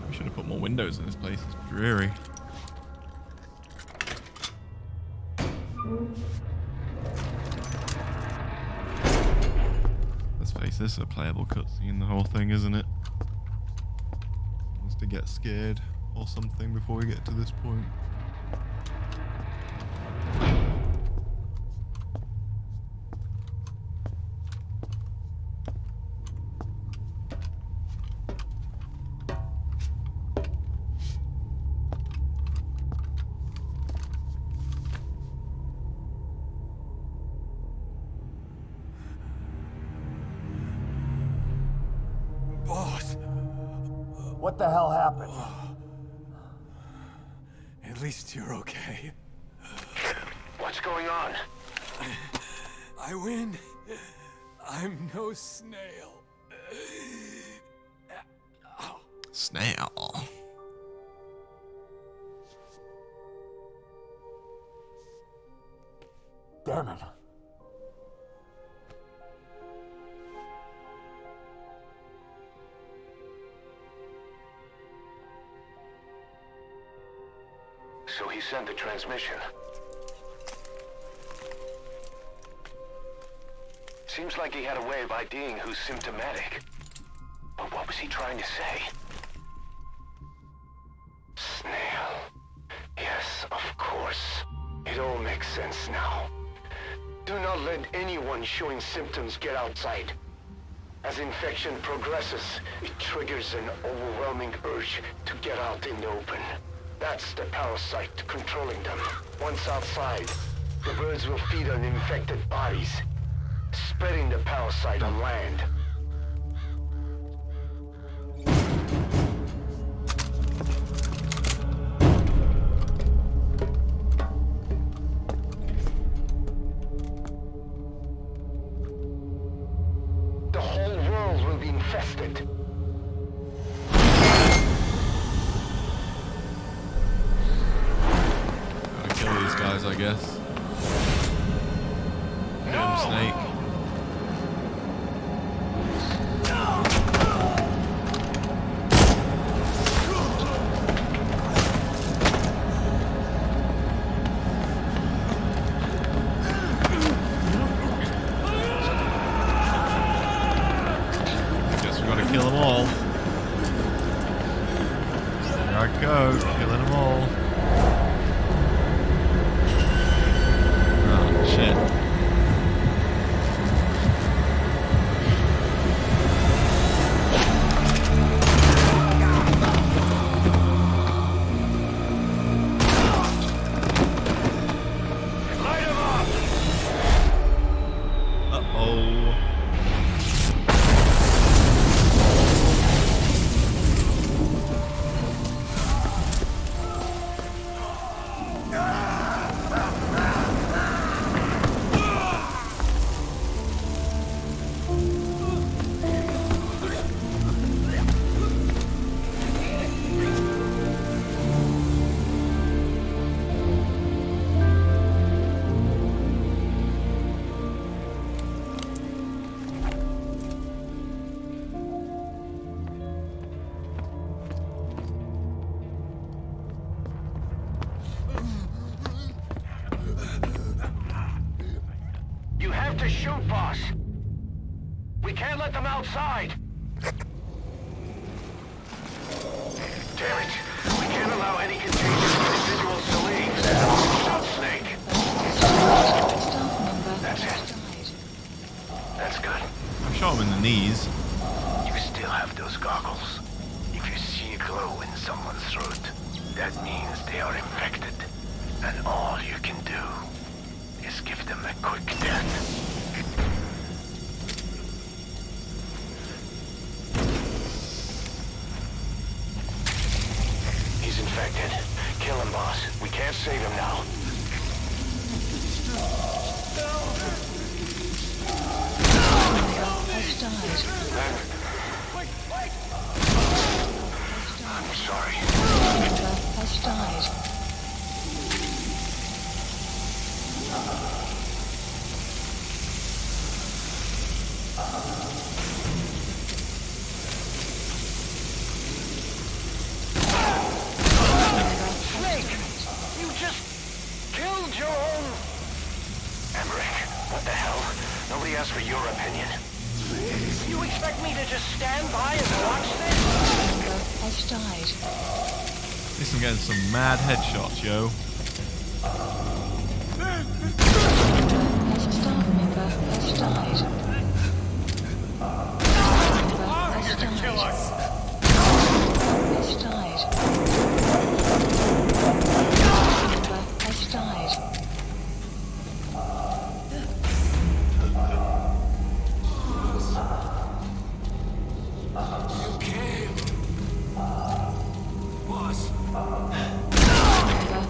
We should have put more windows in this place, it's dreary. Let's face this, is a playable cutscene, the whole thing, isn't it? Wants to get scared or something before we get to this point. What the hell happened? At least you're okay. What's going on? I win. I'm no snail. Snail. Damn it. So he sent the transmission. Seems like he had a way of IDing who's symptomatic. But what was he trying to say? Snail. Yes, of course. It all makes sense now. Do not let anyone showing symptoms get outside. As infection progresses, it triggers an overwhelming urge to get out in the open. That's the parasite controlling them. Once outside, the birds will feed on infected bodies, spreading the parasite on land. The whole world will be infested. Kill these guys, I guess. Get him, Snake. I guess we gotta kill them all. There I go, killing them all. Shit. Shoot, boss! We can't let them outside! Damn it! We can't allow any contagious individuals to leave. Shoot, Snake! That's it. That's good. I shot him in the knees. You still have those goggles. If you see a glow in someone's throat, that means they are infected. And all you can do is give them a quick death. He's infected. Kill him, boss. We can't save him now. I'm sorry. Has died. Snake! You just killed your own... Emmerich, what the hell? Nobody asked for your opinion. You expect me to just stand by and watch this? Has died. This is getting some mad headshots, yo. Staff member has died. Has died. Kill us! Has died. Has died. You can't. Boss.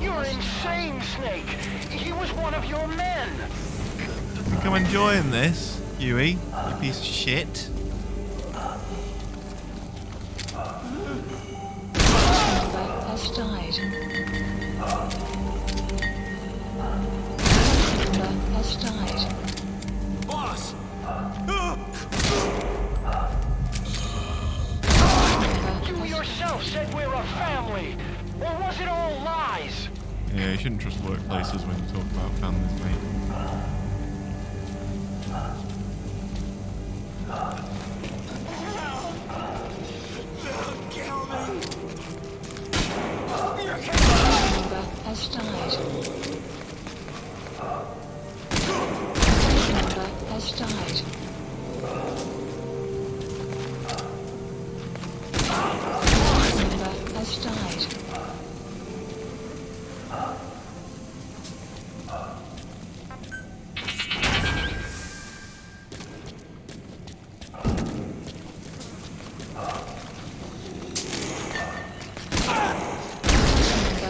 You're insane, Snake! He was one of your men! You come enjoying this, Huey, you piece of shit. Has died. Has died. Boss! You yourself said we're a family! Or was it all lies? Yeah, you shouldn't trust workplaces when you talk about families, mate. Kill me! Has died. Has died. Has died.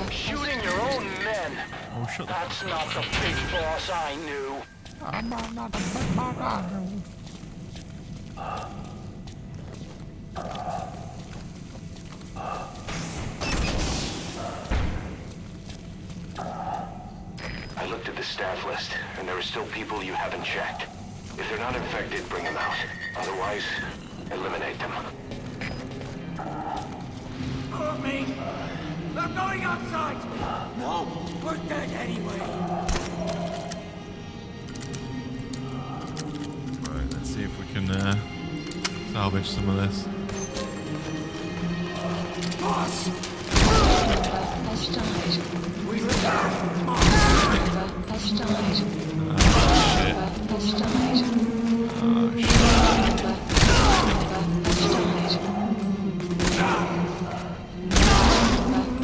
Shooting your own men! Oh, shut the That's not the big boss I knew! I looked at the staff list, and there are still people you haven't checked. If they're not infected, bring them out. Otherwise, eliminate them. Hurt me! They're going outside! No, we're dead anyway! Right, let's see if we can salvage some of this. Boss! Has died. We live now! Has died. Shit. Has died. Oh, shit. Has died.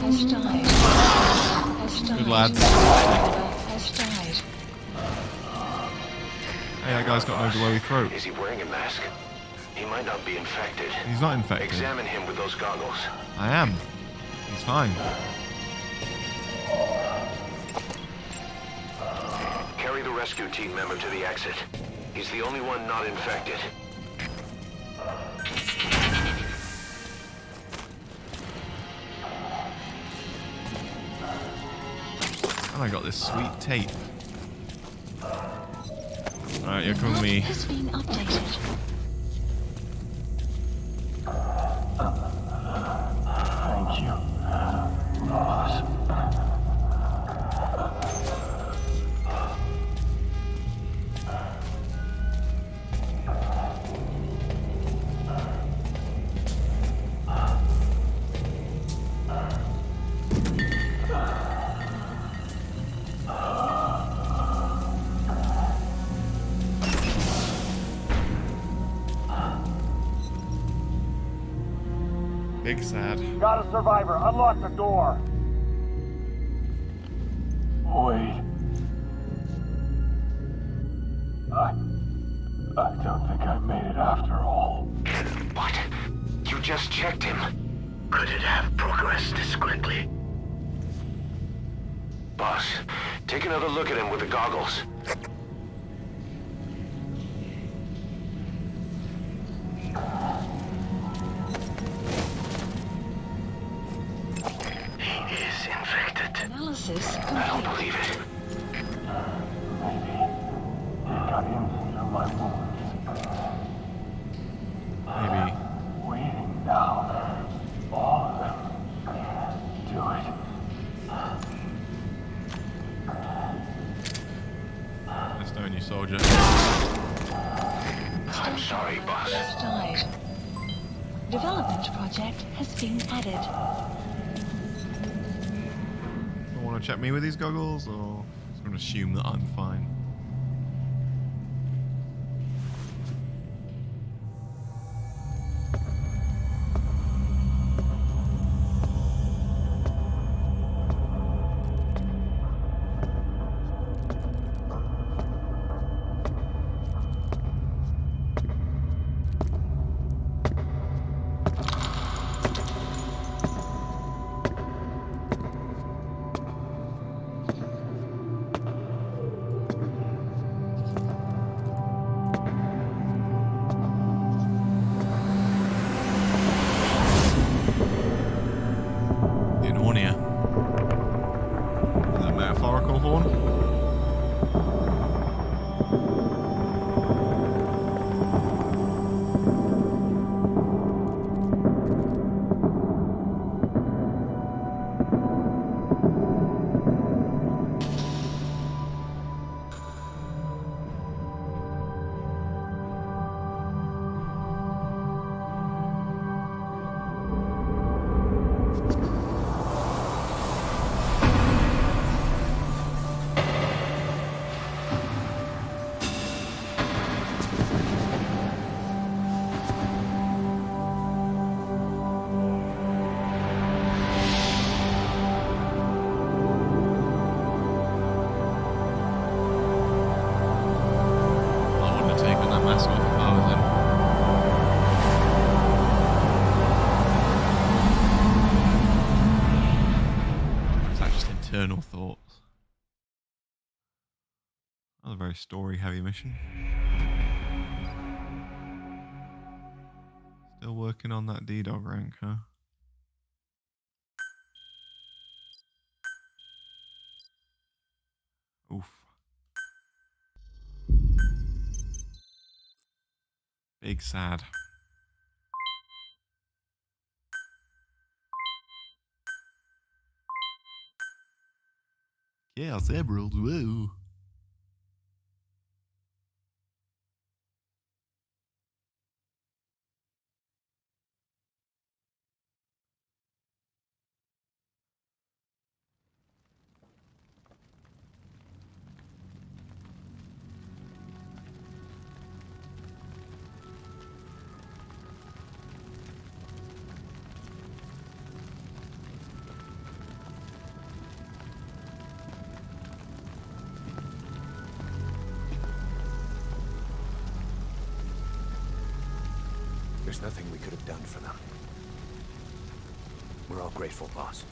Has died. Good lads. Has died. Hey, that guy's got no glowy throat. Is he wearing a mask? He might not be infected. He's not infected. Examine him with those goggles. I am. He's fine. Carry the rescue team member to the exit. He's the only one not infected. And I got this sweet tape. Alright, you're coming with me. Has been updated. Thank you, boss. Big sad. Got a survivor. Unlock the door. Wait. I don't think I made it after all. What? You just checked him. Could it have progressed this quickly? Boss, take another look at him with the goggles. He is infected. Analysis complete. I don't believe it. Maybe it got in through my wounds. Maybe. Waiting now. All of them. Do it. Let's stone you, soldier. I'm sorry, boss. Died. Development project has been added. You want to check me with these goggles, or just going to assume that I'm fine? Internal thoughts. Another very story-heavy mission. Still working on that D-Dog rank, huh? Oof. Big sad. Chaos Emeralds, woo. There's nothing we could have done for them. We're all grateful, boss.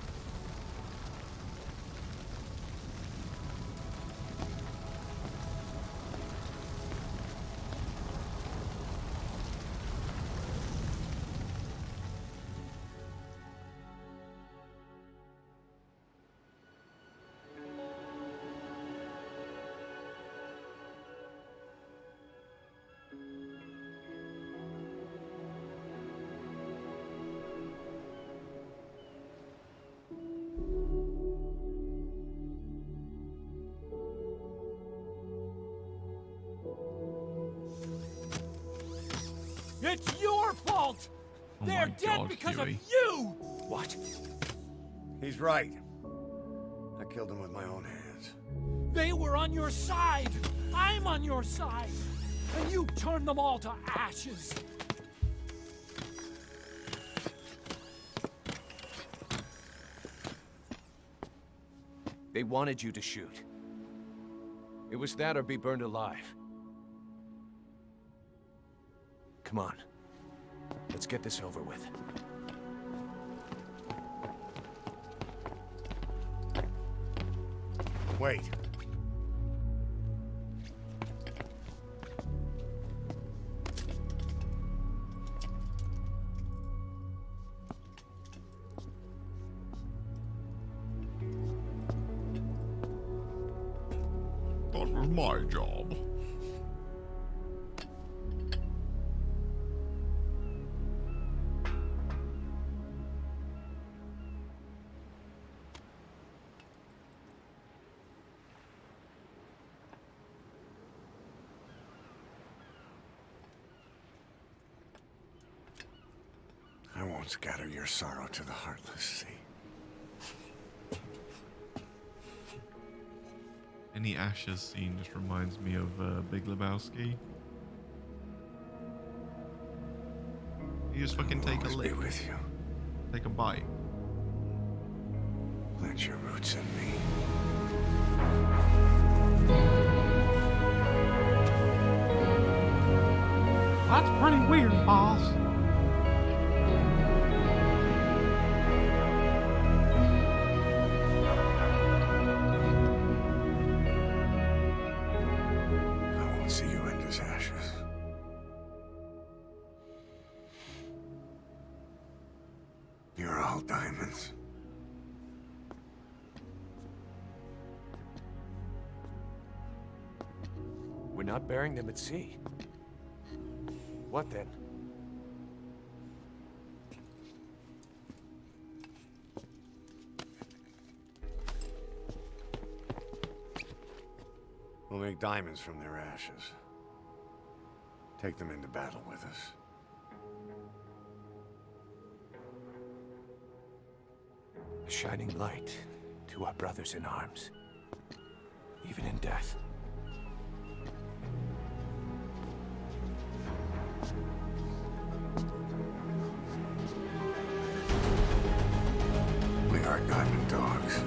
It's your fault! Oh They're my dead God, because Huey. of you! What? He's right. I killed him with my own hands. They were on your side! I'm on your side! And you turned them all to ashes! They wanted you to shoot. It was that or be burned alive. Come on. Let's get this over with. Wait. That was my job. I won't scatter your sorrow to the heartless sea. Any Ashes scene just reminds me of Big Lebowski. You just fucking take a lick. With you. Take a bite. Plant your roots in me. That's pretty weird, boss. I won't see you end as ashes. You're all diamonds. We're not burying them at sea. What then? We'll make diamonds from their ashes. Take them into battle with us. A shining light to our brothers in arms, even in death. We are diamond dogs.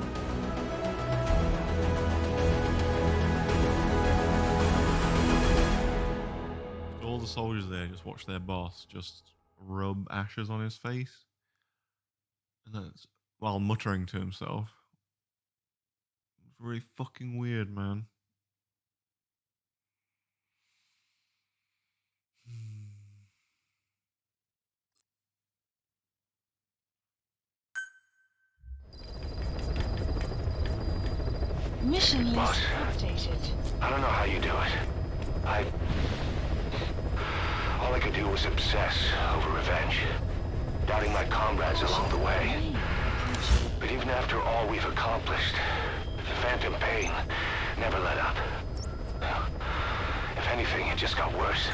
All the soldiers there just watch their boss just rub ashes on his face. And that's while muttering to himself. It's really fucking weird, man. Mission list Boss. updated. I don't know how you do it. All I could do was obsess over revenge, doubting my comrades along the way. But even after all we've accomplished, the phantom pain never let up. If anything, it just got worse.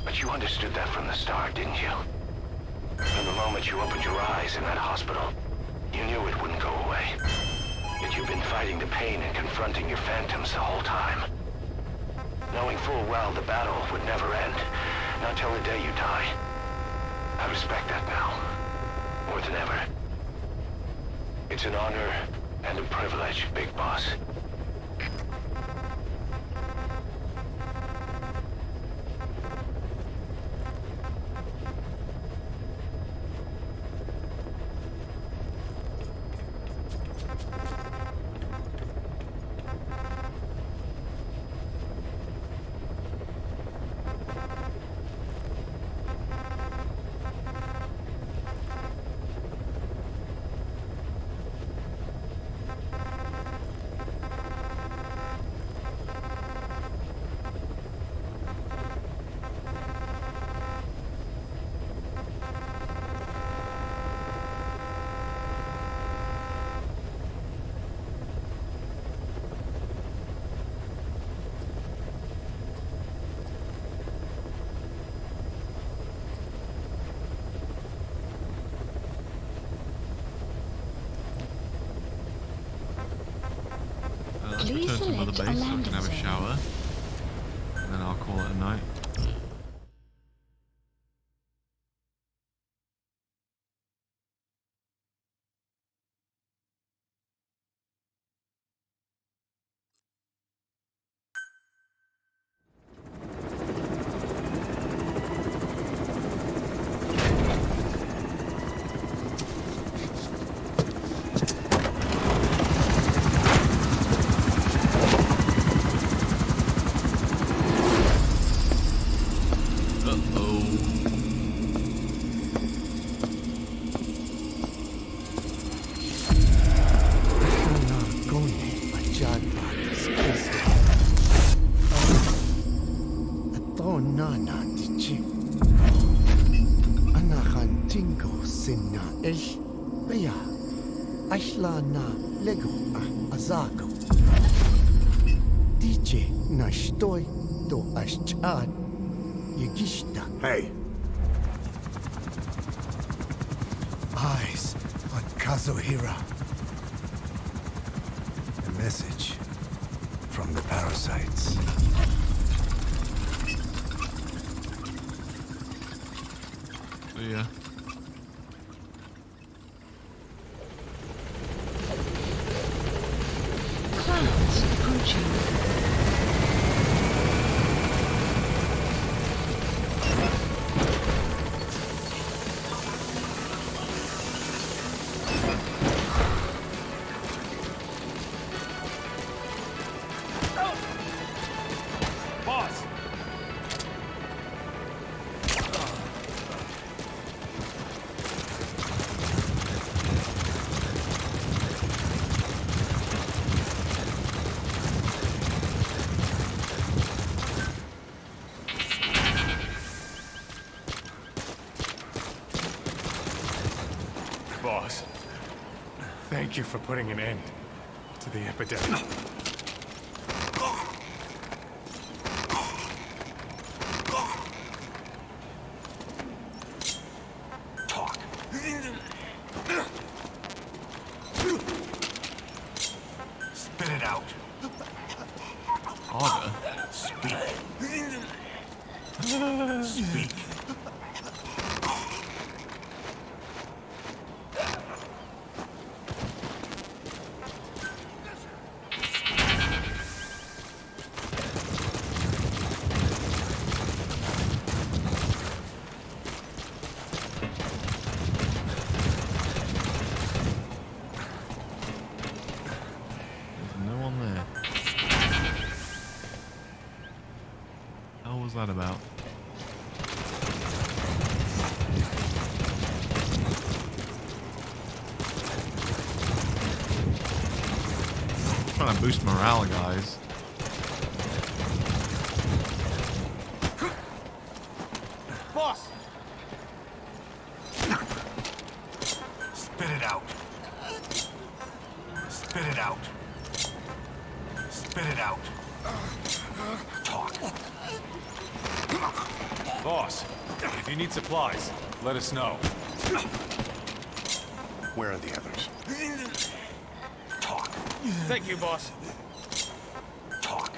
But you understood that from the start, didn't you? From the moment you opened your eyes in that hospital, you knew it wouldn't go away. That you've been fighting the pain and confronting your phantoms the whole time. Knowing full well the battle would never end, not till the day you die. I respect that now, more than ever. It's an honor and a privilege, Big Boss. Let's return to Mother Base so I can have a shower. And then I'll call it a night. nana dichi. Anahan tingo sinna ish. Baya. Ashla na lego azago. DJ na shtoi do ashchad. Yigishta. Hey. Eyes on Kazuhira. A message from the parasites. Yeah. Clouds approaching. Boss! Boss, thank you for putting an end to the epidemic. Talk. Spit it out. Harder. Speak. Speak. No one there. How was that about? Trying to boost morale, guys. Boss! Spit it out. Spit it out. Spit it out. Talk. Boss, if you need supplies, let us know. Where are the others? Talk. Thank you, boss. Talk.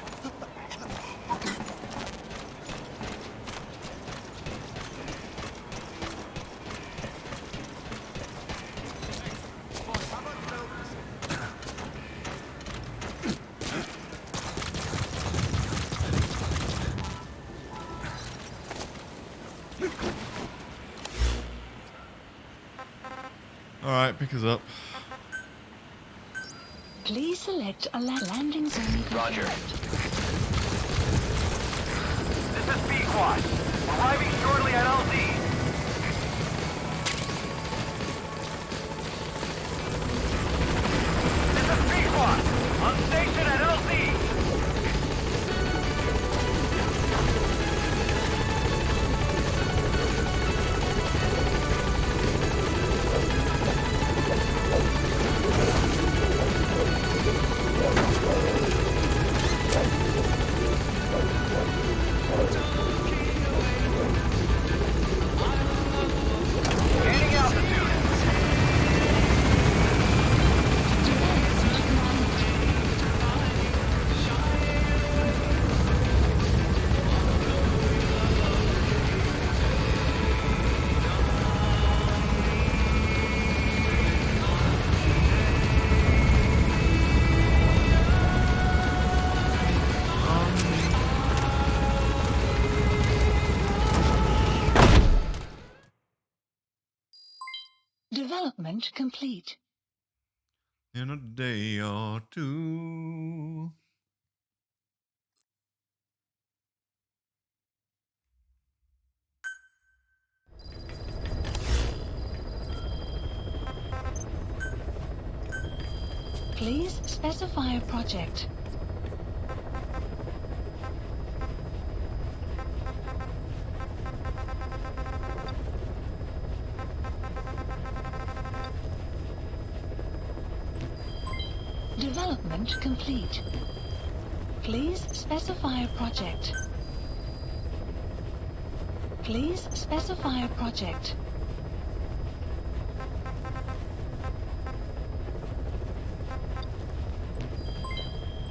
Alright, pick us up. Please select a landing zone. Roger. This is Pequod. Arriving shortly at LZ. This is Pequod. On station at LZ. Gaining altitude. Development complete. In a day or two. Please specify a project. Development complete. Please specify a project. Please specify a project.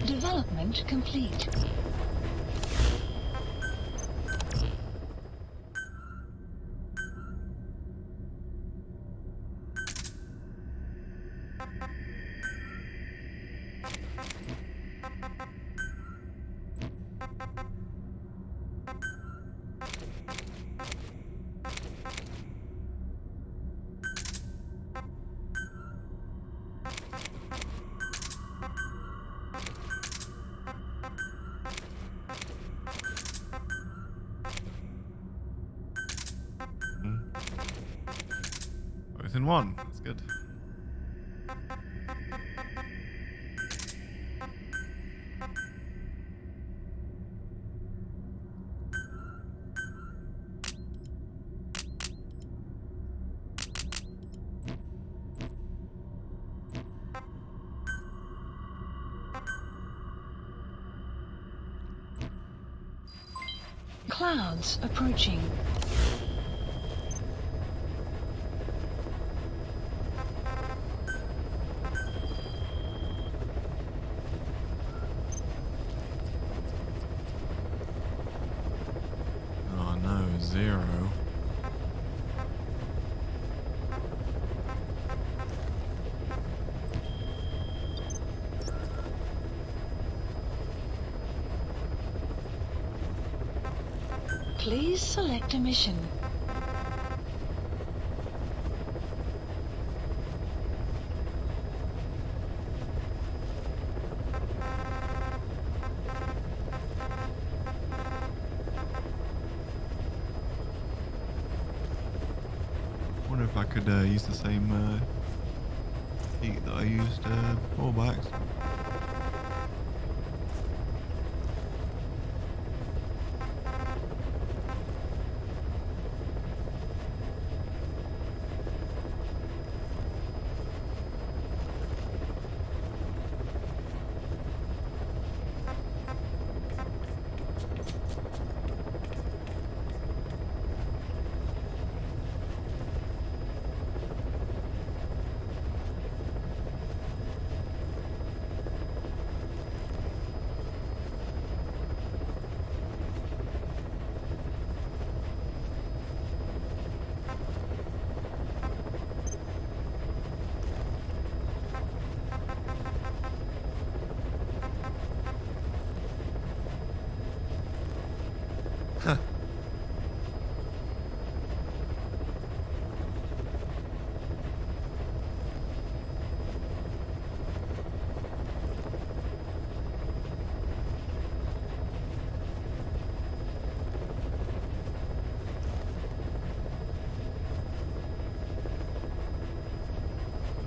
Development complete. Both in one. That's good. Clouds approaching. Oh no, Zero. Please select a mission. Wonder if I could use the same heat that I used before by accident.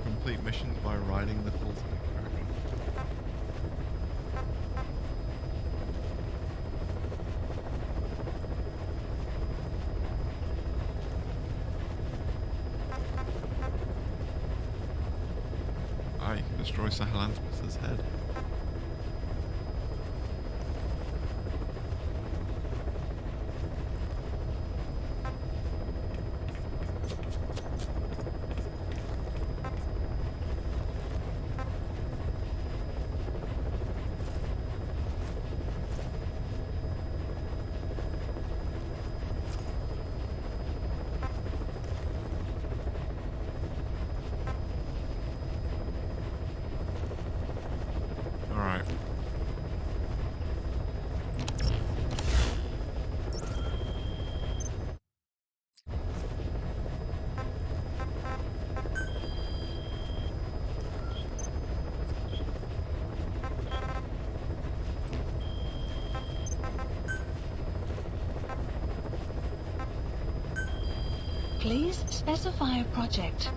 Complete missions by riding the full tank attraction. Ah, you can destroy Sahelanthropus's head. Alright. Please specify a project.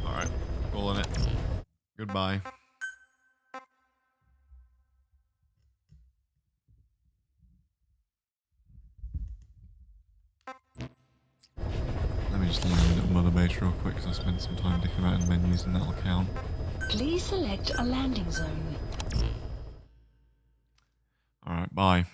Alright, calling it. Goodbye. Let me just land at Mother Base real quick because I spent some time dicking about in menus and that'll count. Please select a landing zone. Alright, bye.